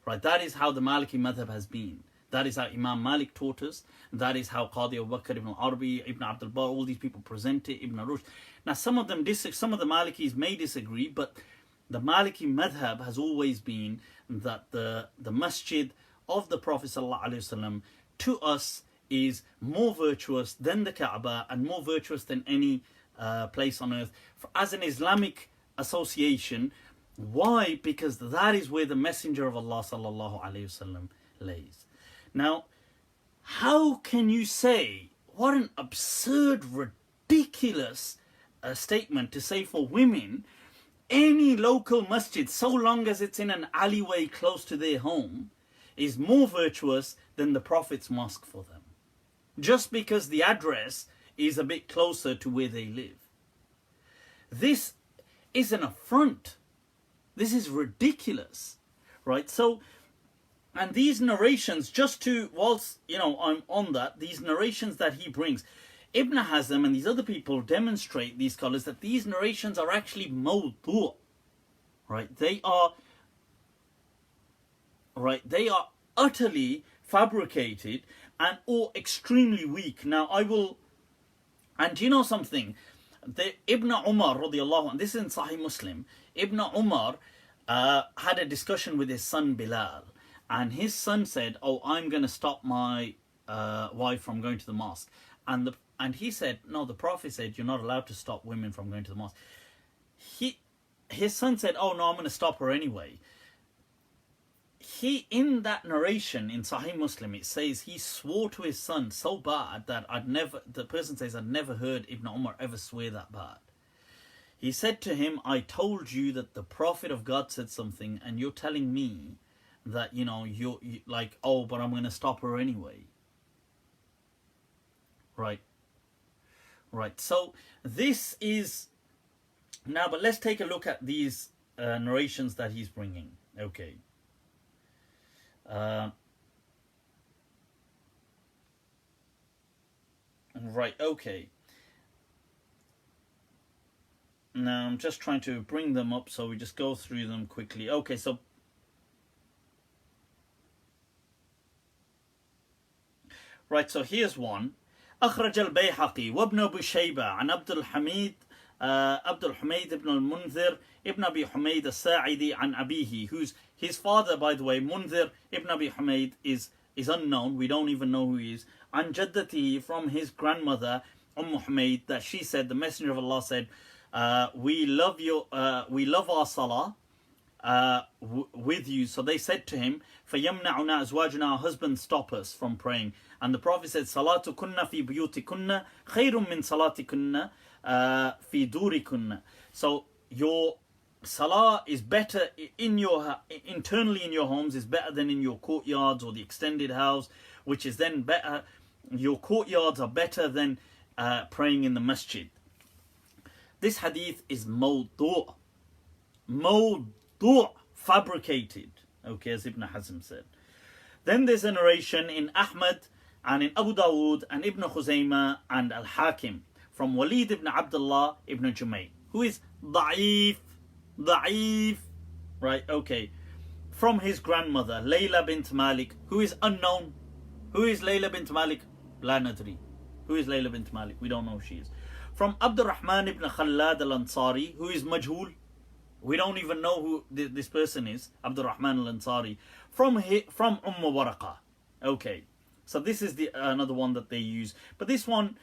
Right? That is how the Maliki Madhab has been. That is how Imam Malik taught us. That is how Qadi Abu Bakr ibn Arabi, Ibn Abdul Bar, all these people present it, Ibn Rushd. Now, some of the Malikis may disagree, but the Maliki Madhab has always been that the masjid of the Prophet ﷺ to us is more virtuous than the Kaaba and more virtuous than any place on earth. As an Islamic association, why? Because that is where the Messenger of Allah ﷺ lays. Now, how can you say, what an absurd, ridiculous statement to say for women, any local masjid, so long as it's in an alleyway close to their home, is more virtuous than the Prophet's mosque for them, just because the address is a bit closer to where they live. This is an affront. This is ridiculous, right? So, and these narrations, just to, whilst, I'm on that, these narrations that he brings, Ibn Hazm and these other people demonstrate, these scholars, that these narrations are actually mawdu', right? They are utterly fabricated and or extremely weak. Now, and do you know something? Ibn Umar, radiallahu anhu, this is in Sahih Muslim, Ibn Umar had a discussion with his son Bilal, and his son said, I'm going to stop my wife from going to the mosque. And he said, no, the Prophet said you're not allowed to stop women from going to the mosque. His son said, no, I'm going to stop her anyway. In that narration in Sahih Muslim, it says he swore to his son so bad that the person says, I'd never heard Ibn Umar ever swear that bad. He said to him, I told you that the Prophet of God said something, and you're telling me that, you're like, but I'm going to stop her anyway. Right. So this is now, but let's take a look at these narrations that he's bringing. Okay. Right. Okay. Now I'm just trying to bring them up, so we just go through them quickly. Okay. So. Right. So here's one. أخرج البيهقي وابن أبي شيبة عن عبد الحميد بن المنذر ابن أبي حميد الساعدي عن أبيه, who's his father, by the way. Munzir ibn Abi Humayd is unknown. We don't even know who he is. عن جدته, from his grandmother Humayd, that she said, the Messenger of Allah said, we love our salah with you. So they said to him, فَيَمْنَعُنَا أَزْوَاجُنَا, our husbands stop us from praying. And the Prophet said, صَلَاتُكُنَّ فِي بُيُوتِكُنَّ خَيْرٌ مِّن صَلَاتِكُنَّ فِي دُورِكُنَّ. So your Salah is better in your internally in your homes is better than in your courtyards or the extended house, which is then better. Your courtyards are better than praying in the masjid. This hadith is mawdu', fabricated. Okay, as Ibn Hazm said. Then there's a narration in Ahmad and in Abu Dawood and Ibn Khuzaymah and al-Hakim from Walid ibn Abdullah ibn Jumayr, who is da'if, right? Okay, from his grandmother Layla bint Malik, who is unknown. Who is Layla bint Malik? La nadri. Who is Layla bint Malik? We don't know who she is. From Abdurrahman ibn Khallad al-Ansari, who is majhul. We don't even know who this person is, Abdurrahman al-Ansari. From Waraqa. Okay, so this is the another one that they use. But this one,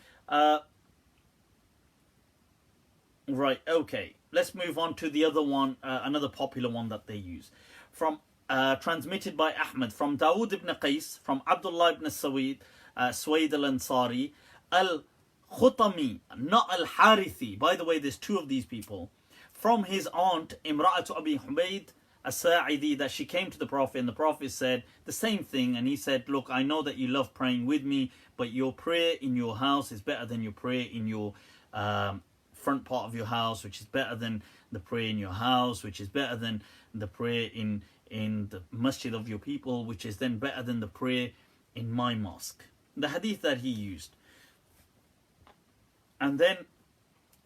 right, okay. Let's move on to the other one, another popular one that they use. From transmitted by Ahmad, from Dawood ibn Qais, from Abdullah ibn Suwaid al-Ansari, al-Khutami, not al-Harithi. By the way, there's two of these people. From his aunt, Imra'atu Abi Humayd as-Sa'idi, that she came to the Prophet and the Prophet said the same thing. And he said, look, I know that you love praying with me, but your prayer in your house is better than your prayer in your front part of your house, which is better than the prayer in your house, which is better than the prayer in the masjid of your people, which is then better than the prayer in my mosque. The hadith that he used. And then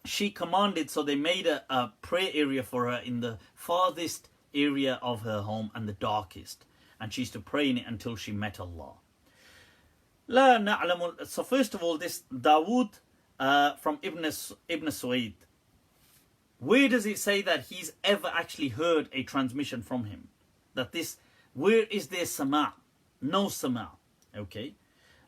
she commanded, so they made a prayer area for her in the farthest area of her home and the darkest. And she used to pray in it until she met Allah. لا نعلم. So first of all, this Dawood from Ibn Suwaid. Where does it say that he's ever actually heard a transmission from him? That this, where is there sama'? No sama'. Okay.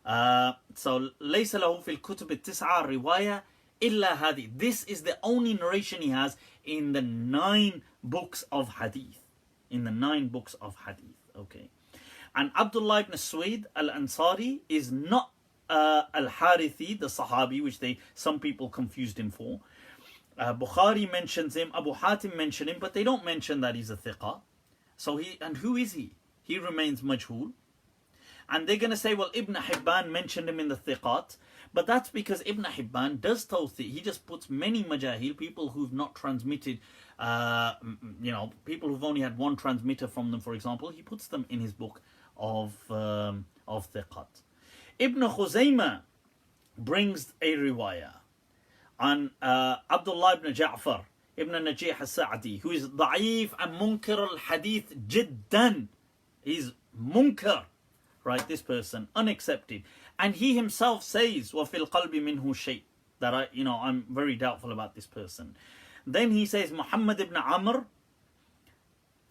So ليس له في الكتب التسعة رواية إلا هذه. This is the only narration he has in the 9 books of Hadith. In the 9 books of Hadith. Okay. And Abdullah ibn Suwaid al-Ansari is not al-Harithi, the Sahabi, which some people confused him for. Bukhari mentions him, Abu Hatim mentioned him, but they don't mention that he's a thiqa. So who is he? He remains majhul. And they're going to say, well, Ibn Hibban mentioned him in the thiqat. But that's because Ibn Hibban does tawthi. He just puts many majahil, people who've not transmitted, people who've only had one transmitter from them, for example. He puts them in his book of thiqat. Ibn Khuzaymah brings a riwayah on Abdullah ibn Ja'far ibn Najih al-Sa'di, who is da'if and munkar al-hadith jiddan. He's munkar, right? This person, unaccepted. And he himself says, وَفِي الْقَلْبِ مِنْهُ شَيْءٍ, that I'm very doubtful about this person. Then he says Muhammad ibn Amr,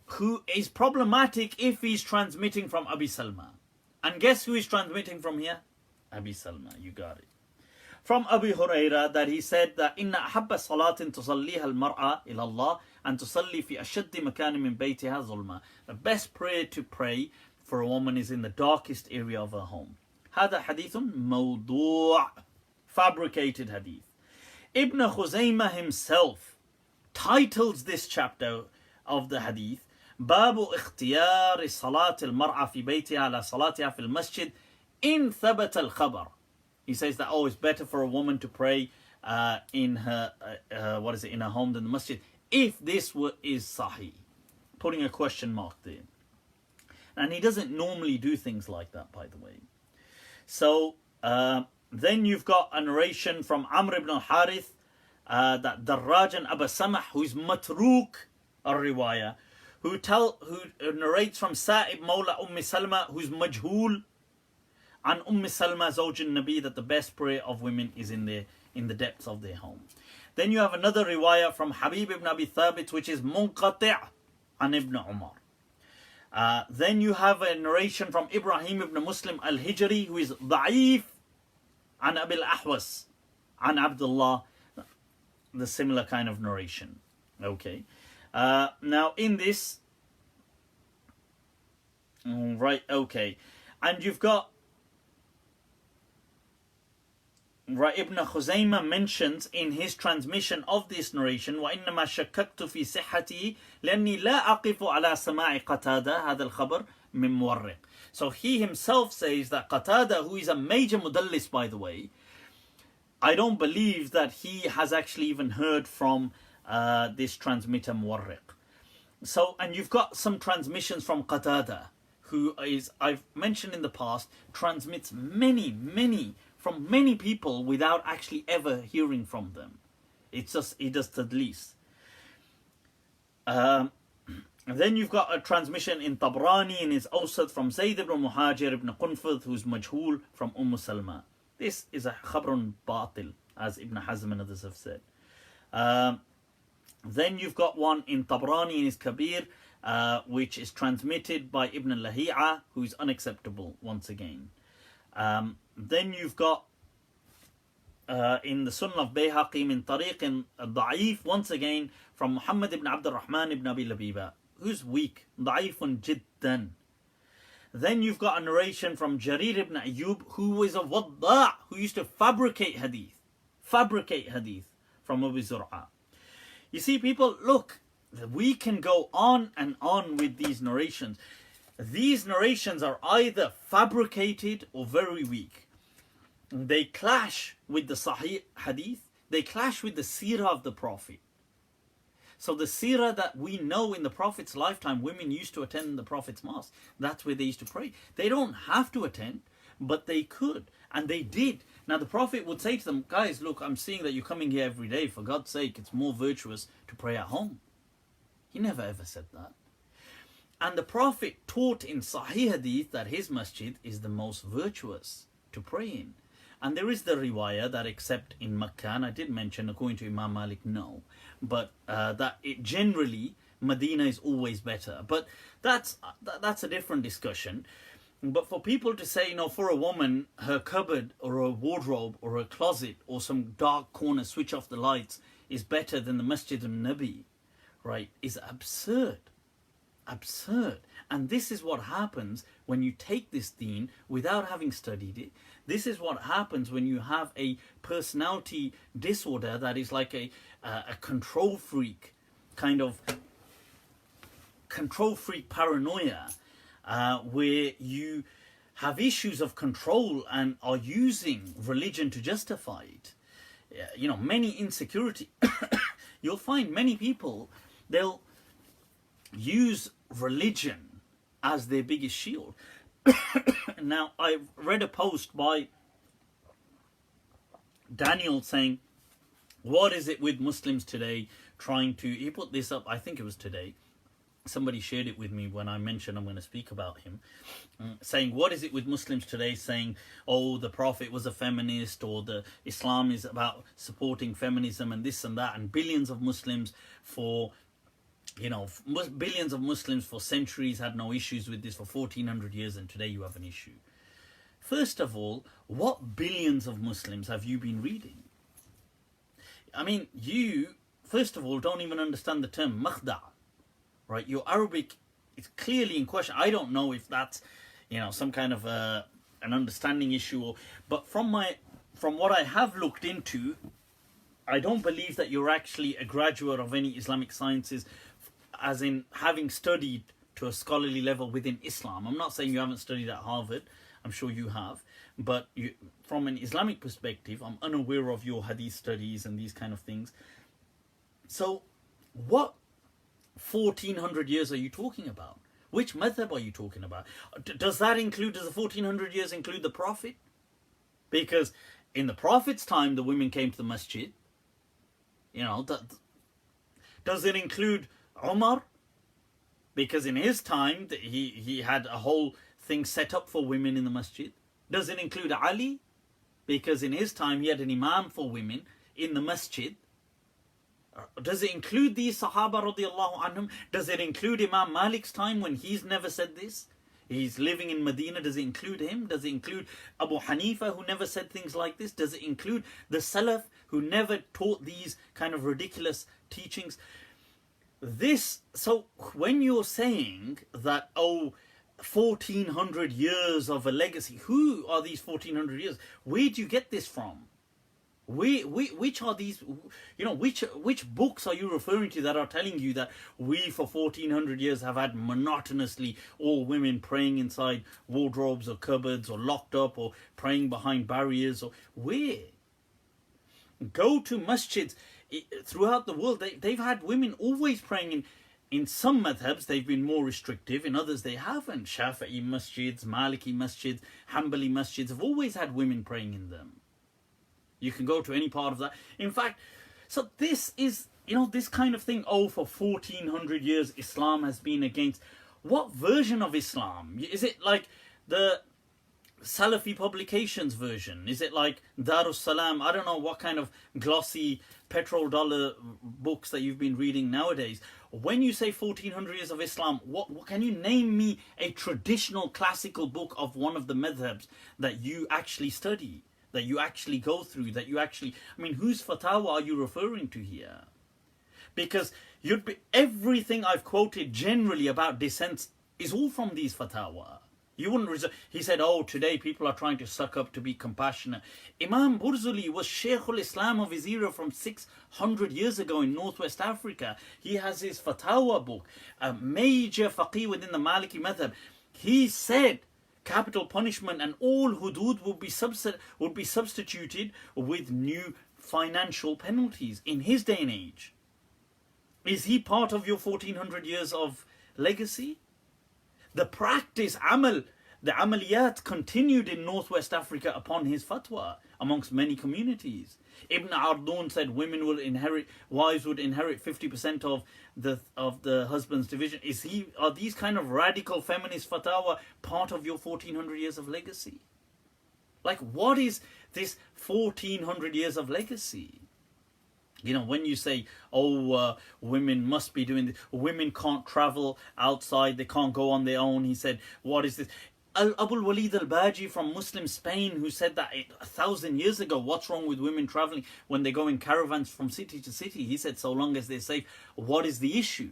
who is problematic if he's transmitting from Abi Salma. And guess who is transmitting from here? Abi Salma, you got it. From Abu Huraira, that he said that إِنَّ أَحَبَّ صَلَاةٍ تُصَلِّيهَا الْمَرْأَةِ إِلَى اللَّهِ أَن تُصَلِّي فِي أَشَدِّ مَكَانٍ مِنْ بَيْتِهَا ظُلْمًا. The best prayer to pray for a woman is in the darkest area of her home. هذا حديث موضوع, fabricated hadith. Ibn Khuzaymah himself titles this chapter of the hadith باب اختيار صلاة المرأة في بيتها على صلاتها في المسجد إن ثبت الخبر. He says that it's better for a woman to pray in her in her home than the masjid if this is sahih, putting a question mark there. And he doesn't normally do things like that, by the way. So then you've got a narration from Amr ibn al-Harith, that Darraj and Abu Samah, who's matruk al-riwayah, who narrates from Sa'ib Mawla Salma, who's majhul, and Salma Zawj al-Nabi, that the best prayer of women is in the depths of their home. Then you have another riwayah from Habib ibn Abi Thabit, which is munqati' an Ibn Umar. Then you have a narration from Ibrahim ibn Muslim al-Hijri, who is da'if, an Abil Ahwas, an Abdullah, the similar kind of narration. Okay. Now in this, right, okay. And you've got, Ibn Khuzaymah mentions in his transmission of this narration, وَإِنَّمَا شَكَّكْتُ فِي صِحَّتِهِ لَأَنِّي لَا أَقِفُ عَلَى سَمَاعِ قَتَادَةَ هَذَا الْخَبَرْ مِنْ مُوَرِّقٍ. So he himself says that Qatada, who is a major mudallis by the way, I don't believe that he has actually even heard from this transmitter Muwarriq. So, and you've got some transmissions from Qatada, who is, I've mentioned in the past, transmits many from many people without actually ever hearing from them. It's just, he does tadlis. Then you've got a transmission in Tabrani in his Awsat from Zayd ibn Muhajir ibn Qunfudh, who's majhul, from Salma. This is a khabrun batil, as Ibn Hazm and others have said. Then you've got one in Tabrani in his Kabir, which is transmitted by Ibn Lahi'a, who is unacceptable once again. Then you've got in the Sunnah of Bayhaqi min Tariq in Da'if, once again from Muhammad ibn Abd al-Rahman ibn Abi Labiba, who's weak, Da'ifun jiddan. Then you've got a narration from Jarir ibn Ayyub, who was a wadda', who used to fabricate hadith from Abu Zur'a. You see, people, look, we can go on and on with these narrations. These narrations are either fabricated or very weak. They clash with the Sahih hadith. They clash with the seerah of the Prophet. So the seerah that we know in the Prophet's lifetime, women used to attend the Prophet's mosque. That's where they used to pray. They don't have to attend, but they could. And they did. Now the Prophet would say to them, guys, look, I'm seeing that you're coming here every day. For God's sake, it's more virtuous to pray at home. He never ever said that. And the Prophet taught in Sahih Hadith that his masjid is the most virtuous to pray in. And there is the riwayah that except in Makkah, and I did mention according to Imam Malik, no. But that it generally, Medina is always better. But that's a different discussion. But for people to say, you know, for a woman, her cupboard or her wardrobe or her closet or some dark corner, switch off the lights, is better than the Masjid al-Nabi, right, is absurd. Absurd. And this is what happens when you take this deen without having studied it. This is what happens when you have a personality disorder that is like a control freak, kind of control freak paranoia, where you have issues of control and are using religion to justify it. You know, many insecurity. You'll find many people, they'll use religion as their biggest shield. Now, I've read a post by Daniel saying, what is it with Muslims today trying to... He put this up, I think it was today. Somebody shared it with me when I mentioned I'm going to speak about him. Saying, what is it with Muslims today saying, oh, the Prophet was a feminist, or the Islam is about supporting feminism and this and that, and billions of Muslims for... You know, billions of Muslims for centuries had no issues with this for 1400 years, and today you have an issue. First of all, what billions of Muslims have you been reading? I mean, you, first of all, don't even understand the term makhda', right? Your Arabic is clearly in question. I don't know if that's, you know, some kind of an understanding issue, but from what I have looked into, I don't believe that you're actually a graduate of any Islamic sciences, as in having studied to a scholarly level within Islam. I'm not saying you haven't studied at Harvard. I'm sure you have. But from an Islamic perspective, I'm unaware of your hadith studies and these kind of things. So what 1400 years are you talking about? Which madhab are you talking about? Does that include, does the 1400 years include the Prophet? Because in the Prophet's time, the women came to the masjid. You know, does it include Umar? Because in his time, he had a whole thing set up for women in the masjid. Does it include Ali? Because in his time, he had an imam for women in the masjid. Does it include these Sahaba radiallahu anhum? Does it include Imam Malik's time when he's never said this? He's living in Medina. Does it include him? Does it include Abu Hanifa, who never said things like this? Does it include the Salaf, who never taught these kind of ridiculous teachings? So when you're saying that, oh, 1400 years of a legacy, who are these 1400 years? Where do you get this from? Which are these, which books are you referring to that are telling you that we for 1400 years have had monotonously all women praying inside wardrobes or cupboards or locked up or praying behind barriers? Or where? Go to masjids throughout the world. They've had women always praying in some madhabs. They've been more restrictive, in others they haven't. Shafi'i masjids, Maliki masjids, Hanbali masjids have always had women praying in them. You can go to any part of that. In fact, so this is, this kind of thing, for 1400 years Islam has been against. What version of Islam? Is it like the Salafi publications version? Is it like Darus Salam? I don't know what kind of glossy petrol dollar books that you've been reading nowadays. When you say 1400 years of Islam, what can you name me a traditional classical book of one of the madhabs that you actually study, that you actually go through, that you actually, whose fatwa are you referring to here? Because everything I've quoted generally about dissents is all from these fatwa. You wouldn't he said, today people are trying to suck up to be compassionate. Imam Burzuli was Shaykhul Islam of his era from 600 years ago in Northwest Africa. He has his fatwa book, a major faqih within the Maliki Madhab. He said capital punishment and all hudud would be substituted with new financial penalties in his day and age. Is he part of your 1400 years of legacy? The practice, the amaliyat continued in Northwest Africa upon his fatwa amongst many communities. Ibn Ardun said wives would inherit 50% of the husband's division. Are these kind of radical feminist fatwa part of your 1400 years of legacy? Like, what is this 1400 years of legacy? When you say, women must be doing this, women can't travel outside, they can't go on their own. He said, what is this? Abul Walid al-Baji from Muslim Spain, who said that 1,000 years ago, what's wrong with women traveling when they go in caravans from city to city? He said, so long as they're safe, what is the issue?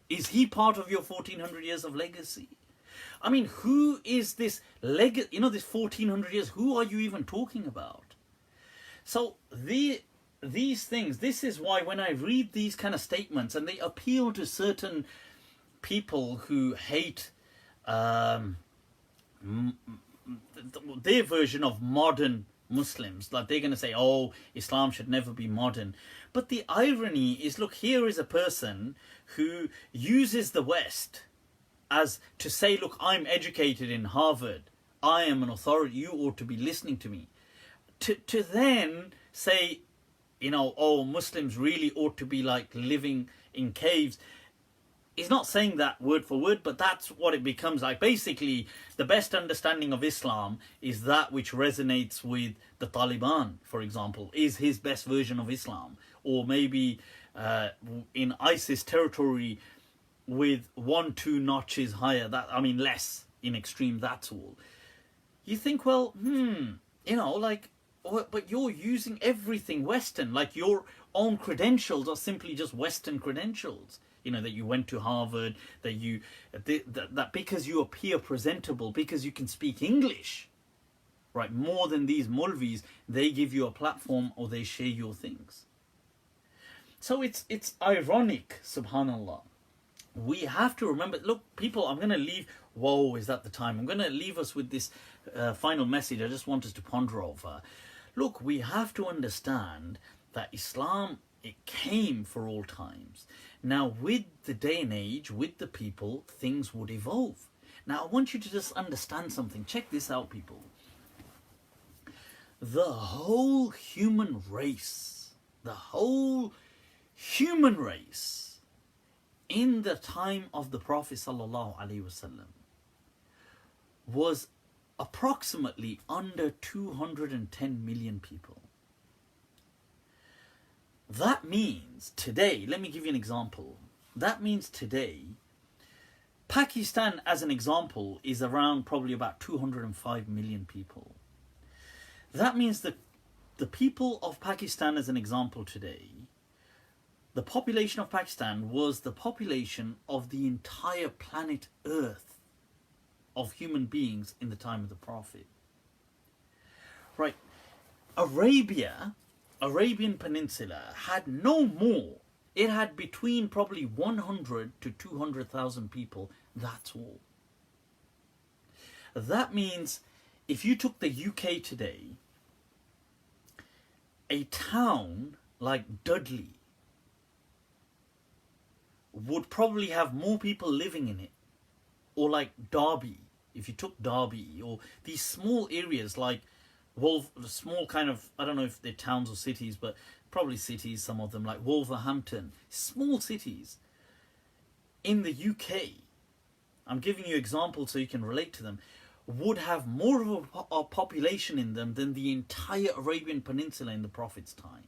Is he part of your 1400 years of legacy? Who is this this 1400 years, who are you even talking about? So these things, this is why when I read these kind of statements and they appeal to certain people who hate their version of modern Muslims, like they're going to say, Islam should never be modern. But the irony is, look, here is a person who uses the West as to say, look, I'm educated in Harvard, I am an authority, you ought to be listening to me. To then say, Muslims really ought to be like living in caves. He's not saying that word for word, but that's what it becomes like. Basically, the best understanding of Islam is that which resonates with the Taliban, for example, is his best version of Islam. Or maybe in ISIS territory with 1-2 notches higher, less in extreme, that's all. You think, but you're using everything Western, like your own credentials are simply just Western credentials. That you went to Harvard, that because you appear presentable, because you can speak English, right, more than these Mulvis, they give you a platform or they share your things. So it's ironic, subhanallah. We have to remember, look, people, I'm going to leave, is that the time? I'm going to leave us with this final message I just want us to ponder over. Look, we have to understand that Islam, it came for all times. Now, with the day and age, with the people, things would evolve. Now, I want you to just understand something. Check this out, people. The whole human race, in the time of the Prophet ﷺ was approximately under 210 million people. That means today, let me give you an example. That means today, Pakistan, as an example, is around probably about 205 million people. That means that the people of Pakistan, as an example today, the population of Pakistan was the population of the entire planet Earth of human beings in the time of the Prophet. Right. Arabian Peninsula had no more. It had between probably 100 to 200,000 people. That's all. That means if you took the UK today, a town like Dudley would probably have more people living in it. Or like Derby, if you took Derby, or these small areas like small kind of, I don't know if they're towns or cities, but probably cities, some of them, like Wolverhampton, small cities in the UK, I'm giving you examples so you can relate to them, would have more of a population in them than the entire Arabian Peninsula in the Prophet's time.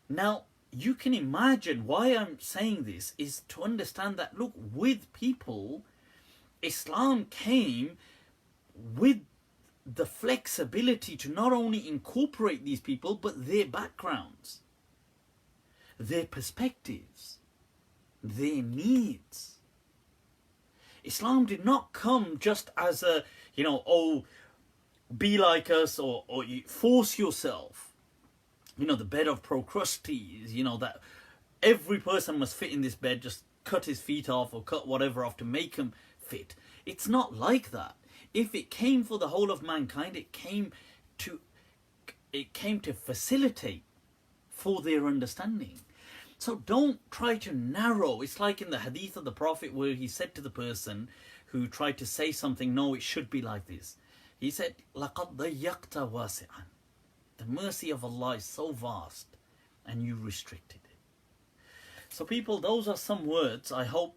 Now, you can imagine why I'm saying this is to understand that, look, with people, Islam came with the flexibility to not only incorporate these people, but their backgrounds, their perspectives, their needs. Islam did not come just as a, be like us, or you force yourself. The bed of Procrustes, that every person must fit in this bed, just cut his feet off or cut whatever off to make him fit. It's not like that. If it came for the whole of mankind, it came to facilitate for their understanding. So don't try to narrow. It's like in the Hadith of the Prophet where he said to the person who tried to say something, no, it should be like this. He said, لَقَدْ ضَيَّقْتَ وَاسِعًا. The mercy of Allah is so vast and you restricted it. So people, those are some words. I hope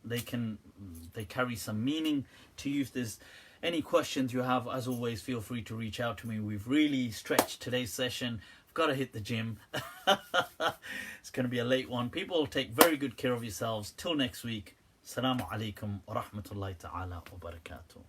they carry some meaning to you. If there's any questions you have, as always, feel free to reach out to me. We've really stretched today's session. I've got to hit the gym. It's going to be a late one. People, take very good care of yourselves. Till next week. Assalamu alaikum wa rahmatullahi ta'ala wa barakatuh.